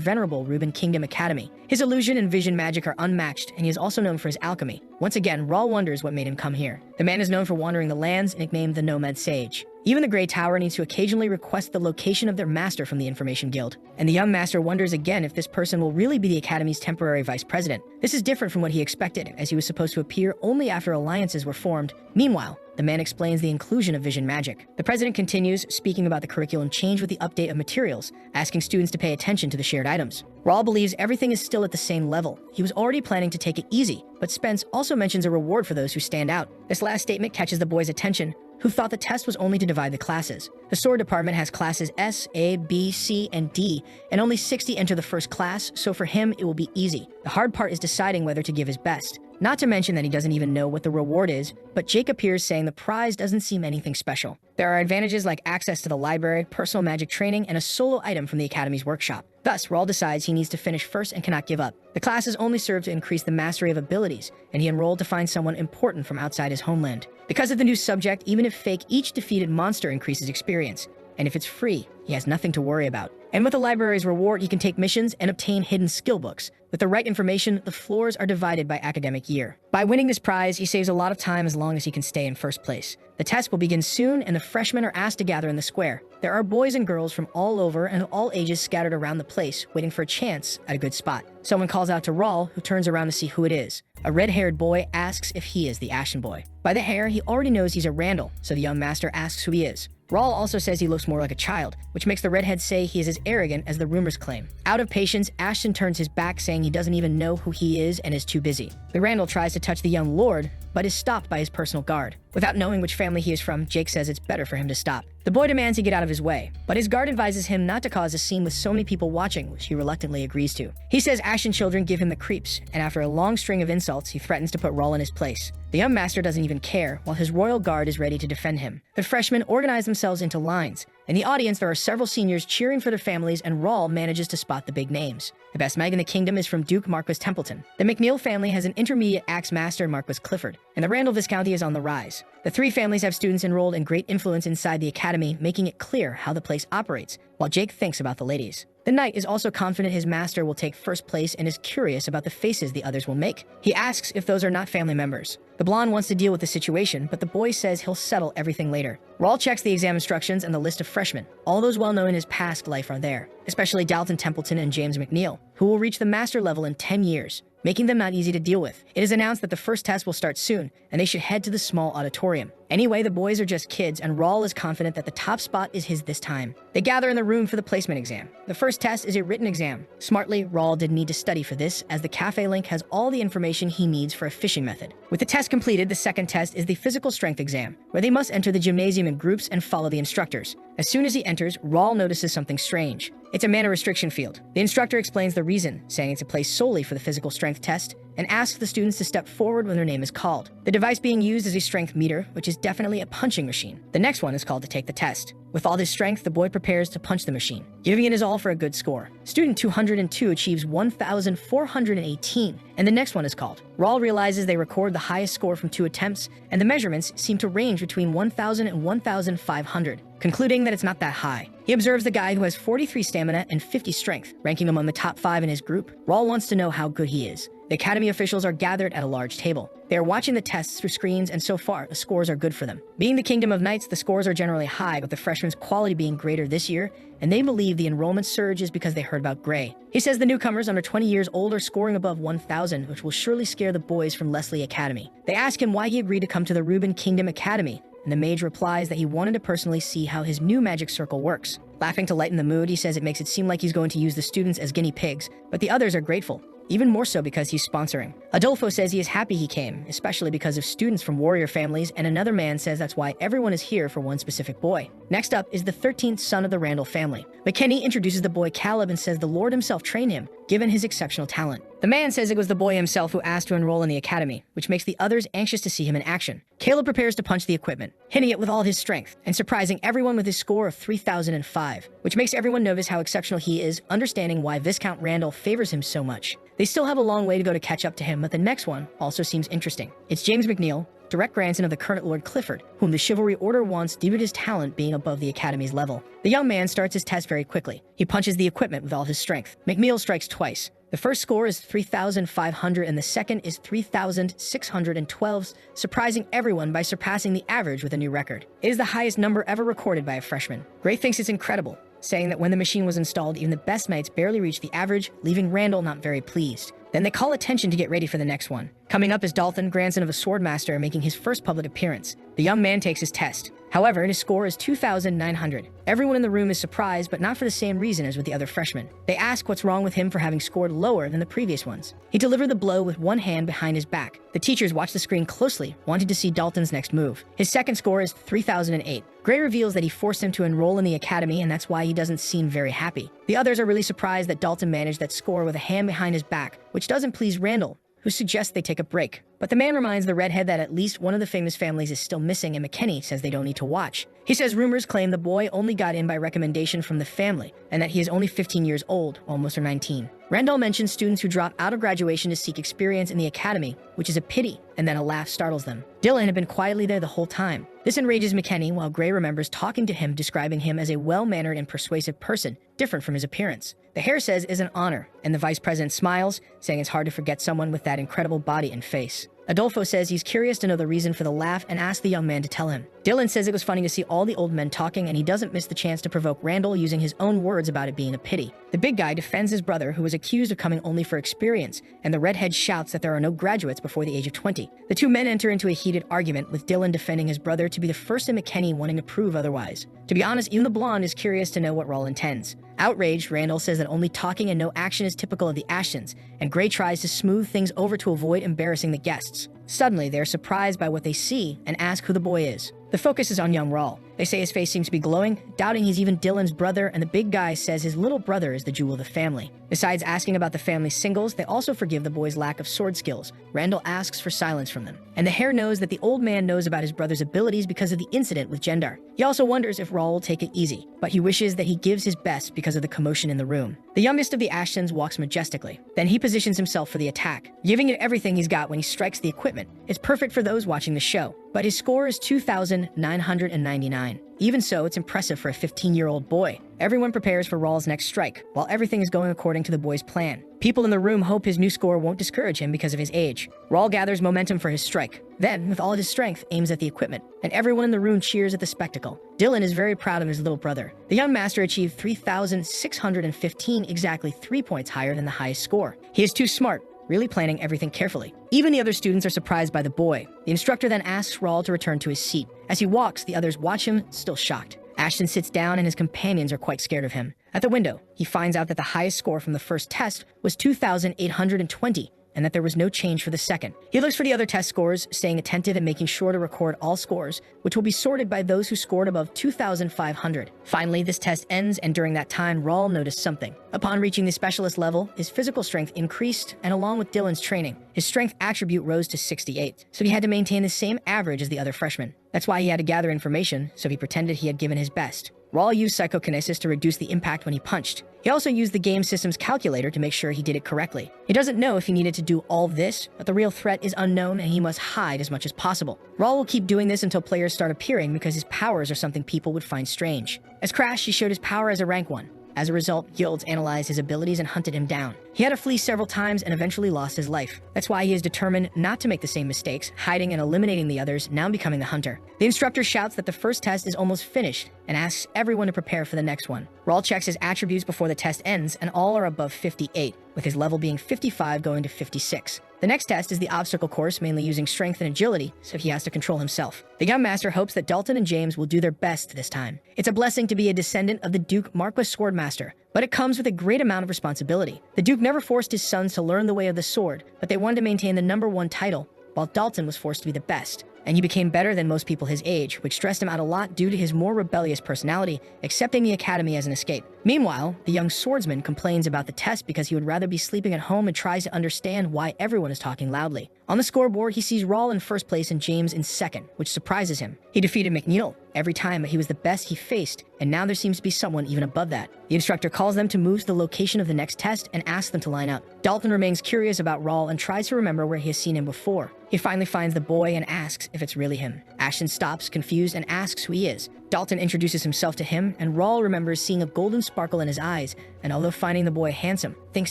venerable Reuben Kingdom Academy. His illusion and vision magic are unmatched, and he is also known for his alchemy. Once again, Rawl wonders what made him come here. The man is known for wandering the lands, nicknamed the Nomad Sage. Even the Grey Tower needs to occasionally request the location of their master from the Information Guild. And the young master wonders again if this person will really be the Academy's temporary vice president. This is different from what he expected, as he was supposed to appear only after alliances were formed. Meanwhile, the man explains the inclusion of vision magic. The president continues, speaking about the curriculum change with the update of materials, asking students to pay attention to the shared items. Raul believes everything is still at the same level. He was already planning to take it easy, but Spence also mentions a reward for those who stand out. This last statement catches the boy's attention, who thought the test was only to divide the classes. The sword department has classes S, A, B, C, and D, and only 60 enter the first class, so for him it will be easy. The hard part is deciding whether to give his best. Not to mention that he doesn't even know what the reward is, but Jake appears saying the prize doesn't seem anything special. There are advantages like access to the library, personal magic training, and a solo item from the Academy's workshop. Thus, Raul decides he needs to finish first and cannot give up. The classes only serve to increase the mastery of abilities, and he enrolled to find someone important from outside his homeland. Because of the new subject, even if fake, each defeated monster increases experience. And if it's free, he has nothing to worry about. And with the library's reward, he can take missions and obtain hidden skill books. With the right information, the floors are divided by academic year. By winning this prize, he saves a lot of time as long as he can stay in first place. The test will begin soon, and the freshmen are asked to gather in the square. There are boys and girls from all over and of all ages scattered around the place, waiting for a chance at a good spot. Someone calls out to Raul, who turns around to see who it is. A red-haired boy asks if he is the Ashen Boy. By the hair, he already knows he's a Randall, so the young master asks who he is. Raul also says he looks more like a child, which makes the redhead say he is as arrogant as the rumors claim. Out of patience, Ashton turns his back, saying he doesn't even know who he is and is too busy. The Randall tries to touch the young lord, but is stopped by his personal guard. Without knowing which family he is from, Jake says it's better for him to stop. The boy demands he get out of his way, but his guard advises him not to cause a scene with so many people watching, which he reluctantly agrees to. He says Ashen children give him the creeps, and after a long string of insults, he threatens to put Raul in his place. The young master doesn't even care, while his royal guard is ready to defend him. The freshmen organize themselves into lines. In the audience, there are several seniors cheering for their families, and Raul manages to spot the big names. The best mag in the kingdom is from Duke Marquis Templeton. The McNeil family has an intermediate axe master, Marquis Clifford, and the Randall Viscounty is on the rise. The three families have students enrolled and great influence inside the academy, making it clear how the place operates, while Jake thinks about the ladies. The knight is also confident his master will take first place and is curious about the faces the others will make. He asks if those are not family members. The blonde wants to deal with the situation, but the boy says he'll settle everything later. Raul checks the exam instructions and the list of freshmen. All those well known in his past life are there, especially Dalton Templeton and James McNeil, who will reach the master level in 10 years, making them not easy to deal with. It is announced that the first test will start soon, and they should head to the small auditorium. Anyway, the boys are just kids, and Raul is confident that the top spot is his this time. They gather in the room for the placement exam. The first test is a written exam. Smartly, Raul didn't need to study for this, as the cafe link has all the information he needs for a fishing method. With the test completed, the second test is the physical strength exam, where they must enter the gymnasium in groups and follow the instructors. As soon as he enters, Raul notices something strange. It's a mana restriction field. The instructor explains the reason, saying it's a place solely for the physical strength test, and asks the students to step forward when their name is called. The device being used is a strength meter, which is definitely a punching machine. The next one is called to take the test. With all his strength, the boy prepares to punch the machine, giving it his all for a good score. Student 202 achieves 1,418, and the next one is called. Raul realizes they record the highest score from 2 attempts, and the measurements seem to range between 1,000 and 1,500, concluding that it's not that high. He observes the guy who has 43 stamina and 50 strength, ranking among the top 5 in his group. Raul wants to know how good he is. The academy officials are gathered at a large table. They are watching the tests through screens, and so far, the scores are good for them. Being the Kingdom of Knights, the scores are generally high, with the freshmen's quality being greater this year, and they believe the enrollment surge is because they heard about Gray. He says the newcomers under 20 years old are scoring above 1,000, which will surely scare the boys from Leslie Academy. They ask him why he agreed to come to the Reuben Kingdom Academy, and the mage replies that he wanted to personally see how his new magic circle works. Laughing to lighten the mood, he says it makes it seem like he's going to use the students as guinea pigs, but the others are grateful. Even more so because he's sponsoring. Adolfo says he is happy he came, especially because of students from warrior families, and another man says that's why everyone is here for one specific boy. Next up is the 13th son of the Randall family. McKinney introduces the boy Caleb and says the Lord himself trained him, given his exceptional talent. The man says it was the boy himself who asked to enroll in the academy, which makes the others anxious to see him in action. Caleb prepares to punch the equipment, hitting it with all his strength, and surprising everyone with his score of 3,005, which makes everyone notice how exceptional he is, understanding why Viscount Randall favors him so much. They still have a long way to go to catch up to him, but the next one also seems interesting. It's James McNeil, direct grandson of the current Lord Clifford, whom the Chivalry Order wants due to his talent being above the Academy's level. The young man starts his test very quickly. He punches the equipment with all his strength. McNeil strikes twice. The first score is 3,500 and the second is 3,612, surprising everyone by surpassing the average with a new record. It is the highest number ever recorded by a freshman. Gray thinks it's incredible. saying that when the machine was installed, even the best knights barely reached the average, leaving Randall not very pleased. Then they call attention to get ready for the next one. Coming up is Dalton, grandson of a swordmaster, making his first public appearance. The young man takes his test. However, his score is 2,900. Everyone in the room is surprised, but not for the same reason as with the other freshmen. They ask what's wrong with him for having scored lower than the previous ones. He delivered the blow with one hand behind his back. The teachers watch the screen closely, wanting to see Dalton's next move. His second score is 3,008. Gray reveals that he forced him to enroll in the academy, and that's why he doesn't seem very happy. The others are really surprised that Dalton managed that score with a hand behind his back, which doesn't please Randall, who suggests they take a break. But the man reminds the redhead that at least one of the famous families is still missing, and McKinney says they don't need to watch. He says rumors claim the boy only got in by recommendation from the family, and that he is only 15 years old, while most are 19. Randall mentions students who drop out of graduation to seek experience in the academy, which is a pity, and then a laugh startles them. Dylan had been quietly there the whole time. This enrages McKinney, while Gray remembers talking to him, describing him as a well-mannered and persuasive person, different from his appearance. The hair says is an honor, and the vice president smiles, saying it's hard to forget someone with that incredible body and face. Adolfo says he's curious to know the reason for the laugh and asks the young man to tell him. Dylan says it was funny to see all the old men talking, and he doesn't miss the chance to provoke Randall using his own words about it being a pity. The big guy defends his brother, who was accused of coming only for experience, and the redhead shouts that there are no graduates before the age of 20. The two men enter into a heated argument, with Dylan defending his brother to be the first in McKinney wanting to prove otherwise. To be honest, even the blonde is curious to know what Rawl intends. Outraged, Randall says that only talking and no action is typical of the Ashtons, and Gray tries to smooth things over to avoid embarrassing the guests. Suddenly, they are surprised by what they see and ask who the boy is. The focus is on young Rawl. They say his face seems to be glowing, doubting he's even Dylan's brother, and the big guy says his little brother is the jewel of the family. Besides asking about the family's singles, they also forgive the boy's lack of sword skills. Randall asks for silence from them. And the hare knows that the old man knows about his brother's abilities because of the incident with Gendar. He also wonders if Rawl will take it easy, but he wishes that he gives his best because of the commotion in the room. The youngest of the Ashtons walks majestically. Then he positions himself for the attack, giving it everything he's got when he strikes the equipment. It's perfect for those watching the show, but his score is 2,999. Even so, it's impressive for a 15-year-old boy. Everyone prepares for Rawl's next strike, while everything is going according to the boy's plan. People in the room hope his new score won't discourage him because of his age. Rawl gathers momentum for his strike, then, with all of his strength, aims at the equipment, and everyone in the room cheers at the spectacle. Dylan is very proud of his little brother. The young master achieved 3,615, exactly 3 points higher than the highest score. He is too smart, really planning everything carefully. Even the other students are surprised by the boy. The instructor then asks Rawl to return to his seat. As he walks, the others watch him, still shocked. Ashton sits down, and his companions are quite scared of him. At the window, he finds out that the highest score from the first test was 2,820, and that there was no change for the second. He looks for the other test scores, staying attentive and making sure to record all scores, which will be sorted by those who scored above 2,500. Finally, this test ends, and during that time, Rawl noticed something. Upon reaching the specialist level, his physical strength increased, and along with Dylan's training, his strength attribute rose to 68, so he had to maintain the same average as the other freshmen. That's why he had to gather information, so he pretended he had given his best. Rawl used psychokinesis to reduce the impact when he punched. He also used the game system's calculator to make sure he did it correctly. He doesn't know if he needed to do all this, but the real threat is unknown, and he must hide as much as possible. Rawl will keep doing this until players start appearing because his powers are something people would find strange. As Crash, he showed his power as a rank 1. As a result, guilds analyzed his abilities and hunted him down. He had to flee several times and eventually lost his life. That's why he is determined not to make the same mistakes, hiding and eliminating the others, now becoming the hunter. The instructor shouts that the first test is almost finished and asks everyone to prepare for the next one. Rawl checks his attributes before the test ends, and all are above 58, with his level being 55 going to 56. The next test is the obstacle course, mainly using strength and agility, so he has to control himself. The young master hopes that Dalton and James will do their best this time. It's a blessing to be a descendant of the Duke Marquis Swordmaster, but it comes with a great amount of responsibility. The Duke never forced his sons to learn the way of the sword, but they wanted to maintain the #1 title, while Dalton was forced to be the best. And he became better than most people his age, which stressed him out a lot due to his more rebellious personality, accepting the academy as an escape. Meanwhile, the young swordsman complains about the test because he would rather be sleeping at home and tries to understand why everyone is talking loudly. On the scoreboard, he sees Rawl in first place and James in second, which surprises him. He defeated McNeil every time, but he was the best he faced, and now there seems to be someone even above that. The instructor calls them to move to the location of the next test and asks them to line up. Dalton remains curious about Rawl and tries to remember where he has seen him before. He finally finds the boy and asks if it's really him. Ashton stops, confused, and asks who he is. Dalton introduces himself to him, and Rawl remembers seeing a golden sparkle in his eyes, and although finding the boy handsome, thinks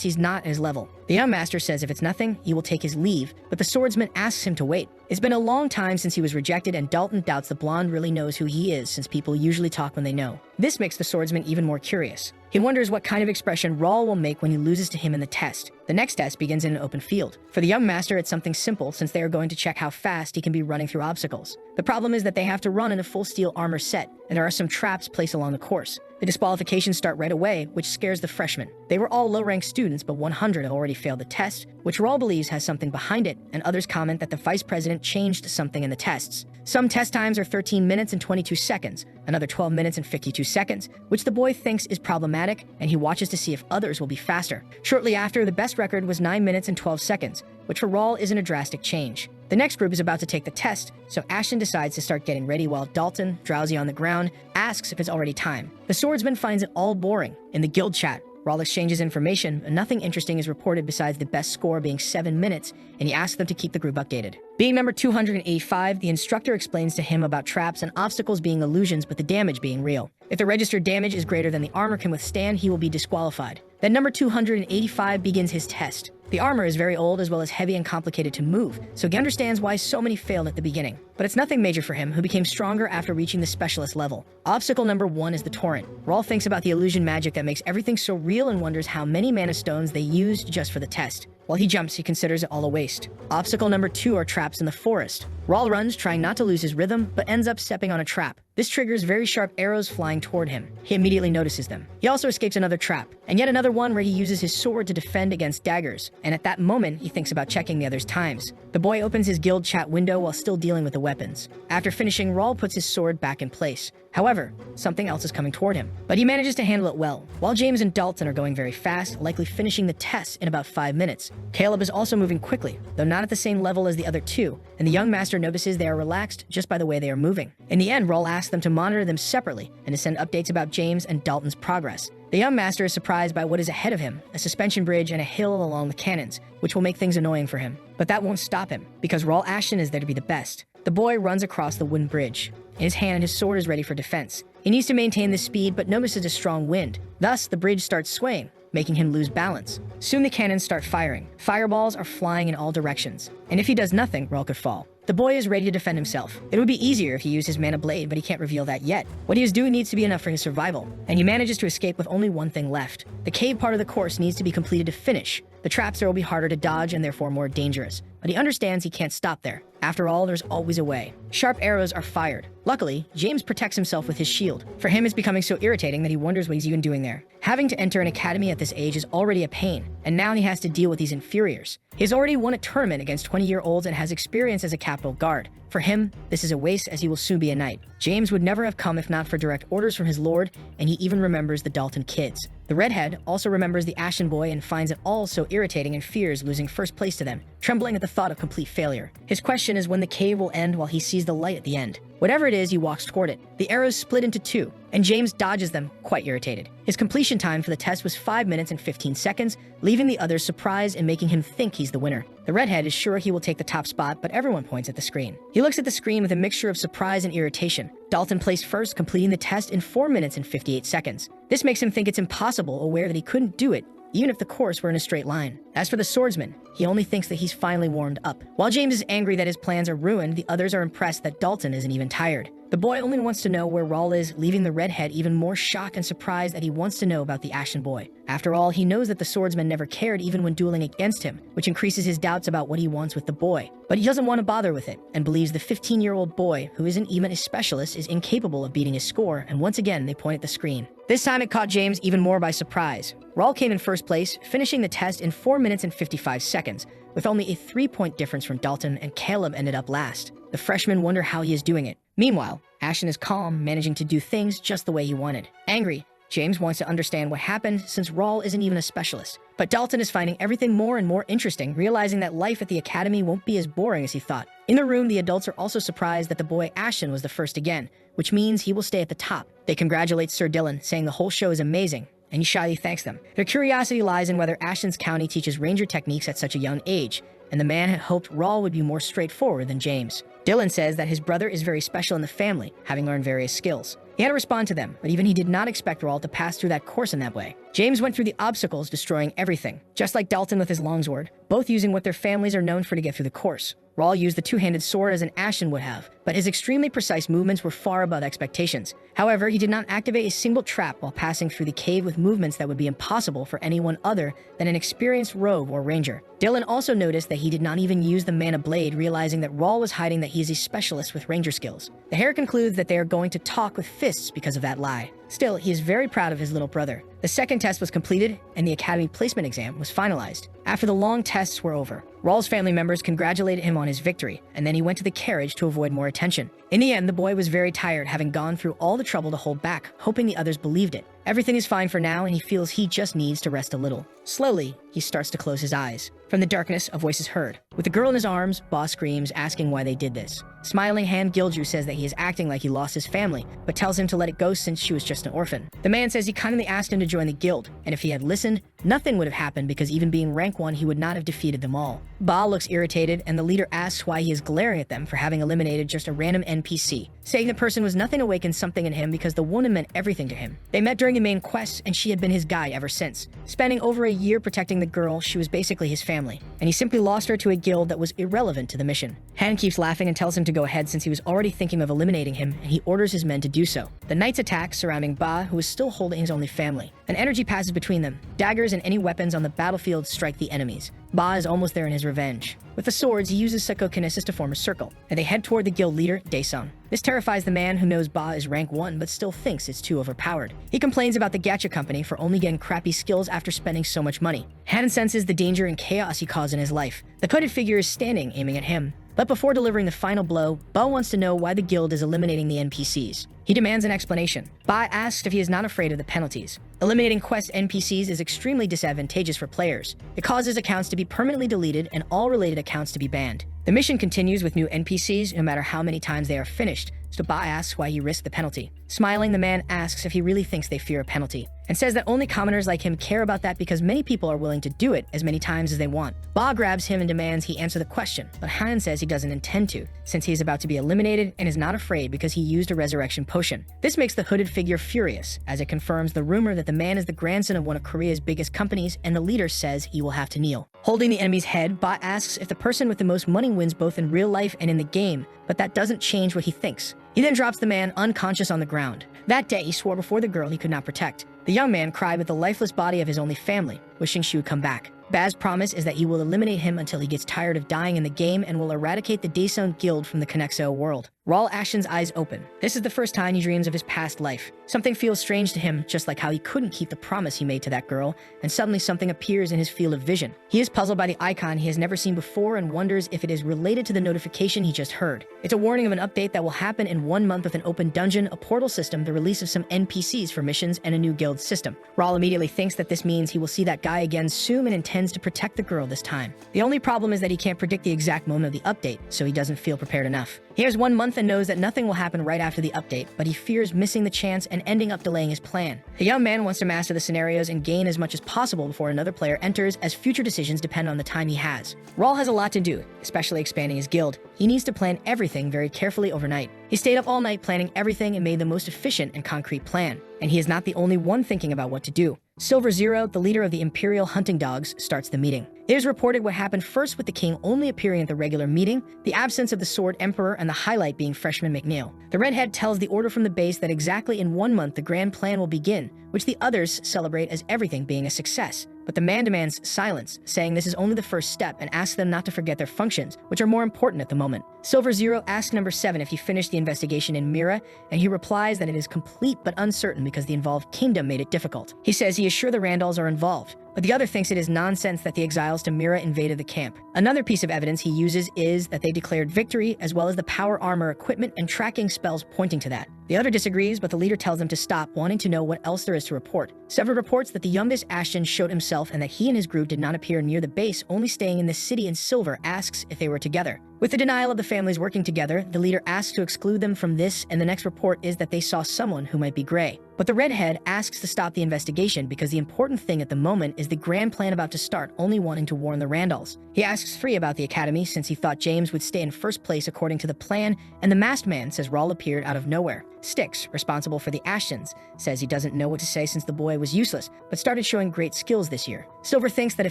he's not at his level. The young master says if it's nothing, he will take his leave, but the swordsman asks him to wait. It's been a long time since he was rejected, and Dalton doubts the blonde really knows who he is, since people usually talk when they know. This makes the swordsman even more curious. He wonders what kind of expression Raul will make when he loses to him in the test. The next test begins in an open field. For the young master, it's something simple since they are going to check how fast he can be running through obstacles. The problem is that they have to run in a full steel armor set, and there are some traps placed along the course. The disqualifications start right away, which scares the freshmen. They were all low-ranked students, but 100 have already failed the test, which Raul believes has something behind it, and others comment that the vice president changed something in the tests. Some test times are 13 minutes and 22 seconds, another 12 minutes and 52 seconds, which the boy thinks is problematic, and he watches to see if others will be faster. Shortly after, the best record was 9 minutes and 12 seconds, which for Raul isn't a drastic change. The next group is about to take the test, so Ashton decides to start getting ready while Dalton, drowsy on the ground, asks if it's already time. The swordsman finds it all boring. In the guild chat, Raul exchanges information, and nothing interesting is reported besides the best score being 7 minutes, and he asks them to keep the group updated. Being number 285, the instructor explains to him about traps and obstacles being illusions, but the damage being real. If the registered damage is greater than the armor can withstand, he will be disqualified. Then number 285 begins his test. The armor is very old as well as heavy and complicated to move, so he understands why so many failed at the beginning. But it's nothing major for him, who became stronger after reaching the specialist level. Obstacle number 1 is the torrent. Raul thinks about the illusion magic that makes everything so real and wonders how many mana stones they used just for the test. While he jumps, he considers it all a waste. Obstacle number 2 are traps in the forest. Raul runs, trying not to lose his rhythm, but ends up stepping on a trap. This triggers very sharp arrows flying toward him. He immediately notices them. He also escapes another trap, and yet another one where he uses his sword to defend against daggers, and at that moment, he thinks about checking the others' times. The boy opens his guild chat window while still dealing with the weapons. After finishing, Raul puts his sword back in place. However, something else is coming toward him, but he manages to handle it well. While James and Dalton are going very fast, likely finishing the test in about 5 minutes. Caleb is also moving quickly, though not at the same level as the other two, and the young master notices they are relaxed just by the way they are moving. In the end, Raul asks them to monitor them separately and to send updates about James and Dalton's progress. The young master is surprised by what is ahead of him, a suspension bridge and a hill along the cannons, which will make things annoying for him. But that won't stop him, because Raul Ashton is there to be the best. The boy runs across the wooden bridge. In his hand, his sword is ready for defense. He needs to maintain this speed, but notices a strong wind. Thus, the bridge starts swaying, making him lose balance. Soon the cannons start firing. Fireballs are flying in all directions. And if he does nothing, Raul could fall. The boy is ready to defend himself. It would be easier if he used his mana blade, but he can't reveal that yet. What he is doing needs to be enough for his survival, and he manages to escape with only one thing left. The cave part of the course needs to be completed to finish. The traps there will be harder to dodge and therefore more dangerous, but he understands he can't stop there. After all, there's always a way. Sharp arrows are fired. Luckily, James protects himself with his shield. For him, it's becoming so irritating that he wonders what he's even doing there. Having to enter an academy at this age is already a pain, and now he has to deal with these inferiors. He has already won a tournament against 20-year-olds and has experience as a capital guard. For him, this is a waste as he will soon be a knight. James would never have come if not for direct orders from his lord, and he even remembers the Dalton kids. The redhead also remembers the Ashen boy and finds it all so irritating and fears losing first place to them, trembling at the thought of complete failure. His question is when the cave will end while he sees the light at the end. Whatever it is, he walks toward it. The arrows split into two, and James dodges them, quite irritated. His completion time for the test was 5 minutes and 15 seconds, leaving the others surprised and making him think he's the winner. The redhead is sure he will take the top spot, but everyone points at the screen. He looks at the screen with a mixture of surprise and irritation. Dalton placed first, completing the test in 4 minutes and 58 seconds. This makes him think it's impossible, aware that he couldn't do it, even if the course were in a straight line. As for the swordsman, he only thinks that he's finally warmed up. While James is angry that his plans are ruined, the others are impressed that Dalton isn't even tired. The boy only wants to know where Raul is, leaving the redhead even more shocked and surprised that he wants to know about the Ashen boy. After all, he knows that the swordsman never cared even when dueling against him, which increases his doubts about what he wants with the boy. But he doesn't want to bother with it, and believes the 15-year-old boy, who isn't even a specialist, is incapable of beating his score, and once again they point at the screen. This time it caught James even more by surprise. Raul came in first place, finishing the test in 4 minutes and 55 seconds, with only a 3-point difference from Dalton, and Caleb ended up last. The freshmen wonder how he is doing it. Meanwhile, Ashton is calm, managing to do things just the way he wanted. Angry, James wants to understand what happened since Raul isn't even a specialist. But Dalton is finding everything more and more interesting, realizing that life at the academy won't be as boring as he thought. In the room, the adults are also surprised that the boy Ashton was the first again, which means he will stay at the top. They congratulate Sir Dylan, saying the whole show is amazing, and he shyly thanks them. Their curiosity lies in whether Ashton's county teaches ranger techniques at such a young age, and the man had hoped Raul would be more straightforward than James. Dylan says that his brother is very special in the family, having learned various skills. He had to respond to them, but even he did not expect Raul to pass through that course in that way. James went through the obstacles, destroying everything, just like Dalton with his longsword, both using what their families are known for to get through the course. Raul used the two-handed sword as an Ashen would have, but his extremely precise movements were far above expectations. However, he did not activate a single trap while passing through the cave with movements that would be impossible for anyone other than an experienced rogue or ranger. Dylan also noticed that he did not even use the mana blade, realizing that Raul was hiding that he is a specialist with ranger skills. The hare concludes that they are going to talk with fists because of that lie. Still, he is very proud of his little brother. The second test was completed, and the academy placement exam was finalized. After the long tests were over, Raul's family members congratulated him on his victory, and then he went to the carriage to avoid more attention. In the end, the boy was very tired, having gone through all the trouble to hold back, hoping the others believed it. Everything is fine for now, and he feels he just needs to rest a little. Slowly, he starts to close his eyes. From the darkness, a voice is heard. With the girl in his arms, Ba screams, asking why they did this. Smiling Hand Gilju says that he is acting like he lost his family, but tells him to let it go since she was just an orphan. The man says he kindly asked him to join the guild, and if he had listened, nothing would have happened because even being rank 1, he would not have defeated them all. Ba looks irritated, and the leader asks why he is glaring at them for having eliminated just a random NPC, saying the person was nothing awakened something in him because the woman meant everything to him. They met during the main quest, and she had been his guide ever since. Spending over a year protecting the girl, she was basically his family, and he simply lost her to a guild that was irrelevant to the mission. Han keeps laughing and tells him to go ahead since he was already thinking of eliminating him, and he orders his men to do so. The knights attack, surrounding Ba, who is still holding his only family. An energy passes between them. Daggers and any weapons on the battlefield strike the enemies. Ba is almost there in his revenge. With the swords, he uses psychokinesis to form a circle, and they head toward the guild leader, Daesung. This terrifies the man who knows Ba is rank 1 but still thinks it's too overpowered. He complains about the gacha company for only getting crappy skills after spending so much money. Han senses the danger and chaos he caused in his life. The hooded figure is standing, aiming at him. But before delivering the final blow, Ba wants to know why the guild is eliminating the NPCs. He demands an explanation. Ba asks if he is not afraid of the penalties. Eliminating quest NPCs is extremely disadvantageous for players. It causes accounts to be permanently deleted and all related accounts to be banned. The mission continues with new NPCs no matter how many times they are finished, so Ba asks why he risked the penalty. Smiling, the man asks if he really thinks they fear a penalty, and says that only commoners like him care about that because many people are willing to do it as many times as they want. Ba grabs him and demands he answer the question, but Han says he doesn't intend to, since he is about to be eliminated and is not afraid because he used a resurrection potion. This makes the hooded figure furious, as it confirms the rumor that the man is the grandson of one of Korea's biggest companies, and the leader says he will have to kneel. Holding the enemy's head, Ba asks if the person with the most money wins both in real life and in the game, but that doesn't change what he thinks. He then drops the man unconscious on the ground. That day, he swore before the girl he could not protect. The young man cried with the lifeless body of his only family, wishing she would come back. Ba's promise is that he will eliminate him until he gets tired of dying in the game and will eradicate the Daesung guild from the Connexo world. Raul Ashton's eyes open. This is the first time he dreams of his past life. Something feels strange to him, just like how he couldn't keep the promise he made to that girl, and suddenly something appears in his field of vision. He is puzzled by the icon he has never seen before and wonders if it is related to the notification he just heard. It's a warning of an update that will happen in 1 month with an open dungeon, a portal system, the release of some NPCs for missions, and a new guild system. Raul immediately thinks that this means he will see that guy again soon and intends to protect the girl this time. The only problem is that he can't predict the exact moment of the update, so he doesn't feel prepared enough. He has 1 month and knows that nothing will happen right after the update, but he fears missing the chance and ending up delaying his plan. The young man wants to master the scenarios and gain as much as possible before another player enters, as future decisions depend on the time he has. Raul has a lot to do, especially expanding his guild. He needs to plan everything very carefully overnight. He stayed up all night planning everything and made the most efficient and concrete plan. And he is not the only one thinking about what to do. Silver Zero, the leader of the Imperial Hunting Dogs, starts the meeting. It is reported what happened first with the king only appearing at the regular meeting, the absence of the Sword Emperor, and the highlight being Freshman McNeil. The redhead tells the order from the base that exactly in 1 month the grand plan will begin, which the others celebrate as everything being a success. But the man demands silence, saying this is only the first step and asks them not to forget their functions, which are more important at the moment. Silver Zero asks Number 7 if he finished the investigation in Mira, and he replies that it is complete but uncertain because the involved kingdom made it difficult. He says he is sure the Randalls are involved, but the other thinks it is nonsense that the exiles to Mira invaded the camp. Another piece of evidence he uses is that they declared victory, as well as the power armor equipment and tracking spells pointing to that. The other disagrees, but the leader tells them to stop, wanting to know what else there is to report. Several reports that the youngest Ashton showed himself and that he and his group did not appear near the base, only staying in the city, and Silver asks if they were together. With the denial of the families working together, the leader asks to exclude them from this, and the next report is that they saw someone who might be Gray. But the redhead asks to stop the investigation because the important thing at the moment is the grand plan about to start, only wanting to warn the Randalls. He asks Free about the academy since he thought James would stay in first place according to the plan, and the masked man says Rawl appeared out of nowhere. Styx, responsible for the Ashtons, says he doesn't know what to say since the boy was useless, but started showing great skills this year. Silver thinks that a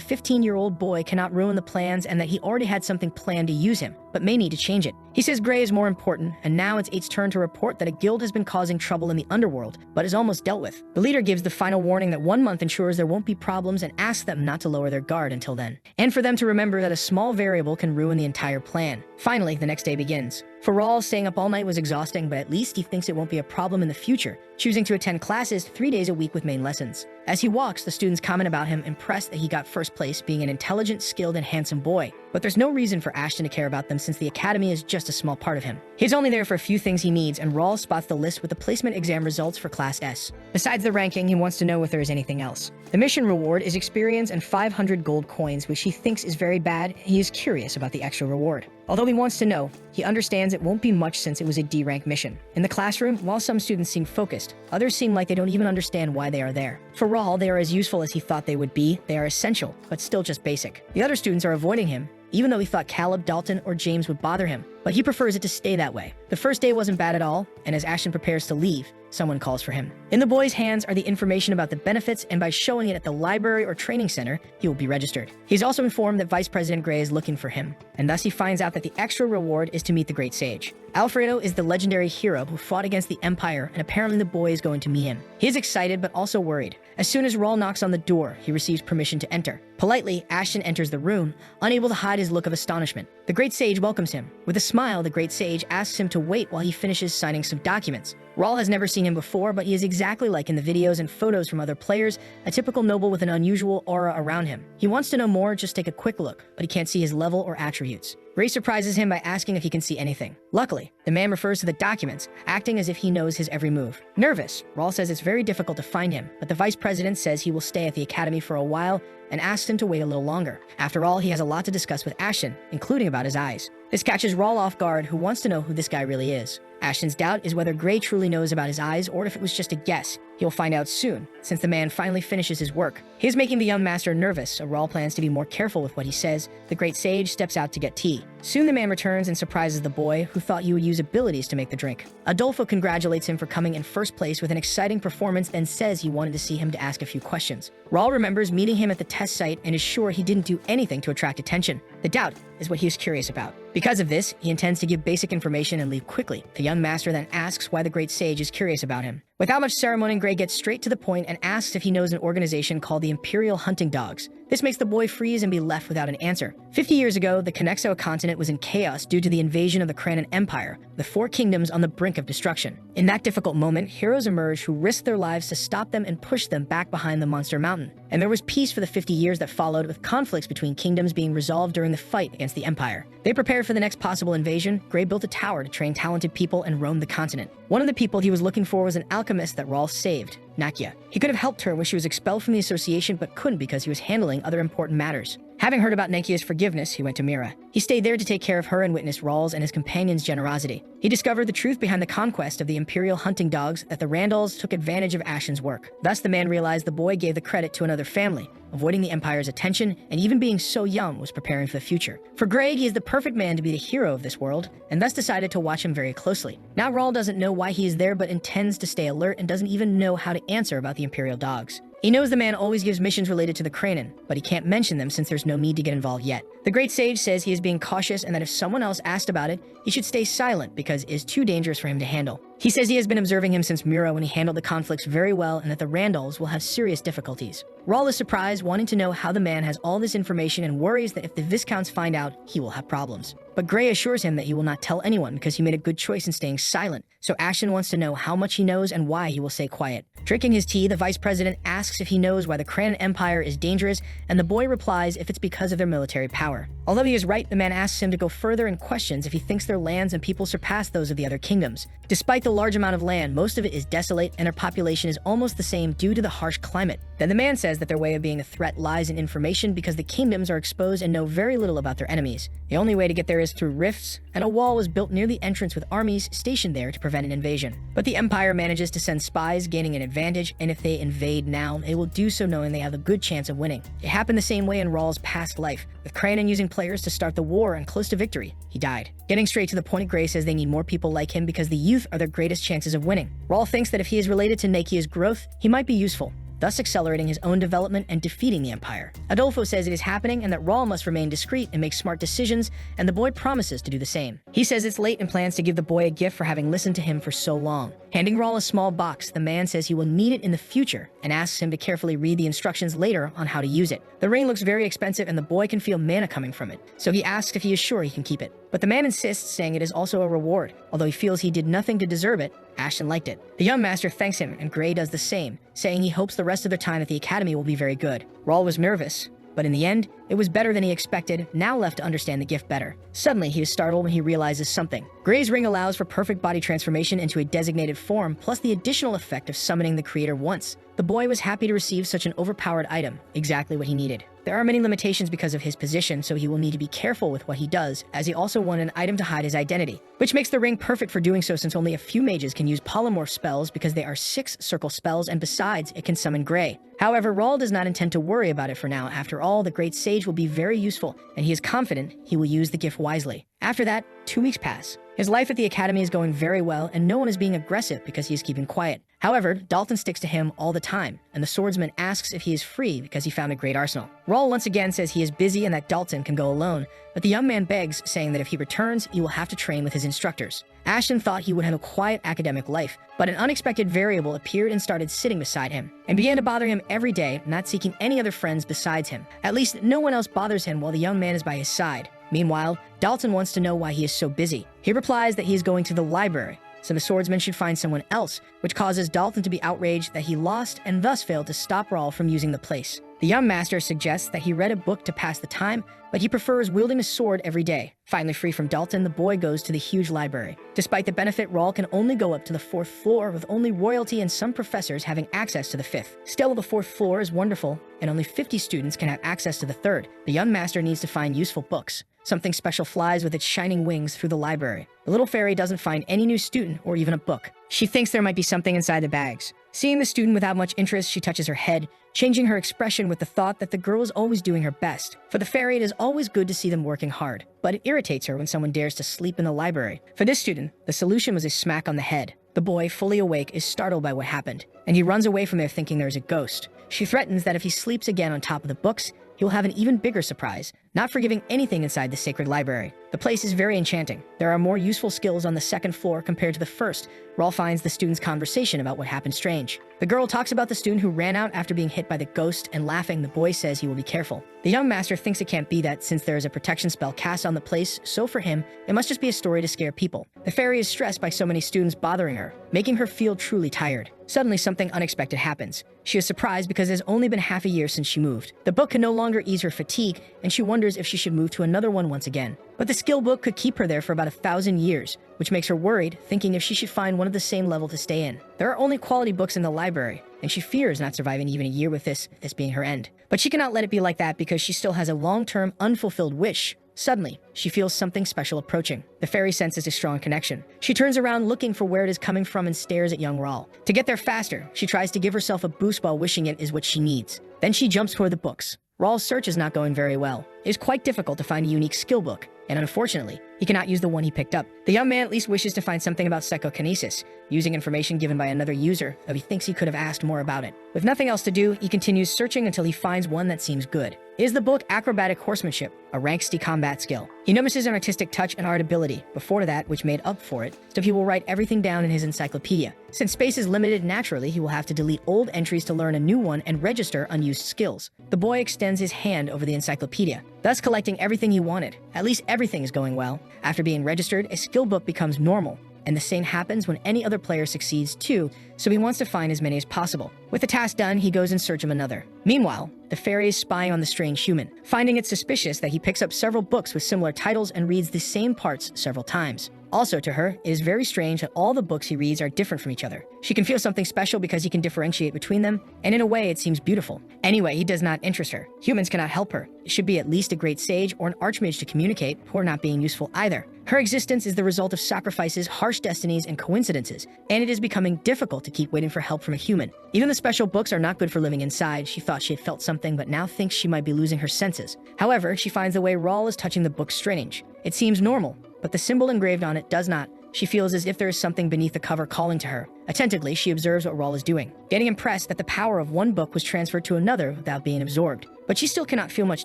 15-year-old boy cannot ruin the plans and that he already had something planned to use him, but may need to change it. He says Gray is more important, and now it's 8's turn to report that a guild has been causing trouble in the underworld, but is almost dealt with. The leader gives the final warning that 1 month ensures there won't be problems and asks them not to lower their guard until then, and for them to remember that a small variable can ruin the entire plan. Finally, the next day begins. For Rawl, staying up all night was exhausting, but at least he thinks it won't be a problem in the future, choosing to attend classes 3 days a week with main lessons. As he walks, the students comment about him, impressed that he got first place, being an intelligent, skilled, and handsome boy. But there's no reason for Ashton to care about them since the academy is just a small part of him. He's only there for a few things he needs, and Rawl spots the list with the placement exam results for Class S. Besides the ranking, he wants to know if there is anything else. The mission reward is experience and 500 gold coins, which he thinks is very bad. He is curious about the extra reward. Although he wants to know, he understands it won't be much since it was a D-rank mission. In the classroom, while some students seem focused, others seem like they don't even understand why they are there. For Rawl, they are as useful as he thought they would be. They are essential, but still just basic. The other students are avoiding him, even though he thought Caleb, Dalton, or James would bother him, but he prefers it to stay that way. The first day wasn't bad at all, and as Ashton prepares to leave, someone calls for him. In the boy's hands are the information about the benefits, and by showing it at the library or training center, he will be registered. He's also informed that Vice President Gray is looking for him, and thus he finds out that the extra reward is to meet the Great Sage. Alfredo is the legendary hero who fought against the Empire, and apparently the boy is going to meet him. He is excited, but also worried. As soon as Rawl knocks on the door, he receives permission to enter. Politely, Ashton enters the room, unable to hide his look of astonishment. The Great Sage welcomes him. With a smile, the Great Sage asks him to wait while he finishes signing some documents. Rawl has never seen him before, but he is exactly like in the videos and photos from other players, a typical noble with an unusual aura around him. He wants to know more, just take a quick look, but he can't see his level or attributes. Gray surprises him by asking if he can see anything. Luckily, the man refers to the documents, acting as if he knows his every move. Nervous, Rawl says it's very difficult to find him, but the vice president says he will stay at the academy for a while and asks him to wait a little longer. After all, he has a lot to discuss with Ashton, including about his eyes. This catches Rawl off guard, who wants to know who this guy really is. Ashton's doubt is whether Gray truly knows about his eyes or if it was just a guess. He'll find out soon, since the man finally finishes his work. He is making the young master nervous, so Rawl plans to be more careful with what he says. The Great Sage steps out to get tea. Soon the man returns and surprises the boy, who thought he would use abilities to make the drink. Adolfo congratulates him for coming in first place with an exciting performance, then says he wanted to see him to ask a few questions. Rawl remembers meeting him at the test site and is sure he didn't do anything to attract attention. The doubt is what he is curious about. Because of this, he intends to give basic information and leave quickly. The young master then asks why the Great Sage is curious about him. Without much ceremony, Gray gets straight to the point and asks if he knows an organization called the Imperial Hunting Dogs. This makes the boy freeze and be left without an answer. 50 years ago, the Connexo continent was in chaos due to the invasion of the Kranan Empire, the 4 kingdoms on the brink of destruction. In that difficult moment, heroes emerge who risk their lives to stop them and push them back behind the monster mountain. And there was peace for the 50 years that followed, with conflicts between kingdoms being resolved during the fight against the Empire. They prepared for the next possible invasion. Gray built a tower to train talented people and roam the continent. One of the people he was looking for was an alchemist that Rawl saved, Nakia. He could have helped her when she was expelled from the association, but couldn't because he was handling other important matters. Having heard about Nakia's forgiveness, he went to Mira. He stayed there to take care of her and witness Rawl's and his companion's generosity. He discovered the truth behind the conquest of the Imperial Hunting Dogs, that the Randalls took advantage of Ashton's work. Thus, the man realized the boy gave the credit to another family, avoiding the Empire's attention, and even being so young was preparing for the future. For Gray, he is the perfect man to be the hero of this world, and thus decided to watch him very closely. Now Rawl doesn't know why he is there, but intends to stay alert and doesn't even know how to answer about the Imperial Dogs. He knows the man always gives missions related to the Kranan, but he can't mention them since there's no need to get involved yet. The Great Sage says he is being cautious and that if someone else asked about it, he should stay silent because it is too dangerous for him to handle. He says he has been observing him since Mira when he handled the conflicts very well and that the Randalls will have serious difficulties. Rawl is surprised, wanting to know how the man has all this information and worries that if the Viscounts find out, he will have problems. But Gray assures him that he will not tell anyone because he made a good choice in staying silent, so Ashton wants to know how much he knows and why he will stay quiet. Drinking his tea, the vice president asks if he knows why the Kranan Empire is dangerous, and the boy replies if it's because of their military power. Although he is right, the man asks him to go further and questions if he thinks their lands and people surpass those of the other kingdoms. Despite the large amount of land, most of it is desolate and their population is almost the same due to the harsh climate. Then the man says that their way of being a threat lies in information because the kingdoms are exposed and know very little about their enemies. The only way to get there is through rifts, and a wall was built near the entrance with armies stationed there to prevent an invasion. But the Empire manages to send spies, gaining an advantage, and if they invade now, they will do so knowing they have a good chance of winning. It happened the same way in Rawl's past life, with Cranon using players to start the war and close to victory. He died. Getting straight to the point, Gray says they need more people like him because the youth are their greatest chances of winning. Rawl thinks that if he is related to Nakia's growth, he might be useful, thus accelerating his own development and defeating the Empire. Adolfo says it is happening and that Rawl must remain discreet and make smart decisions, and the boy promises to do the same. He says it's late and plans to give the boy a gift for having listened to him for so long. Handing Rawl a small box, the man says he will need it in the future and asks him to carefully read the instructions later on how to use it. The ring looks very expensive and the boy can feel mana coming from it, so he asks if he is sure he can keep it. But the man insists, saying it is also a reward. Although he feels he did nothing to deserve it, Ashton liked it. The young master thanks him, and Gray does the same, saying he hopes the rest of their time at the academy will be very good. Rawl was nervous, but in the end, it was better than he expected, now left to understand the gift better. Suddenly, he is startled when he realizes something. Gray's ring allows for perfect body transformation into a designated form, plus the additional effect of summoning the creator once. The boy was happy to receive such an overpowered item, exactly what he needed. There are many limitations because of his position, so he will need to be careful with what he does, as he also wanted an item to hide his identity, which makes the ring perfect for doing so since only a few mages can use polymorph spells because they are 6 circle spells, and besides, it can summon Gray. However, Rawl does not intend to worry about it for now. After all, the Great Sage will be very useful, and he is confident he will use the gift wisely. After that, 2 weeks pass. His life at the academy is going very well, and no one is being aggressive because he is keeping quiet. However, Dalton sticks to him all the time, and the swordsman asks if he is free because he found a great arsenal. Rawl once again says he is busy and that Dalton can go alone, but the young man begs, saying that if he returns, he will have to train with his instructors. Ashton thought he would have a quiet academic life, but an unexpected variable appeared and started sitting beside him, and began to bother him every day, not seeking any other friends besides him. At least no one else bothers him while the young man is by his side. Meanwhile, Dalton wants to know why he is so busy. He replies that he is going to the library, so the swordsman should find someone else, which causes Dalton to be outraged that he lost and thus failed to stop Rawl from using the place. The young master suggests that he read a book to pass the time, but he prefers wielding a sword every day. Finally free from Dalton, the boy goes to the huge library. Despite the benefit, Rawl can only go up to the 4th floor, with only royalty and some professors having access to the 5th. Still, the 4th floor is wonderful, and only 50 students can have access to the 3rd. The young master needs to find useful books. Something special flies with its shining wings through the library. The little fairy doesn't find any new student or even a book. She thinks there might be something inside the bags. Seeing the student without much interest, she touches her head, changing her expression with the thought that the girl is always doing her best. For the fairy, it is always good to see them working hard, but it irritates her when someone dares to sleep in the library. For this student, the solution was a smack on the head. The boy, fully awake, is startled by what happened, and he runs away from there thinking there is a ghost. She threatens that if he sleeps again on top of the books, he will have an even bigger surprise, not forgiving anything inside the sacred library. The place is very enchanting. There are more useful skills on the 2nd floor compared to the 1st. Rawl finds the student's conversation about what happened strange. The girl talks about the student who ran out after being hit by the ghost, and laughing, the boy says he will be careful. The young master thinks it can't be that since there is a protection spell cast on the place, so for him, it must just be a story to scare people. The fairy is stressed by so many students bothering her, making her feel truly tired. Suddenly, something unexpected happens. She is surprised because it has only been half a year since she moved. The book can no longer ease her fatigue, and she wonders if she should move to another one once again. But the skill book could keep her there for about 1,000 years, which makes her worried, thinking if she should find one of the same level to stay in. There are only quality books in the library, and she fears not surviving even a year with this being her end. But she cannot let it be like that because she still has a long-term, unfulfilled wish. Suddenly, she feels something special approaching. The fairy senses a strong connection. She turns around looking for where it is coming from and stares at young Rawl. To get there faster, she tries to give herself a boost while wishing it is what she needs. Then she jumps toward the books. Rawl's search is not going very well. It is quite difficult to find a unique skill book, and unfortunately, he cannot use the one he picked up. The young man at least wishes to find something about psychokinesis, using information given by another user, though he thinks he could have asked more about it. With nothing else to do, he continues searching until he finds one that seems good. It is the book Acrobatic Horsemanship, a rank-C combat skill. He notices an artistic touch and art ability before that which made up for it, so he will write everything down in his encyclopedia. Since space is limited, naturally, he will have to delete old entries to learn a new one and register unused skills. The boy extends his hand over the encyclopedia, thus collecting everything he wanted. At least everything is going well. After being registered, a skill book becomes normal, and the same happens when any other player succeeds too, so he wants to find as many as possible. With the task done, he goes in search of another. Meanwhile, the fairy is spying on the strange human, finding it suspicious that he picks up several books with similar titles and reads the same parts several times. Also to her, it is very strange that all the books he reads are different from each other. She can feel something special because he can differentiate between them, and in a way it seems beautiful. Anyway, he does not interest her. Humans cannot help her. It should be at least a great sage or an archmage to communicate, or not being useful either. Her existence is the result of sacrifices, harsh destinies, and coincidences, and it is becoming difficult to keep waiting for help from a human. Even the special books are not good for living inside. She thought she had felt something, but now thinks she might be losing her senses. However, she finds the way Rawl is touching the book strange. It seems normal, but the symbol engraved on it does not. She feels as if there is something beneath the cover calling to her. Attentively, she observes what Rawl is doing, getting impressed that the power of one book was transferred to another without being absorbed. But she still cannot feel much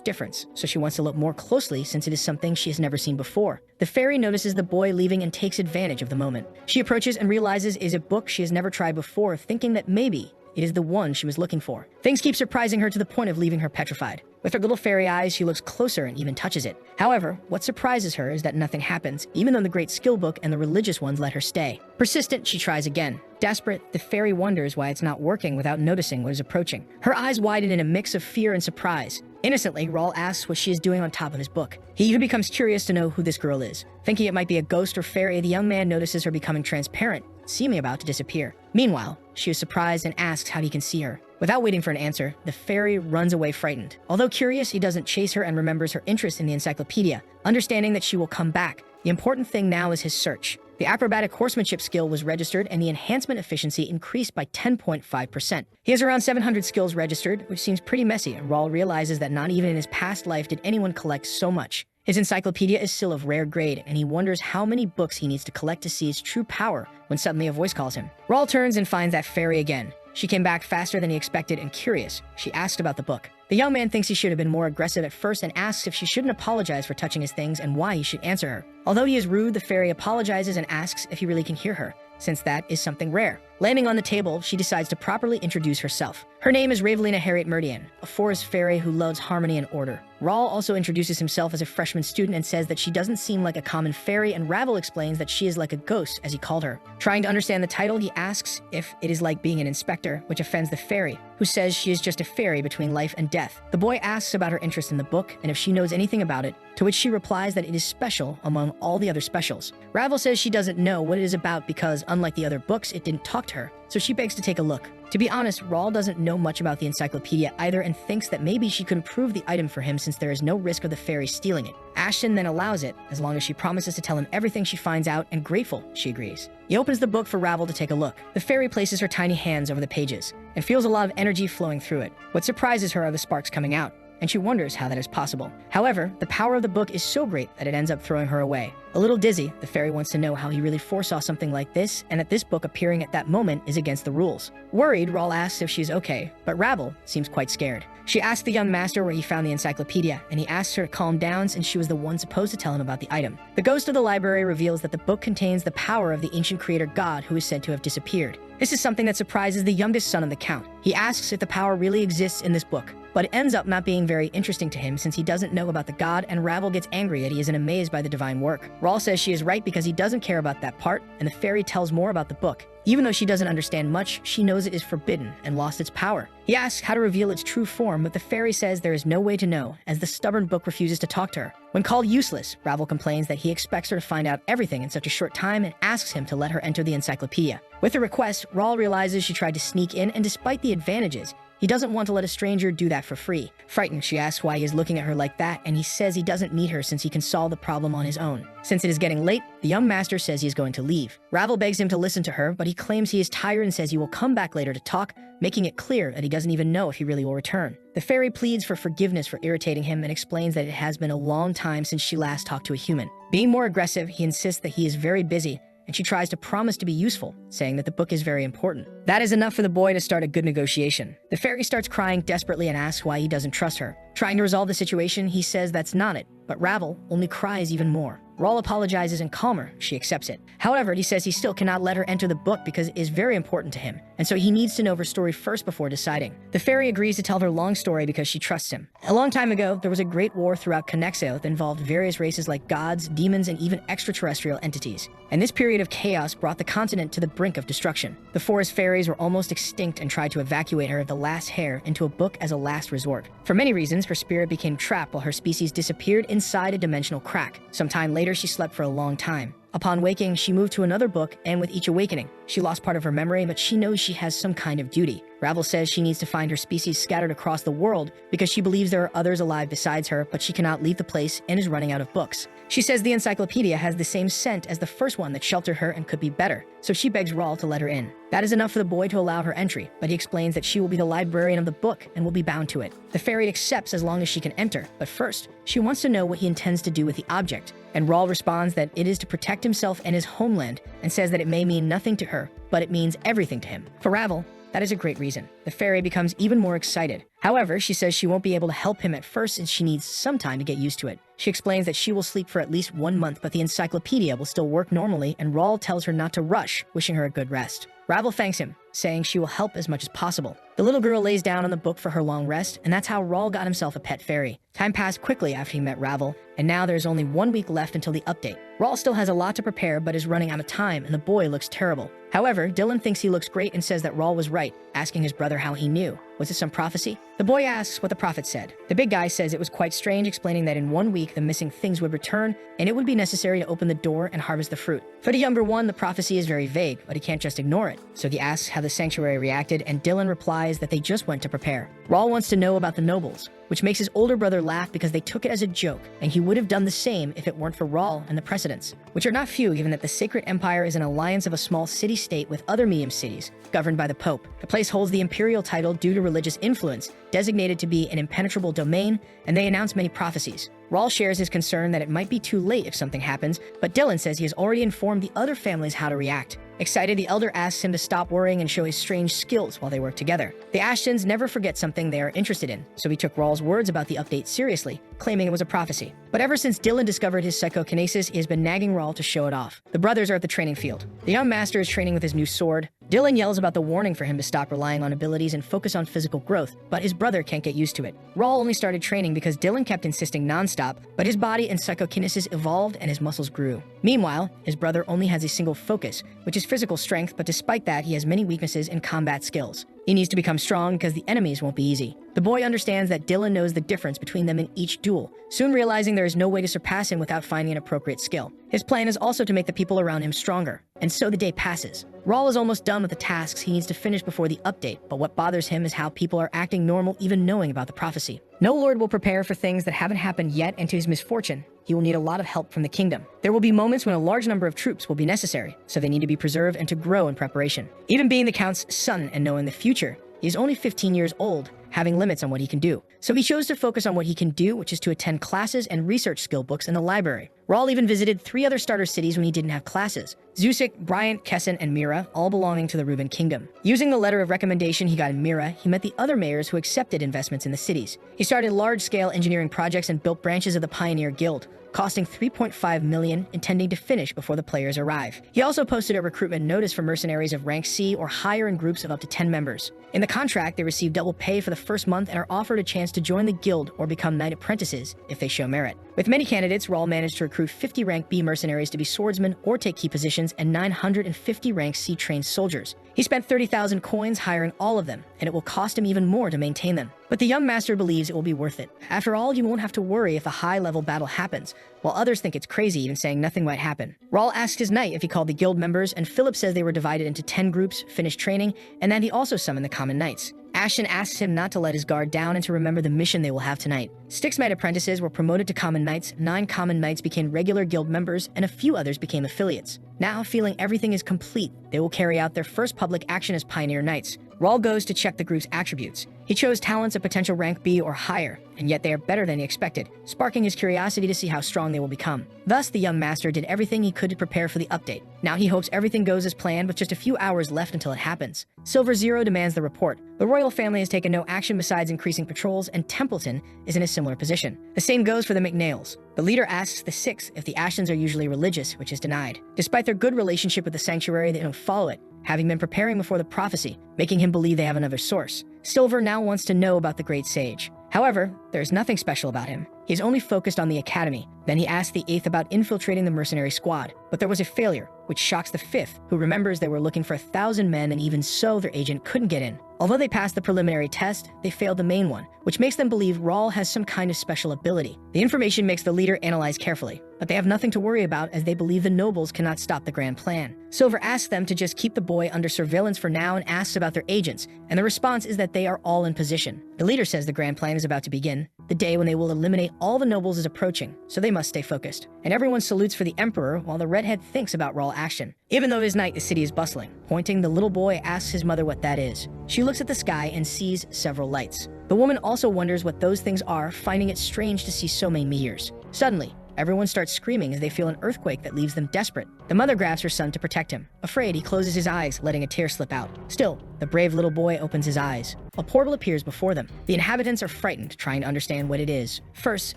difference, so she wants to look more closely since it is something she has never seen before. The fairy notices the boy leaving and takes advantage of the moment. She approaches and realizes it is a book she has never tried before, thinking that maybe it is the one she was looking for. Things keep surprising her to the point of leaving her petrified. With her little fairy eyes, she looks closer and even touches it. However, what surprises her is that nothing happens, even though the great skill book and the religious ones let her stay. Persistent, she tries again. Desperate, the fairy wonders why it's not working without noticing what is approaching. Her eyes widen in a mix of fear and surprise. Innocently, Rawl asks what she is doing on top of his book. He even becomes curious to know who this girl is. Thinking it might be a ghost or fairy, the young man notices her becoming transparent, seeming about to disappear. Meanwhile, she is surprised and asks how he can see her. Without waiting for an answer, the fairy runs away frightened. Although curious, he doesn't chase her and remembers her interest in the encyclopedia, understanding that she will come back. The important thing now is his search. The acrobatic horsemanship skill was registered and the enhancement efficiency increased by 10.5%. He has around 700 skills registered, which seems pretty messy, and Rawl realizes that not even in his past life did anyone collect so much. His encyclopedia is still of rare grade, and he wonders how many books he needs to collect to see his true power when suddenly a voice calls him. Rawl turns and finds that fairy again. She came back faster than he expected and curious. She asked about the book. The young man thinks he should have been more aggressive at first and asks if she shouldn't apologize for touching his things and why he should answer her. Although he is rude, the fairy apologizes and asks if he really can hear her, since that is something rare. Landing on the table, she decides to properly introduce herself. Her name is Ravelina Harriet Meridian, a forest fairy who loves harmony and order. Rawl also introduces himself as a freshman student and says that she doesn't seem like a common fairy, and Ravel explains that she is like a ghost, as he called her. Trying to understand the title, he asks if it is like being an inspector, which offends the fairy, who says she is just a fairy between life and death. The boy asks about her interest in the book and if she knows anything about it, to which she replies that it is special among all the other specials. Ravel says she doesn't know what it is about because, unlike the other books, it didn't talk to her, so she begs to take a look. To be honest, Rawl doesn't know much about the encyclopedia either and thinks that maybe she could improve the item for him since there is no risk of the fairy stealing it. Ashton then allows it, as long as she promises to tell him everything she finds out, and grateful, she agrees. He opens the book for Ravel to take a look. The fairy places her tiny hands over the pages and feels a lot of energy flowing through it. What surprises her are the sparks coming out, and she wonders how that is possible. However, the power of the book is so great that it ends up throwing her away. A little dizzy, the fairy wants to know how he really foresaw something like this, and that this book appearing at that moment is against the rules. Worried, Rawl asks if she's okay, but Ravel seems quite scared. She asks the young master where he found the encyclopedia, and he asks her to calm down since she was the one supposed to tell him about the item. The ghost of the library reveals that the book contains the power of the ancient creator god who is said to have disappeared. This is something that surprises the youngest son of the count. He asks if the power really exists in this book, but it ends up not being very interesting to him since he doesn't know about the god, and Ravel gets angry that he isn't amazed by the divine work. Rawl says she is right because he doesn't care about that part, and the fairy tells more about the book. Even though she doesn't understand much, she knows it is forbidden and lost its power. He asks how to reveal its true form, but the fairy says there is no way to know, as the stubborn book refuses to talk to her. When called useless, Ravel complains that he expects her to find out everything in such a short time and asks him to let her enter the encyclopedia. With the request, Rawl realizes she tried to sneak in, and despite the advantages, he doesn't want to let a stranger do that for free. Frightened, she asks why he is looking at her like that, and he says he doesn't need her since he can solve the problem on his own. Since it is getting late, the young master says he is going to leave. Ravel begs him to listen to her, but he claims he is tired and says he will come back later to talk, making it clear that he doesn't even know if he really will return. The fairy pleads for forgiveness for irritating him and explains that it has been a long time since she last talked to a human. Being more aggressive, he insists that he is very busy, and she tries to promise to be useful, saying that the book is very important. That is enough for the boy to start a good negotiation. The fairy starts crying desperately and asks why he doesn't trust her. Trying to resolve the situation, he says that's not it, but Ravel only cries even more. Rawl apologizes and calmer, she accepts it. However, he says he still cannot let her enter the book because it is very important to him, and so he needs to know her story first before deciding. The fairy agrees to tell her long story because she trusts him. A long time ago, there was a great war throughout Connexo that involved various races like gods, demons, and even extraterrestrial entities. And this period of chaos brought the continent to the brink of destruction. The forest fairies were almost extinct and tried to evacuate her, the last hair, into a book as a last resort. For many reasons, her spirit became trapped while her species disappeared inside a dimensional crack. Some time later, she slept for a long time. Upon waking, she moved to another book, and with each awakening, she lost part of her memory, but she knows she has some kind of duty. Ravel says she needs to find her species scattered across the world because she believes there are others alive besides her, but she cannot leave the place and is running out of books. She says the encyclopedia has the same scent as the first one that sheltered her and could be better, so she begs Rawl to let her in. That is enough for the boy to allow her entry, but he explains that she will be the librarian of the book and will be bound to it. The fairy accepts as long as she can enter, but first, she wants to know what he intends to do with the object, and Rawl responds that it is to protect himself and his homeland, and says that it may mean nothing to her, but it means everything to him. For Ravel, that is a great reason. The fairy becomes even more excited. However, she says she won't be able to help him at first and she needs some time to get used to it. She explains that she will sleep for at least 1 month, but the encyclopedia will still work normally, and Rawl tells her not to rush, wishing her a good rest. Ravel thanks him, saying she will help as much as possible. The little girl lays down on the book for her long rest, and that's how Rawl got himself a pet fairy. Time passed quickly after he met Ravel, and now there's only 1 week left until the update. Rawl still has a lot to prepare, but is running out of time, and the boy looks terrible. However, Dylan thinks he looks great and says that Rawl was right, asking his brother how he knew. Was it some prophecy? The boy asks what the prophet said. The big guy says it was quite strange, explaining that in 1 week the missing things would return, and it would be necessary to open the door and harvest the fruit. For the younger one, the prophecy is very vague, but he can't just ignore it. So he asks how the sanctuary reacted, and Dylan replies that they just went to prepare. Rawl wants to know about the nobles, which makes his older brother laugh because they took it as a joke, and he would have done the same if it weren't for Rawl and the precedents, which are not few given that the Sacred Empire is an alliance of a small city-state with other medium cities, governed by the Pope. The place holds the imperial title due to religious influence, designated to be an impenetrable domain, and they announce many prophecies. Rawl shares his concern that it might be too late if something happens, but Dylan says he has already informed the other families how to react. Excited, the elder asks him to stop worrying and show his strange skills while they work together. The Ashtons never forget something they are interested in, so he took Rawl's words about the update seriously, claiming it was a prophecy. But ever since Dylan discovered his psychokinesis, he has been nagging Rawl to show it off. The brothers are at the training field. The young master is training with his new sword. Dylan yells about the warning for him to stop relying on abilities and focus on physical growth, but his brother can't get used to it. Rawl only started training because Dylan kept insisting nonstop, but his body and psychokinesis evolved and his muscles grew. Meanwhile, his brother only has a single focus, which is physical strength, but despite that, he has many weaknesses in combat skills. He needs to become strong because the enemies won't be easy. The boy understands that Dylan knows the difference between them in each duel, soon realizing there is no way to surpass him without finding an appropriate skill. His plan is also to make the people around him stronger, and so the day passes. Rawl is almost done with the tasks he needs to finish before the update, but what bothers him is how people are acting normal even knowing about the prophecy. No lord will prepare for things that haven't happened yet, and to his misfortune, he will need a lot of help from the kingdom. There will be moments when a large number of troops will be necessary, so they need to be preserved and to grow in preparation. Even being the Count's son and knowing the future, he is only 15 years old, having limits on what he can do. So he chose to focus on what he can do, which is to attend classes and research skill books in the library. Rawl even visited 3 other starter cities when he didn't have classes: Zusik, Bryant, Kessin, and Mira, all belonging to the Reuben Kingdom. Using the letter of recommendation he got in Mira, he met the other mayors who accepted investments in the cities. He started large-scale engineering projects and built branches of the Pioneer Guild, costing $3.5 million, intending to finish before the players arrive. He also posted a recruitment notice for mercenaries of rank C or higher in groups of up to 10 members. In the contract, they receive double pay for the first month and are offered a chance to join the guild or become knight apprentices if they show merit. With many candidates, Rawl managed to recruit 50 rank B mercenaries to be swordsmen or take key positions and 950 rank C trained soldiers. He spent 30,000 coins hiring all of them, and it will cost him even more to maintain them. But the young master believes it will be worth it. After all, you won't have to worry if a high-level battle happens, while others think it's crazy even saying nothing might happen. Rawl asked his knight if he called the guild members, and Philip says they were divided into 10 groups, finished training, and that he also summoned the common knights. Ashton asks him not to let his guard down and to remember the mission they will have tonight. 6 knight apprentices were promoted to common knights, 9 common knights became regular guild members, and a few others became affiliates. Now, feeling everything is complete, they will carry out their first public action as pioneer knights, Raul goes to check the group's attributes. He chose talents of potential rank B or higher, and yet they are better than he expected, sparking his curiosity to see how strong they will become. Thus, the young master did everything he could to prepare for the update. Now he hopes everything goes as planned with just a few hours left until it happens. Silver Zero demands the report. The royal family has taken no action besides increasing patrols, and Templeton is in a similar position. The same goes for the McNails. The leader asks the Six if the Ashtons are usually religious, which is denied. Despite their good relationship with the sanctuary, they don't follow it, having been preparing before the prophecy, making him believe they have another source. Silver now wants to know about the Great Sage. However, there's nothing special about him. He's only focused on the academy. Then he asks the Eighth about infiltrating the mercenary squad, but there was a failure, which shocks the Fifth, who remembers they were looking for 1,000 men, and even so, their agent couldn't get in. Although they passed the preliminary test, they failed the main one, which makes them believe Raul has some kind of special ability. The information makes the leader analyze carefully, but they have nothing to worry about as they believe the nobles cannot stop the grand plan. Silver asks them to just keep the boy under surveillance for now and asks about their agents, and the response is that they are all in position. The leader says the grand plan is about to begin. The day when they will eliminate all the nobles is approaching, so they must stay focused. And everyone salutes for the emperor while the redhead thinks about Raul action. Even though it is night, the city is bustling. Pointing, the little boy asks his mother what that is. She looks at the sky and sees several lights. The woman also wonders what those things are, finding it strange to see so many meteors. Suddenly, everyone starts screaming as they feel an earthquake that leaves them desperate. The mother grabs her son to protect him. Afraid, he closes his eyes, letting a tear slip out. Still, the brave little boy opens his eyes. A portal appears before them. The inhabitants are frightened, trying to understand what it is. First,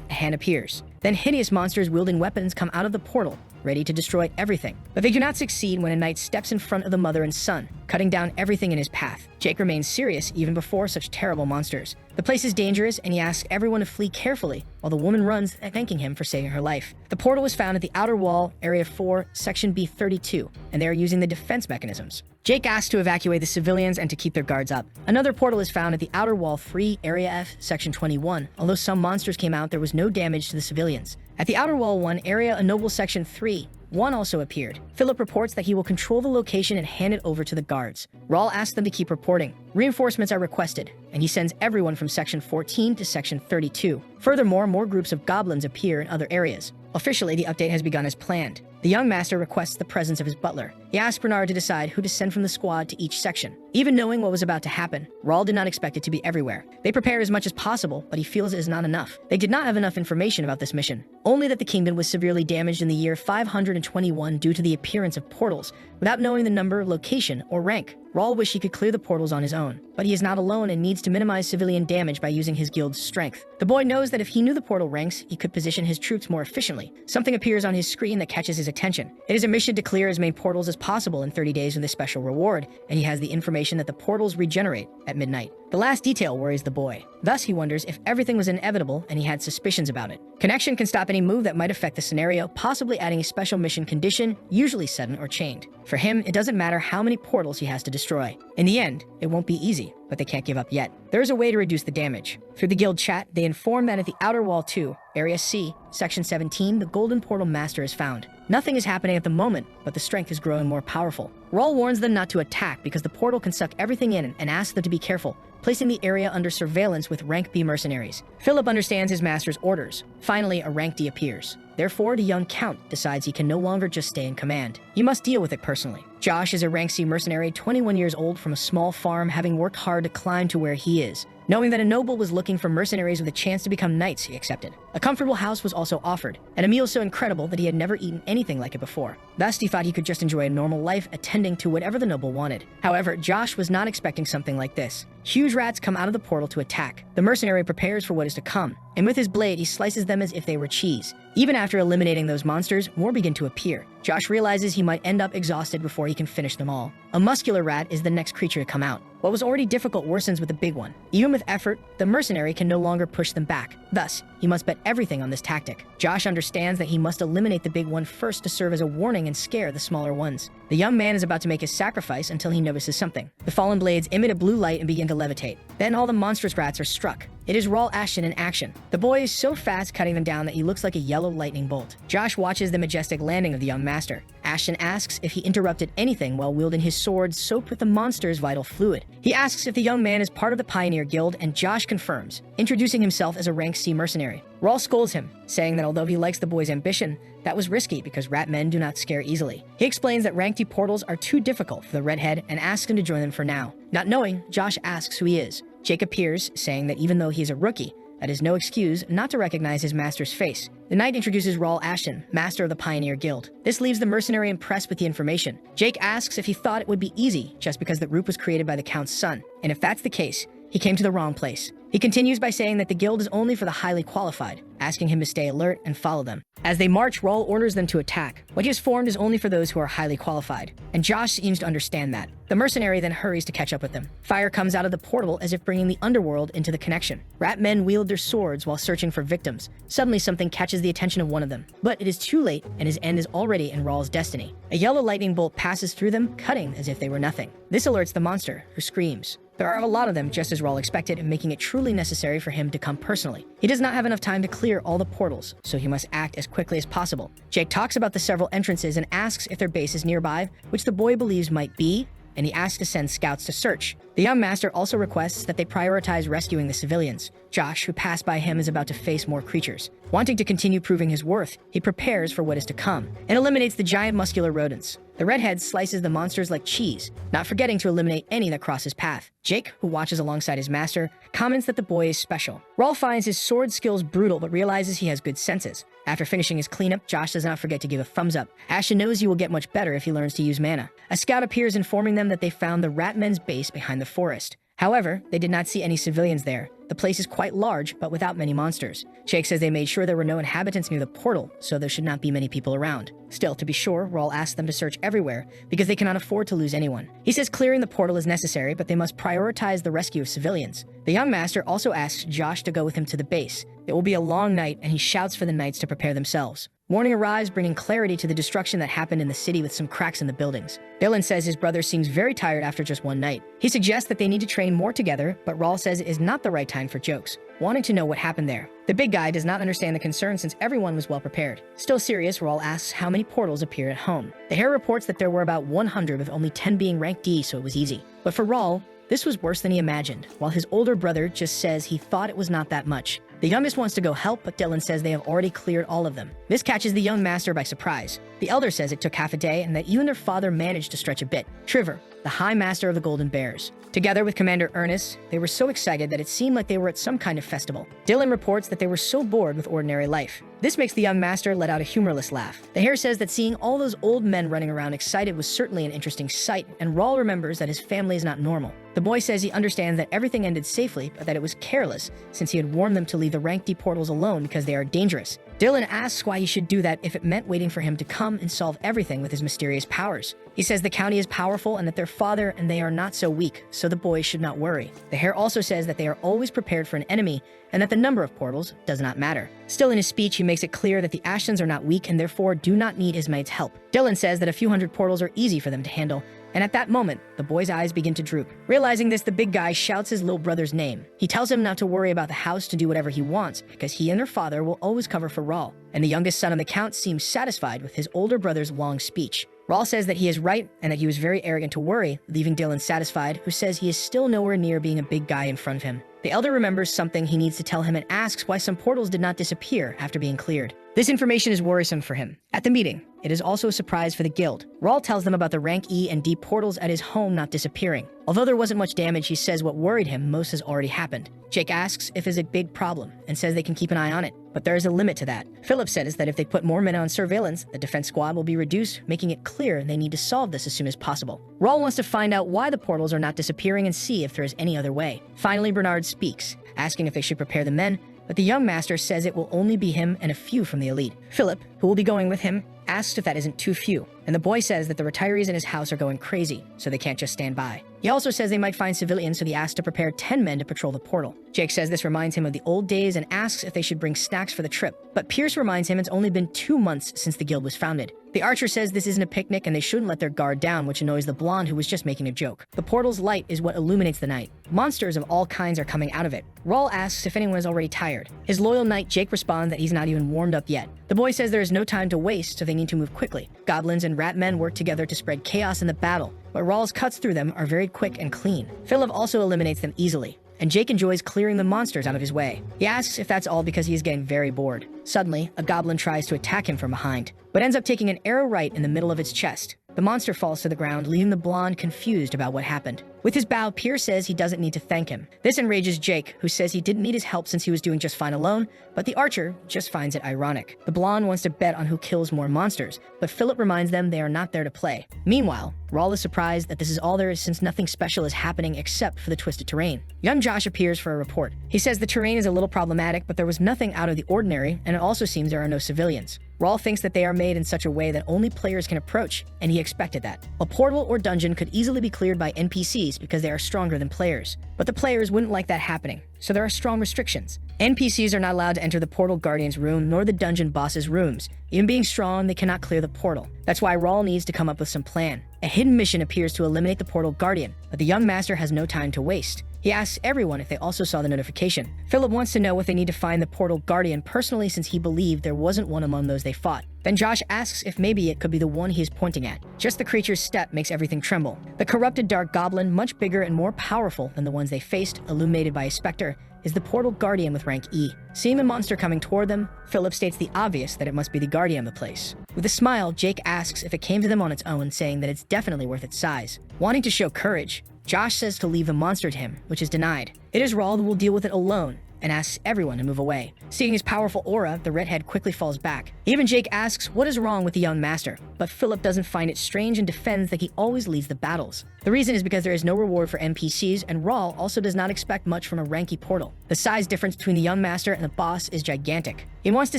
a hand appears. Then hideous monsters wielding weapons come out of the portal, ready to destroy everything. But they do not succeed when a knight steps in front of the mother and son, cutting down everything in his path. Jake remains serious even before such terrible monsters. The place is dangerous, and he asks everyone to flee carefully, while the woman runs, thanking him for saving her life. The portal was found at the outer wall, Area 4, Section B32, and they are using the defense mechanisms. Jake asks to evacuate the civilians and to keep their guards up. Another portal is found at the outer wall 3, Area F, Section 21. Although some monsters came out, there was no damage to the civilians. At the outer wall 1, Area A Noble Section 3, one also appeared. Philip reports that he will control the location and hand it over to the guards. Raul asks them to keep reporting. Reinforcements are requested, and he sends everyone from Section 14 to Section 32. Furthermore, more groups of goblins appear in other areas. Officially, the update has begun as planned. The young master requests the presence of his butler. He asks Bernard to decide who to send from the squad to each section. Even knowing what was about to happen, Raul did not expect it to be everywhere. They prepared as much as possible, but he feels it is not enough. They did not have enough information about this mission. Only that the kingdom was severely damaged in the year 521 due to the appearance of portals, without knowing the number, location, or rank. Raul wished he could clear the portals on his own, but he is not alone and needs to minimize civilian damage by using his guild's strength. The boy knows that if he knew the portal ranks, he could position his troops more efficiently. Something appears on his screen that catches his attention. It is a mission to clear as many portals as possible in 30 days with a special reward, and he has the information that the portals regenerate at midnight. The last detail worries the boy. Thus, he wonders if everything was inevitable and he had suspicions about it. Connection can stop any move that might affect the scenario, possibly adding a special mission condition, usually sudden or chained. For him, it doesn't matter how many portals he has to destroy. In the end, it won't be easy, but they can't give up yet. There is a way to reduce the damage. Through the guild chat, they inform that at the outer wall 2, Area C, Section 17, the Golden Portal Master is found. Nothing is happening at the moment, but the strength is growing more powerful. Raul warns them not to attack because the portal can suck everything in and asks them to be careful, placing the area under surveillance with rank B mercenaries. Philip understands his master's orders. Finally, a rank D appears. Therefore, the young count decides he can no longer just stay in command. He must deal with it personally. Josh is a rank C mercenary, 21 years old, from a small farm, having worked hard to climb to where he is. Knowing that a noble was looking for mercenaries with a chance to become knights, he accepted. A comfortable house was also offered, and a meal so incredible that he had never eaten anything like it before. Thus, he thought he could just enjoy a normal life, attending to whatever the noble wanted. However, Josh was not expecting something like this. Huge rats come out of the portal to attack. The mercenary prepares for what is to come, and with his blade, he slices them as if they were cheese. Even after eliminating those monsters, more begin to appear. Josh realizes he might end up exhausted before he can finish them all. A muscular rat is the next creature to come out. What was already difficult worsens with the big one. Even with effort, the mercenary can no longer push them back. Thus, he must bet everything on this tactic. Josh understands that he must eliminate the big one first to serve as a warning and scare the smaller ones. The young man is about to make his sacrifice until he notices something. The fallen blades emit a blue light and begin to levitate. Then all the monstrous rats are struck. It is Raul Ashton in action. The boy is so fast cutting them down that he looks like a yellow lightning bolt. Josh watches the majestic landing of the young master. Ashton asks if he interrupted anything while wielding his sword soaked with the monster's vital fluid. He asks if the young man is part of the Pioneer Guild, and Josh confirms, introducing himself as a rank C mercenary. Rawl scolds him, saying that although he likes the boy's ambition, that was risky because rat men do not scare easily. He explains that rank D portals are too difficult for the redhead and asks him to join them for now. Not knowing, Josh asks who he is. Jake appears, saying that even though he is a rookie, that is no excuse not to recognize his master's face. The knight introduces Rawl Ashton, master of the Pioneer Guild. This leaves the mercenary impressed with the information. Jake asks if he thought it would be easy just because the group was created by the Count's son, and if that's the case, he came to the wrong place. He continues by saying that the guild is only for the highly qualified, asking him to stay alert and follow them. As they march, Rawl orders them to attack. What he has formed is only for those who are highly qualified, and Josh seems to understand that. The mercenary then hurries to catch up with them. Fire comes out of the portal as if bringing the underworld into the connection. Rat men wield their swords while searching for victims. Suddenly something catches the attention of one of them, but it is too late and his end is already in Rawl's destiny. A yellow lightning bolt passes through them, cutting as if they were nothing. This alerts the monster, who screams. There are a lot of them, just as Rawl expected, and making it truly necessary for him to come personally. He does not have enough time to clear all the portals, so he must act as quickly as possible. Jake talks about the several entrances and asks if their base is nearby, which the boy believes might be, and he asks to send scouts to search. The young master also requests that they prioritize rescuing the civilians. Josh, who passed by him, is about to face more creatures. Wanting to continue proving his worth, he prepares for what is to come, and eliminates the giant muscular rodents. The redhead slices the monsters like cheese, not forgetting to eliminate any that cross his path. Jake, who watches alongside his master, comments that the boy is special. Rawl finds his sword skills brutal, but realizes he has good senses. After finishing his cleanup, Josh does not forget to give a thumbs up. Ashton knows he will get much better if he learns to use mana. A scout appears informing them that they found the rat men's base behind the forest. However, they did not see any civilians there. The place is quite large, but without many monsters. Jake says they made sure there were no inhabitants near the portal, so there should not be many people around. Still, to be sure, Rawl asks them to search everywhere, because they cannot afford to lose anyone. He says clearing the portal is necessary, but they must prioritize the rescue of civilians. The young master also asks Josh to go with him to the base. It will be a long night, and he shouts for the knights to prepare themselves. Morning arrives, bringing clarity to the destruction that happened in the city with some cracks in the buildings. Dylan says his brother seems very tired after just one night. He suggests that they need to train more together, but Rawl says it is not the right time for jokes, wanting to know what happened there. The big guy does not understand the concern since everyone was well prepared. Still serious, Rawl asks how many portals appear at home. The hare reports that there were about 100, with only 10 being rank D, so it was easy. But for Rawl, this was worse than he imagined, while his older brother just says he thought it was not that much. The youngest wants to go help, but Dylan says they have already cleared all of them. This catches the young master by surprise. The elder says it took half a day and that even their father managed to stretch a bit. Trevor, the High Master of the Golden Bears. Together with Commander Ernest, they were so excited that it seemed like they were at some kind of festival. Dylan reports that they were so bored with ordinary life. This makes the young master let out a humorless laugh. The hare says that seeing all those old men running around excited was certainly an interesting sight, and Rawl remembers that his family is not normal. The boy says he understands that everything ended safely, but that it was careless, since he had warned them to leave the rank D portals alone because they are dangerous. Dylan asks why he should do that if it meant waiting for him to come and solve everything with his mysterious powers. He says the county is powerful and that their father and they are not so weak, so the boys should not worry. The hare also says that they are always prepared for an enemy and that the number of portals does not matter. Still in his speech, he makes it clear that the Ashtons are not weak and therefore do not need his knight's help. Dylan says that a few hundred portals are easy for them to handle, and at that moment, the boy's eyes begin to droop. Realizing this, the big guy shouts his little brother's name. He tells him not to worry about the house, to do whatever he wants, because he and their father will always cover for Rawl. And the youngest son of the Count seems satisfied with his older brother's long speech. Rawl says that he is right and that he was very arrogant to worry, leaving Dylan satisfied, who says he is still nowhere near being a big guy in front of him. The elder remembers something he needs to tell him and asks why some portals did not disappear after being cleared. This information is worrisome for him. At the meeting, it is also a surprise for the guild. Rawl tells them about the rank E and D portals at his home not disappearing. Although there wasn't much damage, he says what worried him most has already happened. Jake asks if it's a big problem and says they can keep an eye on it, but there is a limit to that. Philip says that if they put more men on surveillance, the defense squad will be reduced, making it clear they need to solve this as soon as possible. Rawl wants to find out why the portals are not disappearing and see if there is any other way. Finally, Bernard speaks, asking if they should prepare the men, but the young master says it will only be him and a few from the elite. Philip, who will be going with him, asks if that isn't too few, and the boy says that the retirees in his house are going crazy, so they can't just stand by. He also says they might find civilians, so he asks to prepare 10 men to patrol the portal. Jake says this reminds him of the old days and asks if they should bring snacks for the trip, but Pierce reminds him it's only been 2 months since the guild was founded. The archer says this isn't a picnic and they shouldn't let their guard down, which annoys the blonde who was just making a joke. The portal's light is what illuminates the night. Monsters of all kinds are coming out of it. Rawl asks if anyone is already tired. His loyal knight Jake responds that he's not even warmed up yet. The boy says there is no time to waste, so they need to move quickly. Goblins and rat men work together to spread chaos in the battle, but Rawl's cuts through them are very quick and clean. Philip also eliminates them easily, and Jake enjoys clearing the monsters out of his way. He asks if that's all because he is getting very bored. Suddenly, a goblin tries to attack him from behind, but ends up taking an arrow right in the middle of its chest. The monster falls to the ground, leaving the blonde confused about what happened. With his bow, Pierce says he doesn't need to thank him. This enrages Jake, who says he didn't need his help since he was doing just fine alone, but the archer just finds it ironic. The blonde wants to bet on who kills more monsters, but Philip reminds them they are not there to play. Meanwhile, Rawl is surprised that this is all there is since nothing special is happening except for the twisted terrain. Young Josh appears for a report. He says the terrain is a little problematic, but there was nothing out of the ordinary, and it also seems there are no civilians. Rawl thinks that they are made in such a way that only players can approach, and he expected that. A portal or dungeon could easily be cleared by NPCs because they are stronger than players. But the players wouldn't like that happening, so there are strong restrictions. NPCs are not allowed to enter the portal guardian's room nor the dungeon boss's rooms. Even being strong, they cannot clear the portal. That's why Rawl needs to come up with some plan. A hidden mission appears to eliminate the portal guardian, but the young master has no time to waste. He asks everyone if they also saw the notification. Philip wants to know if they need to find the portal guardian personally since he believed there wasn't one among those they fought. Then Josh asks if maybe it could be the one he is pointing at. Just the creature's step makes everything tremble. The corrupted dark goblin, much bigger and more powerful than the ones they faced, illuminated by a specter, is the portal guardian with rank E. Seeing the monster coming toward them, Philip states the obvious that it must be the guardian of the place. With a smile, Jake asks if it came to them on its own, saying that it's definitely worth its size. Wanting to show courage, Josh says to leave the monster to him, which is denied. It is Rawl who will deal with it alone, and asks everyone to move away. Seeing his powerful aura, the redhead quickly falls back. Even Jake asks what is wrong with the young master, but Philip doesn't find it strange and defends that he always leads the battles. The reason is because there is no reward for NPCs, and Rawl also does not expect much from a ranky portal. The size difference between the young master and the boss is gigantic. He wants to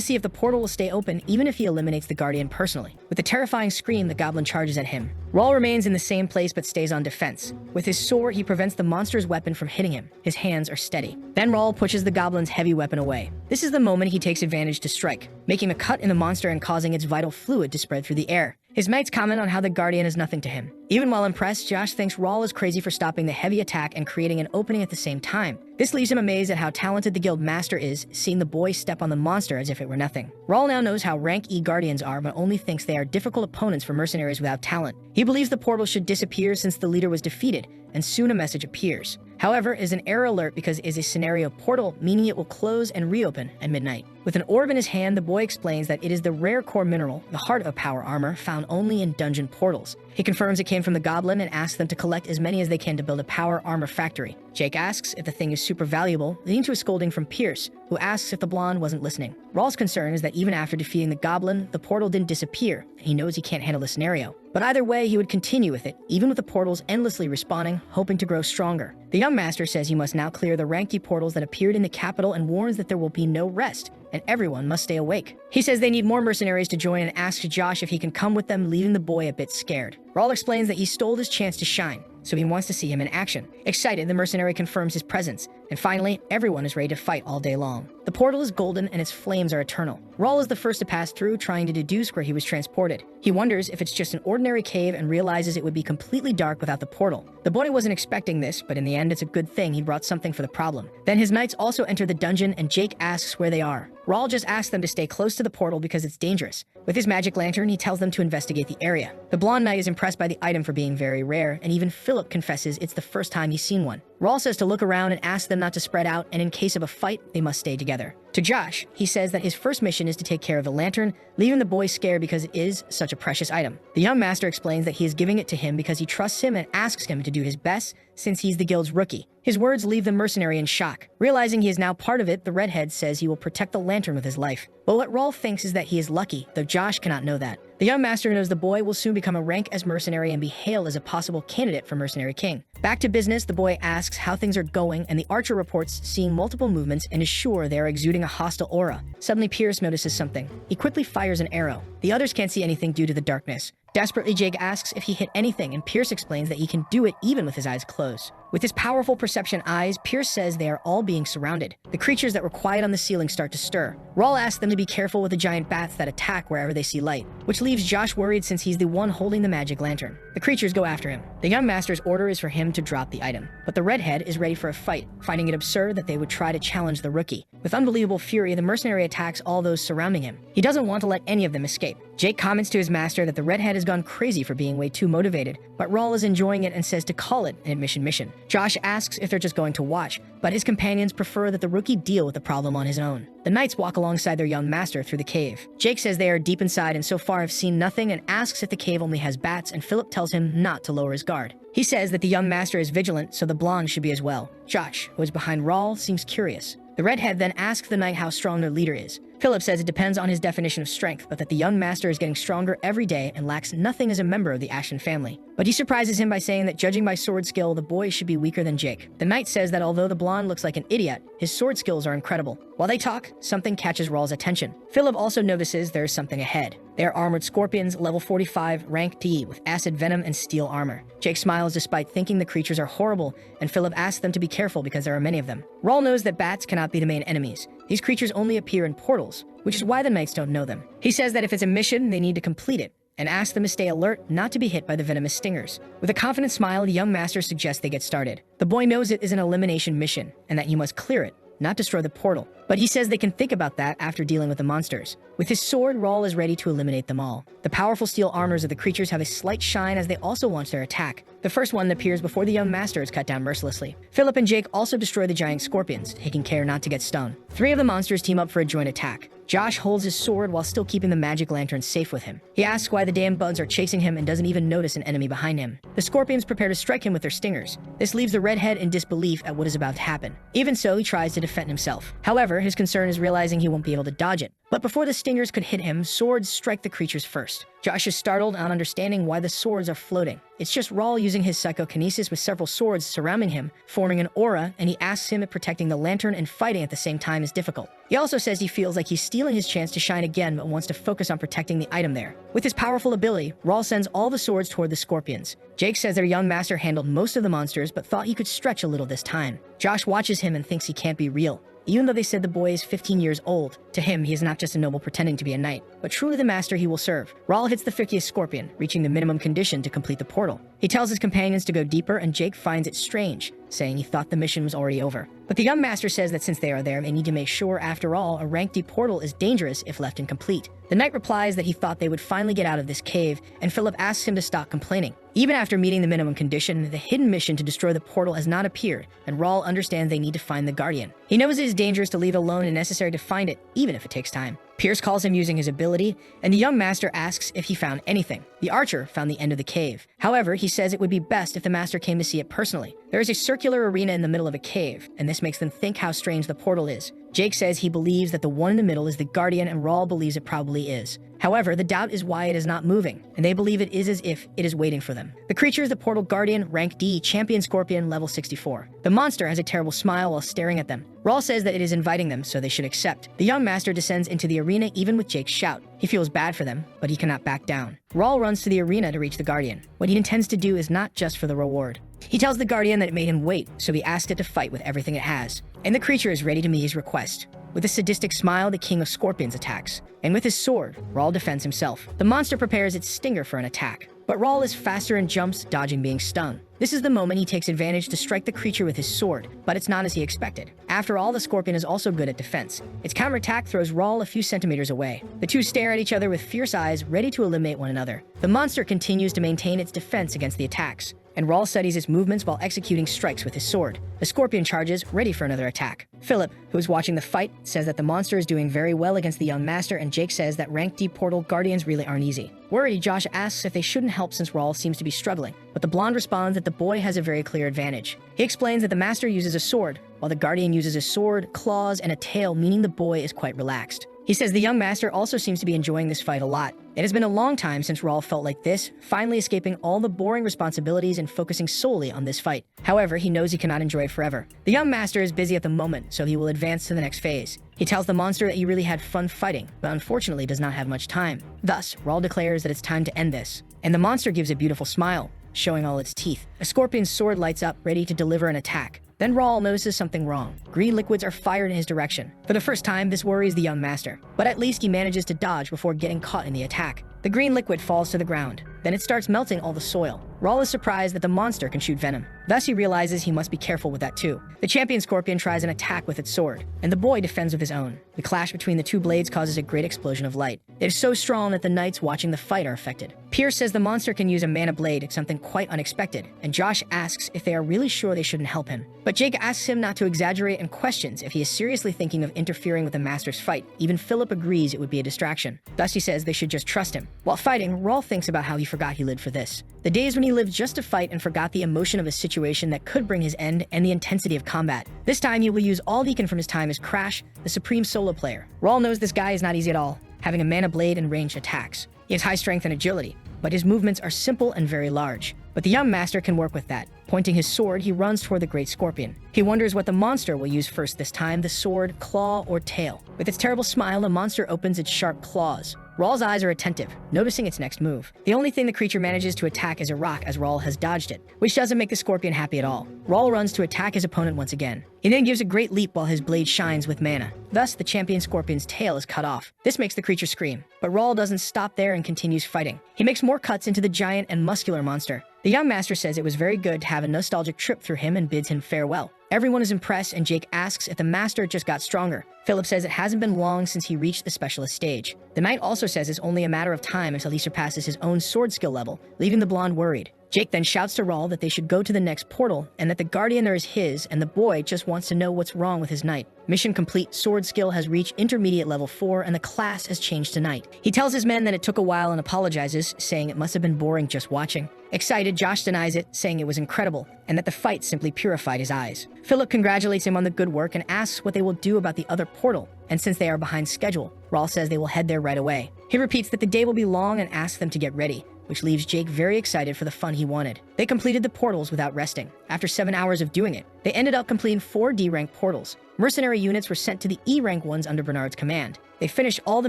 see if the portal will stay open even if he eliminates the guardian personally. With a terrifying scream, the goblin charges at him. Rawl remains in the same place but stays on defense. With his sword, he prevents the monster's weapon from hitting him. His hands are steady. Then Rawl pushes the goblin's heavy weapon away. This is the moment he takes advantage to strike, making a cut in the monster and causing its vital fluid to spread through the air. His mates comment on how the guardian is nothing to him. Even while impressed, Josh thinks Rawl is crazy for stopping the heavy attack and creating an opening at the same time. This leaves him amazed at how talented the guild master is, seeing the boy step on the monster as if it were nothing. Rawl now knows how rank E guardians are, but only thinks they are difficult opponents for mercenaries without talent. He believes the portal should disappear since the leader was defeated, and soon a message appears. However, it is an error alert because it is a scenario portal, meaning it will close and reopen at midnight. With an orb in his hand, the boy explains that it is the rare core mineral, the heart of power armor, found only in dungeon portals. He confirms it came from the goblin and asks them to collect as many as they can to build a power armor factory. Jake asks if the thing is super valuable, leading to a scolding from Pierce, who asks if the blonde wasn't listening. Rawl's concern is that even after defeating the goblin, the portal didn't disappear, and he knows he can't handle the scenario. But either way, he would continue with it, even with the portals endlessly respawning, hoping to grow stronger. The young master says he must now clear the ranky portals that appeared in the capital and warns that there will be no rest, and everyone must stay awake. He says they need more mercenaries to join and asks Josh if he can come with them, leaving the boy a bit scared. Rawl explains that he stole his chance to shine, so he wants to see him in action. Excited, the mercenary confirms his presence, and finally, everyone is ready to fight all day long. The portal is golden and its flames are eternal. Rawl is the first to pass through, trying to deduce where he was transported. He wonders if it's just an ordinary cave and realizes it would be completely dark without the portal. The boy wasn't expecting this, but in the end, it's a good thing he brought something for the problem. Then his knights also enter the dungeon, and Jake asks where they are. Rawl just asks them to stay close to the portal because it's dangerous. With his magic lantern, he tells them to investigate the area. The blonde knight is impressed by the item for being very rare, and even Philip confesses it's the first time he's seen one. Rawl says to look around and asks them not to spread out, and in case of a fight, they must stay together. To Josh, he says that his first mission is to take care of the lantern, leaving the boy scared because it is such a precious item. The young master explains that he is giving it to him because he trusts him and asks him to do his best since he's the guild's rookie. His words leave the mercenary in shock. Realizing he is now part of it, the redhead says he will protect the lantern with his life. But what Rawl thinks is that he is lucky, though Josh cannot know that. The young master knows the boy will soon become a rank as mercenary and be hailed as a possible candidate for Mercenary King. Back to business, the boy asks how things are going, and the archer reports seeing multiple movements and is sure they are exuding a hostile aura. Suddenly, Pierce notices something. He quickly fires an arrow. The others can't see anything due to the darkness. Desperately, Jake asks if he hit anything, and Pierce explains that he can do it even with his eyes closed. With his powerful perception eyes, Pierce says they are all being surrounded. The creatures that were quiet on the ceiling start to stir. Rawl asks them to be careful with the giant bats that attack wherever they see light, which leaves Josh worried since he's the one holding the magic lantern. The creatures go after him. The young master's order is for him to drop the item, but the redhead is ready for a fight, finding it absurd that they would try to challenge the rookie. With unbelievable fury, the mercenary attacks all those surrounding him. He doesn't want to let any of them escape. Jake comments to his master that the redhead has gone crazy for being way too motivated, but Rawl is enjoying it and says to call it an admission mission. Josh asks if they're just going to watch, but his companions prefer that the rookie deal with the problem on his own. The knights walk alongside their young master through the cave. Jake says they are deep inside and so far have seen nothing and asks if the cave only has bats, and Philip tells him not to lower his guard. He says that the young master is vigilant, so the blonde should be as well. Josh, who is behind Rawl, seems curious. The redhead then asks the knight how strong their leader is. Philip says it depends on his definition of strength, but that the young master is getting stronger every day and lacks nothing as a member of the Ashen family. But he surprises him by saying that judging by sword skill, the boy should be weaker than Jake. The knight says that although the blonde looks like an idiot, his sword skills are incredible. While they talk, something catches Rawl's attention. Philip also notices there is something ahead. They are armored scorpions, level 45, rank D, with acid venom and steel armor. Jake smiles despite thinking the creatures are horrible, and Philip asks them to be careful because there are many of them. Rawl knows that bats cannot be the main enemies. These creatures only appear in portals, which is why the knights don't know them. He says that if it's a mission, they need to complete it, and asks them to stay alert not to be hit by the venomous stingers. With a confident smile, the young master suggests they get started. The boy knows it is an elimination mission, and that he must clear it, not destroy the portal. But he says they can think about that after dealing with the monsters. With his sword, Rawl is ready to eliminate them all. The powerful steel armors of the creatures have a slight shine as they also launch their attack. The first one appears before the young master is cut down mercilessly. Philip and Jake also destroy the giant scorpions, taking care not to get stung. 3 of the monsters team up for a joint attack. Josh holds his sword while still keeping the magic lantern safe with him. He asks why the damn bugs are chasing him and doesn't even notice an enemy behind him. The scorpions prepare to strike him with their stingers. This leaves the redhead in disbelief at what is about to happen. Even so, he tries to defend himself. However, his concern is realizing he won't be able to dodge it. But before the stingers could hit him, swords strike the creatures first. Josh is startled on understanding why the swords are floating. It's just Rawl using his psychokinesis with several swords surrounding him, forming an aura, and he asks him if protecting the lantern and fighting at the same time is difficult. He also says he feels like he's stealing his chance to shine again, but wants to focus on protecting the item there. With his powerful ability, Rawl sends all the swords toward the scorpions. Jake says their young master handled most of the monsters, but thought he could stretch a little this time. Josh watches him and thinks he can't be real. Even though they said the boy is 15 years old, to him he is not just a noble pretending to be a knight, but truly the master he will serve. Rawl hits the 50th scorpion, reaching the minimum condition to complete the portal. He tells his companions to go deeper, and Jake finds it strange, saying he thought the mission was already over. But the young master says that since they are there, they need to make sure, after all, a rank D portal is dangerous if left incomplete. The knight replies that he thought they would finally get out of this cave, and Philip asks him to stop complaining. Even after meeting the minimum condition, the hidden mission to destroy the portal has not appeared, and Rawl understands they need to find the Guardian. He knows it is dangerous to leave alone and necessary to find it, even if it takes time. Pierce calls him using his ability, and the young master asks if he found anything. The archer found the end of the cave. However, he says it would be best if the master came to see it personally. There is a circular arena in the middle of a cave, and this makes them think how strange the portal is. Jake says he believes that the one in the middle is the Guardian, and Rawl believes it probably is. However, the doubt is why it is not moving, and they believe it is as if it is waiting for them. The creature is the Portal Guardian, rank D, Champion Scorpion, level 64. The monster has a terrible smile while staring at them. Rawl says that it is inviting them, so they should accept. The young master descends into the arena even with Jake's shout. He feels bad for them, but he cannot back down. Rawl runs to the arena to reach the Guardian. What he intends to do is not just for the reward. He tells the Guardian that it made him wait, so he asked it to fight with everything it has. And the creature is ready to meet his request. With a sadistic smile, the King of Scorpions attacks. And with his sword, Rawl defends himself. The monster prepares its stinger for an attack. But Rawl is faster and jumps, dodging being stung. This is the moment he takes advantage to strike the creature with his sword, but it's not as he expected. After all, the scorpion is also good at defense. Its counterattack throws Rawl a few centimeters away. The two stare at each other with fierce eyes, ready to eliminate one another. The monster continues to maintain its defense against the attacks, and Rawl studies its movements while executing strikes with his sword. The scorpion charges, ready for another attack. Philip, who is watching the fight, says that the monster is doing very well against the young master, and Jake says that rank D portal guardians really aren't easy. Worried, Josh asks if they shouldn't help since Rawl seems to be struggling, but the blonde responds that the boy has a very clear advantage. He explains that the master uses a sword, while the guardian uses a sword, claws, and a tail, meaning the boy is quite relaxed. He says the young master also seems to be enjoying this fight a lot. It has been a long time since Rawl felt like this, finally escaping all the boring responsibilities and focusing solely on this fight. However, he knows he cannot enjoy it forever. The young master is busy at the moment, so he will advance to the next phase. He tells the monster that he really had fun fighting, but unfortunately does not have much time. Thus, Rawl declares that it's time to end this. And the monster gives a beautiful smile. showing all its teeth. A scorpion's sword lights up, ready to deliver an attack. Then Rawl notices something wrong. Green liquids are fired in his direction. For the first time, this worries the young master, but at least he manages to dodge before getting caught in the attack. The green liquid falls to the ground. Then it starts melting all the soil. Rawl is surprised that the monster can shoot venom. Thus he realizes he must be careful with that too. The champion scorpion tries an attack with its sword, and the boy defends with his own. The clash between the two blades causes a great explosion of light. It is so strong that the knights watching the fight are affected. Pierce says the monster can use a mana blade, something quite unexpected, and Josh asks if they are really sure they shouldn't help him. But Jake asks him not to exaggerate and questions if he is seriously thinking of interfering with the master's fight. Even Philip agrees it would be a distraction. Thus he says they should just trust him. While fighting, Rawl thinks about how he forgot he lived for this. The days when he lived just to fight and forgot the emotion of a situation that could bring his end and the intensity of combat. This time he will use all beacon from his time as Crash, the supreme solo player. Rawl knows this guy is not easy at all, having a mana blade and ranged attacks. He has high strength and agility, but his movements are simple and very large. But the young master can work with that. Pointing his sword, he runs toward the great scorpion. He wonders what the monster will use first this time, the sword, claw, or tail. With its terrible smile, the monster opens its sharp claws. Rawl's eyes are attentive, noticing its next move. The only thing the creature manages to attack is a rock as Rawl has dodged it, which doesn't make the scorpion happy at all. Rawl runs to attack his opponent once again. He then gives a great leap while his blade shines with mana. Thus, the champion scorpion's tail is cut off. This makes the creature scream, but Rawl doesn't stop there and continues fighting. He makes more cuts into the giant and muscular monster. The young master says it was very good to have a nostalgic trip through him and bids him farewell. Everyone is impressed, and Jake asks if the master just got stronger. Philip says it hasn't been long since he reached the specialist stage. The knight also says it's only a matter of time until he surpasses his own sword skill level, leaving the blonde worried. Jake then shouts to Rawl that they should go to the next portal and that the guardian there is his, and the boy just wants to know what's wrong with his knight. Mission complete, sword skill has reached intermediate level 4 and the class has changed to knight. He tells his men that it took a while and apologizes, saying it must have been boring just watching. Excited, Josh denies it, saying it was incredible and that the fight simply purified his eyes. Philip congratulates him on the good work and asks what they will do about the other portal, and since they are behind schedule, Rawl says they will head there right away. He repeats that the day will be long and asks them to get ready, which leaves Jake very excited for the fun he wanted. They completed the portals without resting. After 7 hours of doing it, they ended up completing 4 D-rank portals. Mercenary units were sent to the E-rank ones under Bernard's command. They finished all the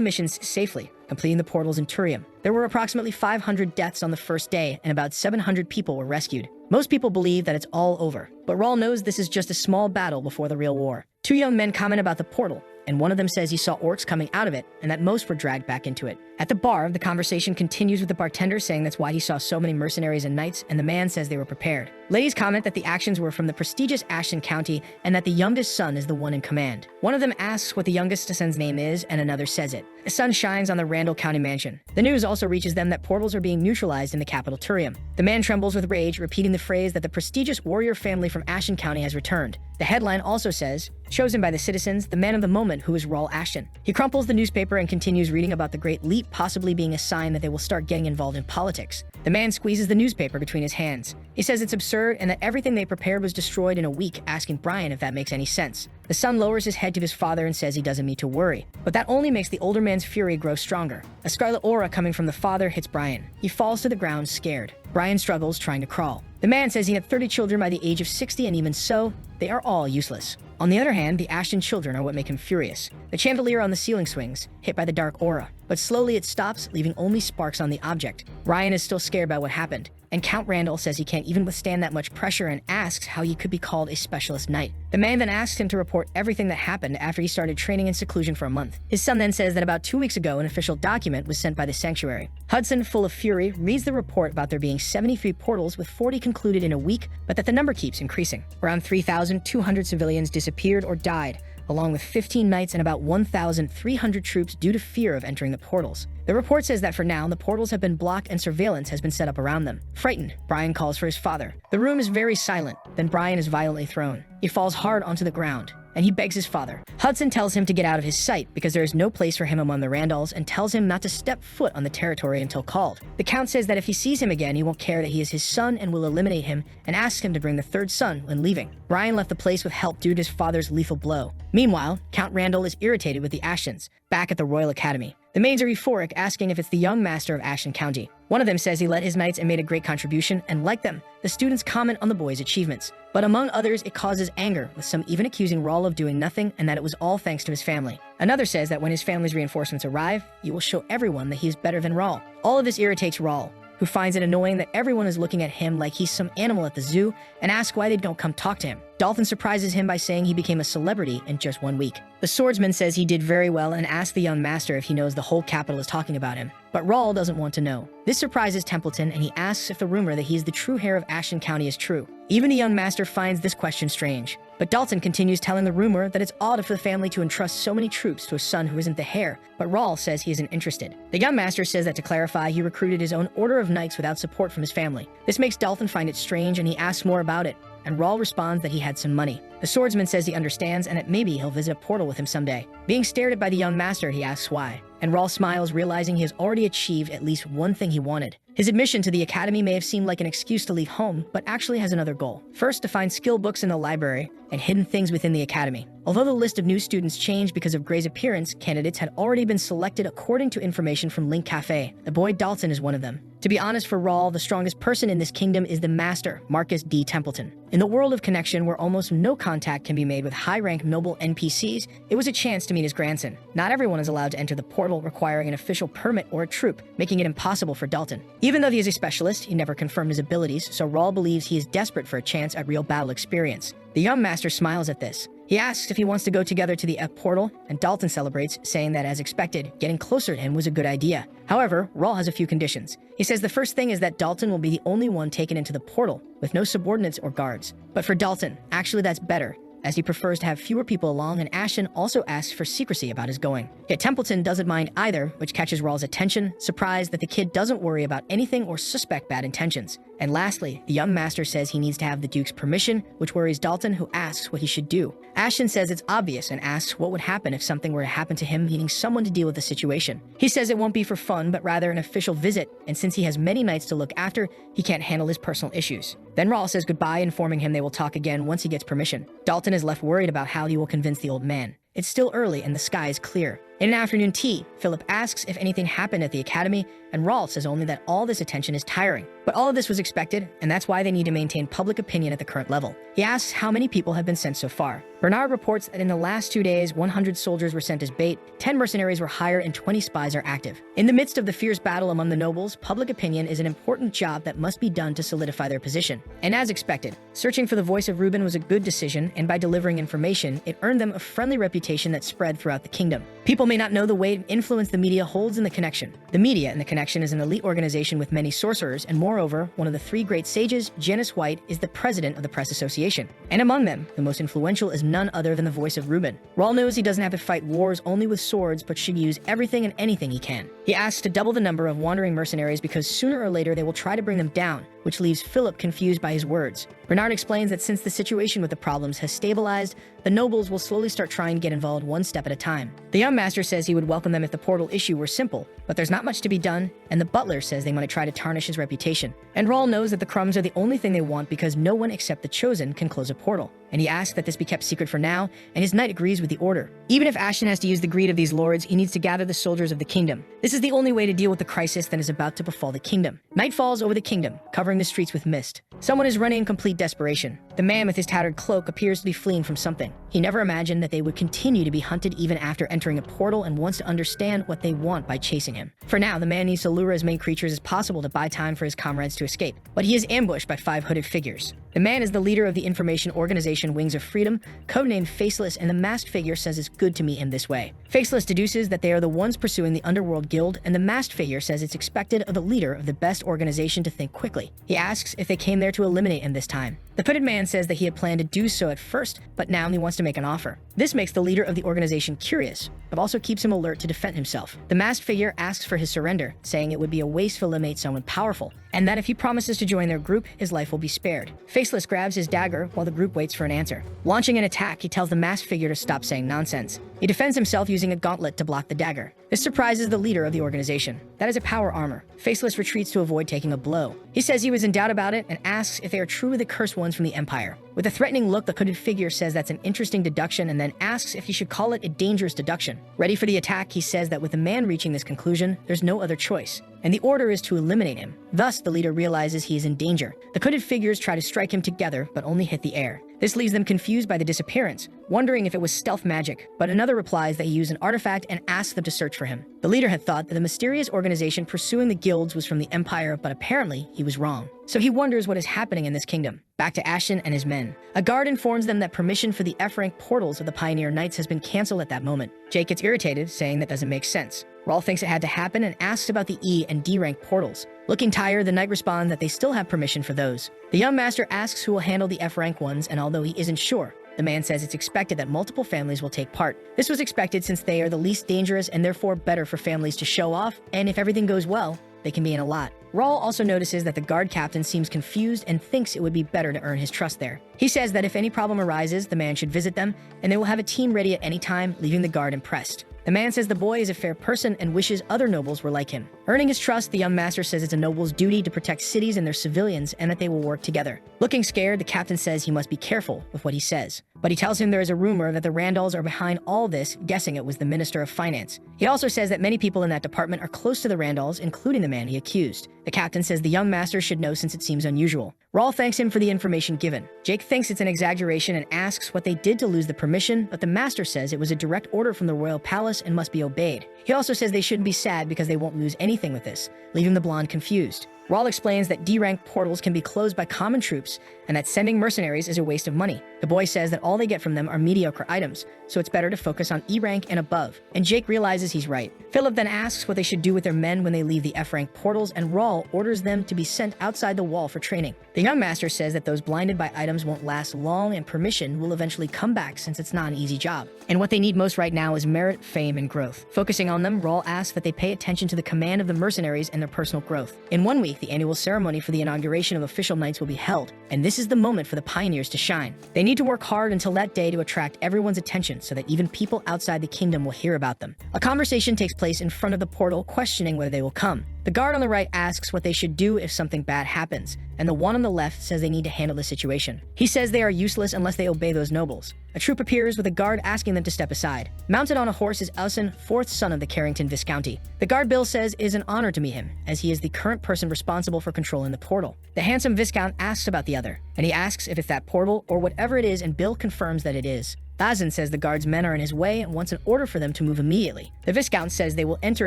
missions safely, completing the portals in Turium. There were approximately 500 deaths on the first day, and about 700 people were rescued. Most people believe that it's all over, but Rawl knows this is just a small battle before the real war. 2 young men comment about the portal, and one of them says he saw orcs coming out of it and that most were dragged back into it. At the bar, the conversation continues with the bartender saying that's why he saw so many mercenaries and knights, and the man says they were prepared. Ladies comment that the actions were from the prestigious Ashton County and that the youngest son is the one in command. One of them asks what the youngest son's name is, and another says it. The sun shines on the Randall County mansion. The news also reaches them that portals are being neutralized in the capital Turium. The man trembles with rage, repeating the phrase that the prestigious warrior family from Ashton County has returned. The headline also says, chosen by the citizens, the man of the moment who is Rawl Ashton. He crumples the newspaper and continues reading about the great leap possibly being a sign that they will start getting involved in politics. The man squeezes the newspaper between his hands. He says it's absurd and that everything they prepared was destroyed in a week, asking Brian if that makes any sense. The son lowers his head to his father and says he doesn't need to worry, but that only makes the older man's fury grow stronger. A scarlet aura coming from the father hits Brian. He falls to the ground scared. Brian struggles trying to crawl. The man says he had 30 children by the age of 60, and even so, they are all useless. On the other hand, the Ashton children are what make him furious. The chandelier on the ceiling swings, hit by the dark aura, but slowly it stops, leaving only sparks on the object. Ryan is still scared by what happened, and Count Randall says he can't even withstand that much pressure and asks how he could be called a specialist knight. The man then asks him to report everything that happened after he started training in seclusion for a month. His son then says that about 2 weeks ago, an official document was sent by the sanctuary. Hudson, full of fury, reads the report about there being 73 portals with 40 concluded in a week, but that the number keeps increasing. Around 3,200 civilians disappeared or died, along with 15 knights and about 1,300 troops due to fear of entering the portals. The report says that for now, the portals have been blocked and surveillance has been set up around them. Frightened, Brian calls for his father. The room is very silent. Then Brian is violently thrown. He falls hard onto the ground, and he begs his father. Hudson tells him to get out of his sight because there is no place for him among the Randalls and tells him not to step foot on the territory until called. The Count says that if he sees him again, he won't care that he is his son and will eliminate him, and asks him to bring the third son when leaving. Brian left the place with help due to his father's lethal blow. Meanwhile, Count Randall is irritated with the Ashtons, back at the Royal Academy. The maids are euphoric, asking if it's the young master of Ashton County. One of them says he led his knights and made a great contribution, and like them, the students comment on the boy's achievements. But among others, it causes anger, with some even accusing Rawl of doing nothing and that it was all thanks to his family. Another says that when his family's reinforcements arrive, he will show everyone that he is better than Rawl. All of this irritates Rawl, who finds it annoying that everyone is looking at him like he's some animal at the zoo and asks why they don't come talk to him. Dalton surprises him by saying he became a celebrity in just 1 week. The swordsman says he did very well and asks the young master if he knows the whole capital is talking about him. But Rawl doesn't want to know. This surprises Templeton, and he asks if the rumor that he is the true heir of Ashton County is true. Even the young master finds this question strange. But Dalton continues telling the rumor that it's odd for the family to entrust so many troops to a son who isn't the heir, but Rawl says he isn't interested. The young master says that to clarify, he recruited his own order of knights without support from his family. This makes Dalton find it strange, and he asks more about it, and Rawl responds that he had some money. The swordsman says he understands and that maybe he'll visit a portal with him someday. Being stared at by the young master, he asks why, and Rawl smiles, realizing he has already achieved at least one thing he wanted. His admission to the academy may have seemed like an excuse to leave home, but actually has another goal. First, to find skill books in the library and hidden things within the academy. Although the list of new students changed because of Gray's appearance, candidates had already been selected according to information from Link Cafe. The boy Dalton is one of them. To be honest, for Rawl, the strongest person in this kingdom is the master, Marcus D. Templeton. In the world of connection, where almost no contact can be made with high-rank noble NPCs, it was a chance to meet his grandson. Not everyone is allowed to enter the portal, requiring an official permit or a troop, making it impossible for Dalton. Even though he is a specialist, he never confirmed his abilities, so Rawl believes he is desperate for a chance at real battle experience. The young master smiles at this. He asks if he wants to go together to the F portal, and Dalton celebrates, saying that as expected, getting closer to him was a good idea. However, Rawl has a few conditions. He says the first thing is that Dalton will be the only one taken into the portal, with no subordinates or guards. But for Dalton, actually that's better, as he prefers to have fewer people along, and Ashton also asks for secrecy about his going. Yet Templeton doesn't mind either, which catches Rawl's attention, surprised that the kid doesn't worry about anything or suspect bad intentions. And lastly, the young master says he needs to have the Duke's permission, which worries Dalton, who asks what he should do. Ashton says it's obvious and asks what would happen if something were to happen to him, needing someone to deal with the situation. He says it won't be for fun, but rather an official visit, and since he has many knights to look after, he can't handle his personal issues. Then Rawl says goodbye, informing him they will talk again once he gets permission. Dalton is left worried about how he will convince the old man. It's still early and the sky is clear. In an afternoon tea, Philip asks if anything happened at the academy, and Rawl says only that all this attention is tiring. But all of this was expected, and that's why they need to maintain public opinion at the current level. He asks how many people have been sent so far. Bernard reports that in the last 2 days, 100 soldiers were sent as bait, 10 mercenaries were hired, and 20 spies are active. In the midst of the fierce battle among the nobles, public opinion is an important job that must be done to solidify their position. And as expected, searching for the voice of Reuben was a good decision, and by delivering information, it earned them a friendly reputation that spread throughout the kingdom. People may not know the weight and influence the media holds in the Connection. The media in the Connection is an elite organization with many sorcerers, and moreover, one of the 3 great sages, Janice White, is the president of the Press Association. And among them, the most influential is none other than the voice of Reuben. Rawl knows he doesn't have to fight wars only with swords, but should use everything and anything he can. He asks to double the number of wandering mercenaries because sooner or later they will try to bring them down, which leaves Philip confused by his words. Bernard explains that since the situation with the problems has stabilized, the nobles will slowly start trying to get involved one step at a time. The young master says he would welcome them if the portal issue were simple, but there's not much to be done, and the butler says they want to try to tarnish his reputation. And Rawl knows that the crumbs are the only thing they want because no one except the chosen can close a portal. And he asks that this be kept secret for now, and his knight agrees with the order. Even if Ashton has to use the greed of these lords, he needs to gather the soldiers of the kingdom. This is the only way to deal with the crisis that is about to befall the kingdom. Night falls over the kingdom, covering the streets with mist. Someone is running in complete desperation. The man with his tattered cloak appears to be fleeing from something. He never imagined that they would continue to be hunted even after entering a portal, and wants to understand what they want by chasing him. For now, the man needs to lure as many creatures as possible to buy time for his comrades to escape. But he is ambushed by 5 hooded figures. The man is the leader of the information organization Wings of Freedom, codenamed Faceless, and the masked figure says it's good to meet him this way. Faceless deduces that they are the ones pursuing the Underworld Guild, and the masked figure says it's expected of the leader of the best organization to think quickly. He asks if they came there to eliminate him this time. The hooded man says that he had planned to do so at first, but now he wants to make an offer. This makes the leader of the organization curious, but also keeps him alert to defend himself. The masked figure asks for his surrender, saying it would be a waste to eliminate someone powerful, and that if he promises to join their group, his life will be spared. Faceless grabs his dagger while the group waits for an answer. Launching an attack, he tells the masked figure to stop saying nonsense. He defends himself using a gauntlet to block the dagger. This surprises the leader of the organization. That is a power armor. Faceless retreats to avoid taking a blow. He says he was in doubt about it and asks if they are truly the cursed ones from the Empire. With a threatening look, the hooded figure says that's an interesting deduction and then asks if he should call it a dangerous deduction. Ready for the attack, he says that with the man reaching this conclusion, there's no other choice, and the order is to eliminate him. Thus, the leader realizes he is in danger. The hooded figures try to strike him together, but only hit the air. This leaves them confused by the disappearance, wondering if it was stealth magic, but another replies that he used an artifact and asks them to search for him. The leader had thought that the mysterious organization pursuing the guilds was from the Empire, but apparently he was wrong. So he wonders what is happening in this kingdom. Back to Ashton and his men. A guard informs them that permission for the F-rank portals of the Pioneer Knights has been canceled at that moment. Jake gets irritated, saying that doesn't make sense. Rawl thinks it had to happen and asks about the E and D rank portals. Looking tired, the knight responds that they still have permission for those. The young master asks who will handle the F-rank ones, and although he isn't sure, the man says it's expected that multiple families will take part. This was expected since they are the least dangerous and therefore better for families to show off, and if everything goes well, they can be in a lot. Rawl also notices that the guard captain seems confused and thinks it would be better to earn his trust there. He says that if any problem arises, the man should visit them, and they will have a team ready at any time, leaving the guard impressed. The man says the boy is a fair person and wishes other nobles were like him. Earning his trust, the young master says it's a noble's duty to protect cities and their civilians and that they will work together. Looking scared, the captain says he must be careful with what he says. But he tells him there is a rumor that the Randalls are behind all this, guessing it was the Minister of Finance. He also says that many people in that department are close to the Randalls, including the man he accused. The captain says the young master should know since it seems unusual. Rawl thanks him for the information given. Jake thinks it's an exaggeration and asks what they did to lose the permission, but the master says it was a direct order from the royal palace and must be obeyed. He also says they shouldn't be sad because they won't lose anything with this, leaving the blonde confused. Rawl explains that D-rank portals can be closed by common troops and that sending mercenaries is a waste of money. The boy says that all they get from them are mediocre items, so it's better to focus on E-rank and above, and Jake realizes he's right. Philip then asks what they should do with their men when they leave the F-rank portals, and Rawl orders them to be sent outside the wall for training. The young master says that those blinded by items won't last long and permission will eventually come back since it's not an easy job. And what they need most right now is merit, fame, and growth. Focusing on them, Rawl asks that they pay attention to the command of the mercenaries and their personal growth. In 1 week, the annual ceremony for the inauguration of official knights will be held, and this is the moment for the pioneers to shine. They need to work hard until that day to attract everyone's attention so that even people outside the kingdom will hear about them. A conversation takes place in front of the portal, questioning whether they will come. The guard on the right asks what they should do if something bad happens, and the one on the left says they need to handle the situation. He says they are useless unless they obey those nobles. A troop appears with a guard asking them to step aside. Mounted on a horse is Elson, fourth son of the Carrington Viscounty. The guard Bill says it is an honor to meet him, as he is the current person responsible for controlling the portal. The handsome Viscount asks about the other, and he asks if it's that portal or whatever it is, and Bill confirms that it is. Bazin says the guard's men are in his way and wants an order for them to move immediately. The Viscount says they will enter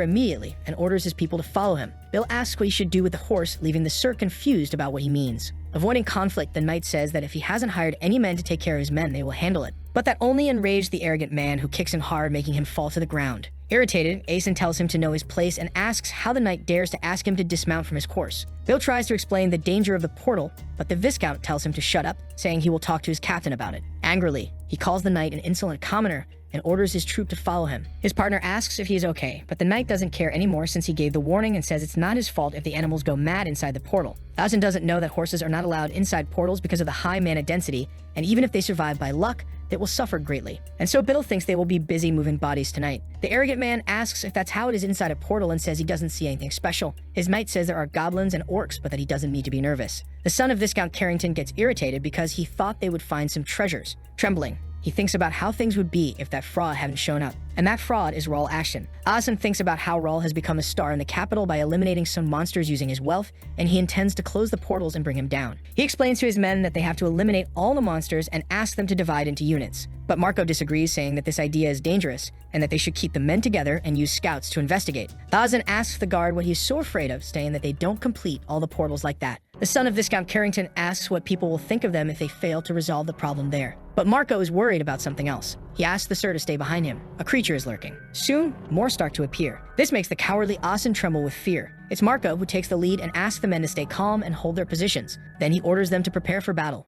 immediately and orders his people to follow him. Bill asks what he should do with the horse, leaving the Sir confused about what he means. Avoiding conflict, the knight says that if he hasn't hired any men to take care of his men, they will handle it. But that only enraged the arrogant man, who kicks him hard, making him fall to the ground. Irritated, Asen tells him to know his place and asks how the knight dares to ask him to dismount from his horse. Bill tries to explain the danger of the portal, but the Viscount tells him to shut up, saying he will talk to his captain about it. Angrily, he calls the knight an insolent commoner and orders his troop to follow him. His partner asks if he is okay, but the knight doesn't care anymore since he gave the warning and says it's not his fault if the animals go mad inside the portal. Asen doesn't know that horses are not allowed inside portals because of the high mana density, and even if they survive by luck, they will suffer greatly. And so Biddle thinks they will be busy moving bodies tonight. The arrogant man asks if that's how it is inside a portal and says he doesn't see anything special. His knight says there are goblins and orcs, but that he doesn't need to be nervous. The son of Viscount Carrington gets irritated because he thought they would find some treasures. Trembling, he thinks about how things would be if that fraud hadn't shown up. And that fraud is Rawl Ashton. Asen thinks about how Rawl has become a star in the capital by eliminating some monsters using his wealth, and he intends to close the portals and bring him down. He explains to his men that they have to eliminate all the monsters and ask them to divide into units. But Marco disagrees, saying that this idea is dangerous and that they should keep the men together and use scouts to investigate. Asen asks the guard what he's so afraid of, saying that they don't complete all the portals like that. The son of Viscount Carrington asks what people will think of them if they fail to resolve the problem there. But Marco is worried about something else. He asks the Sir to stay behind him. A creature is lurking. Soon, more start to appear. This makes the cowardly Asen tremble with fear. It's Marco who takes the lead and asks the men to stay calm and hold their positions. Then he orders them to prepare for battle.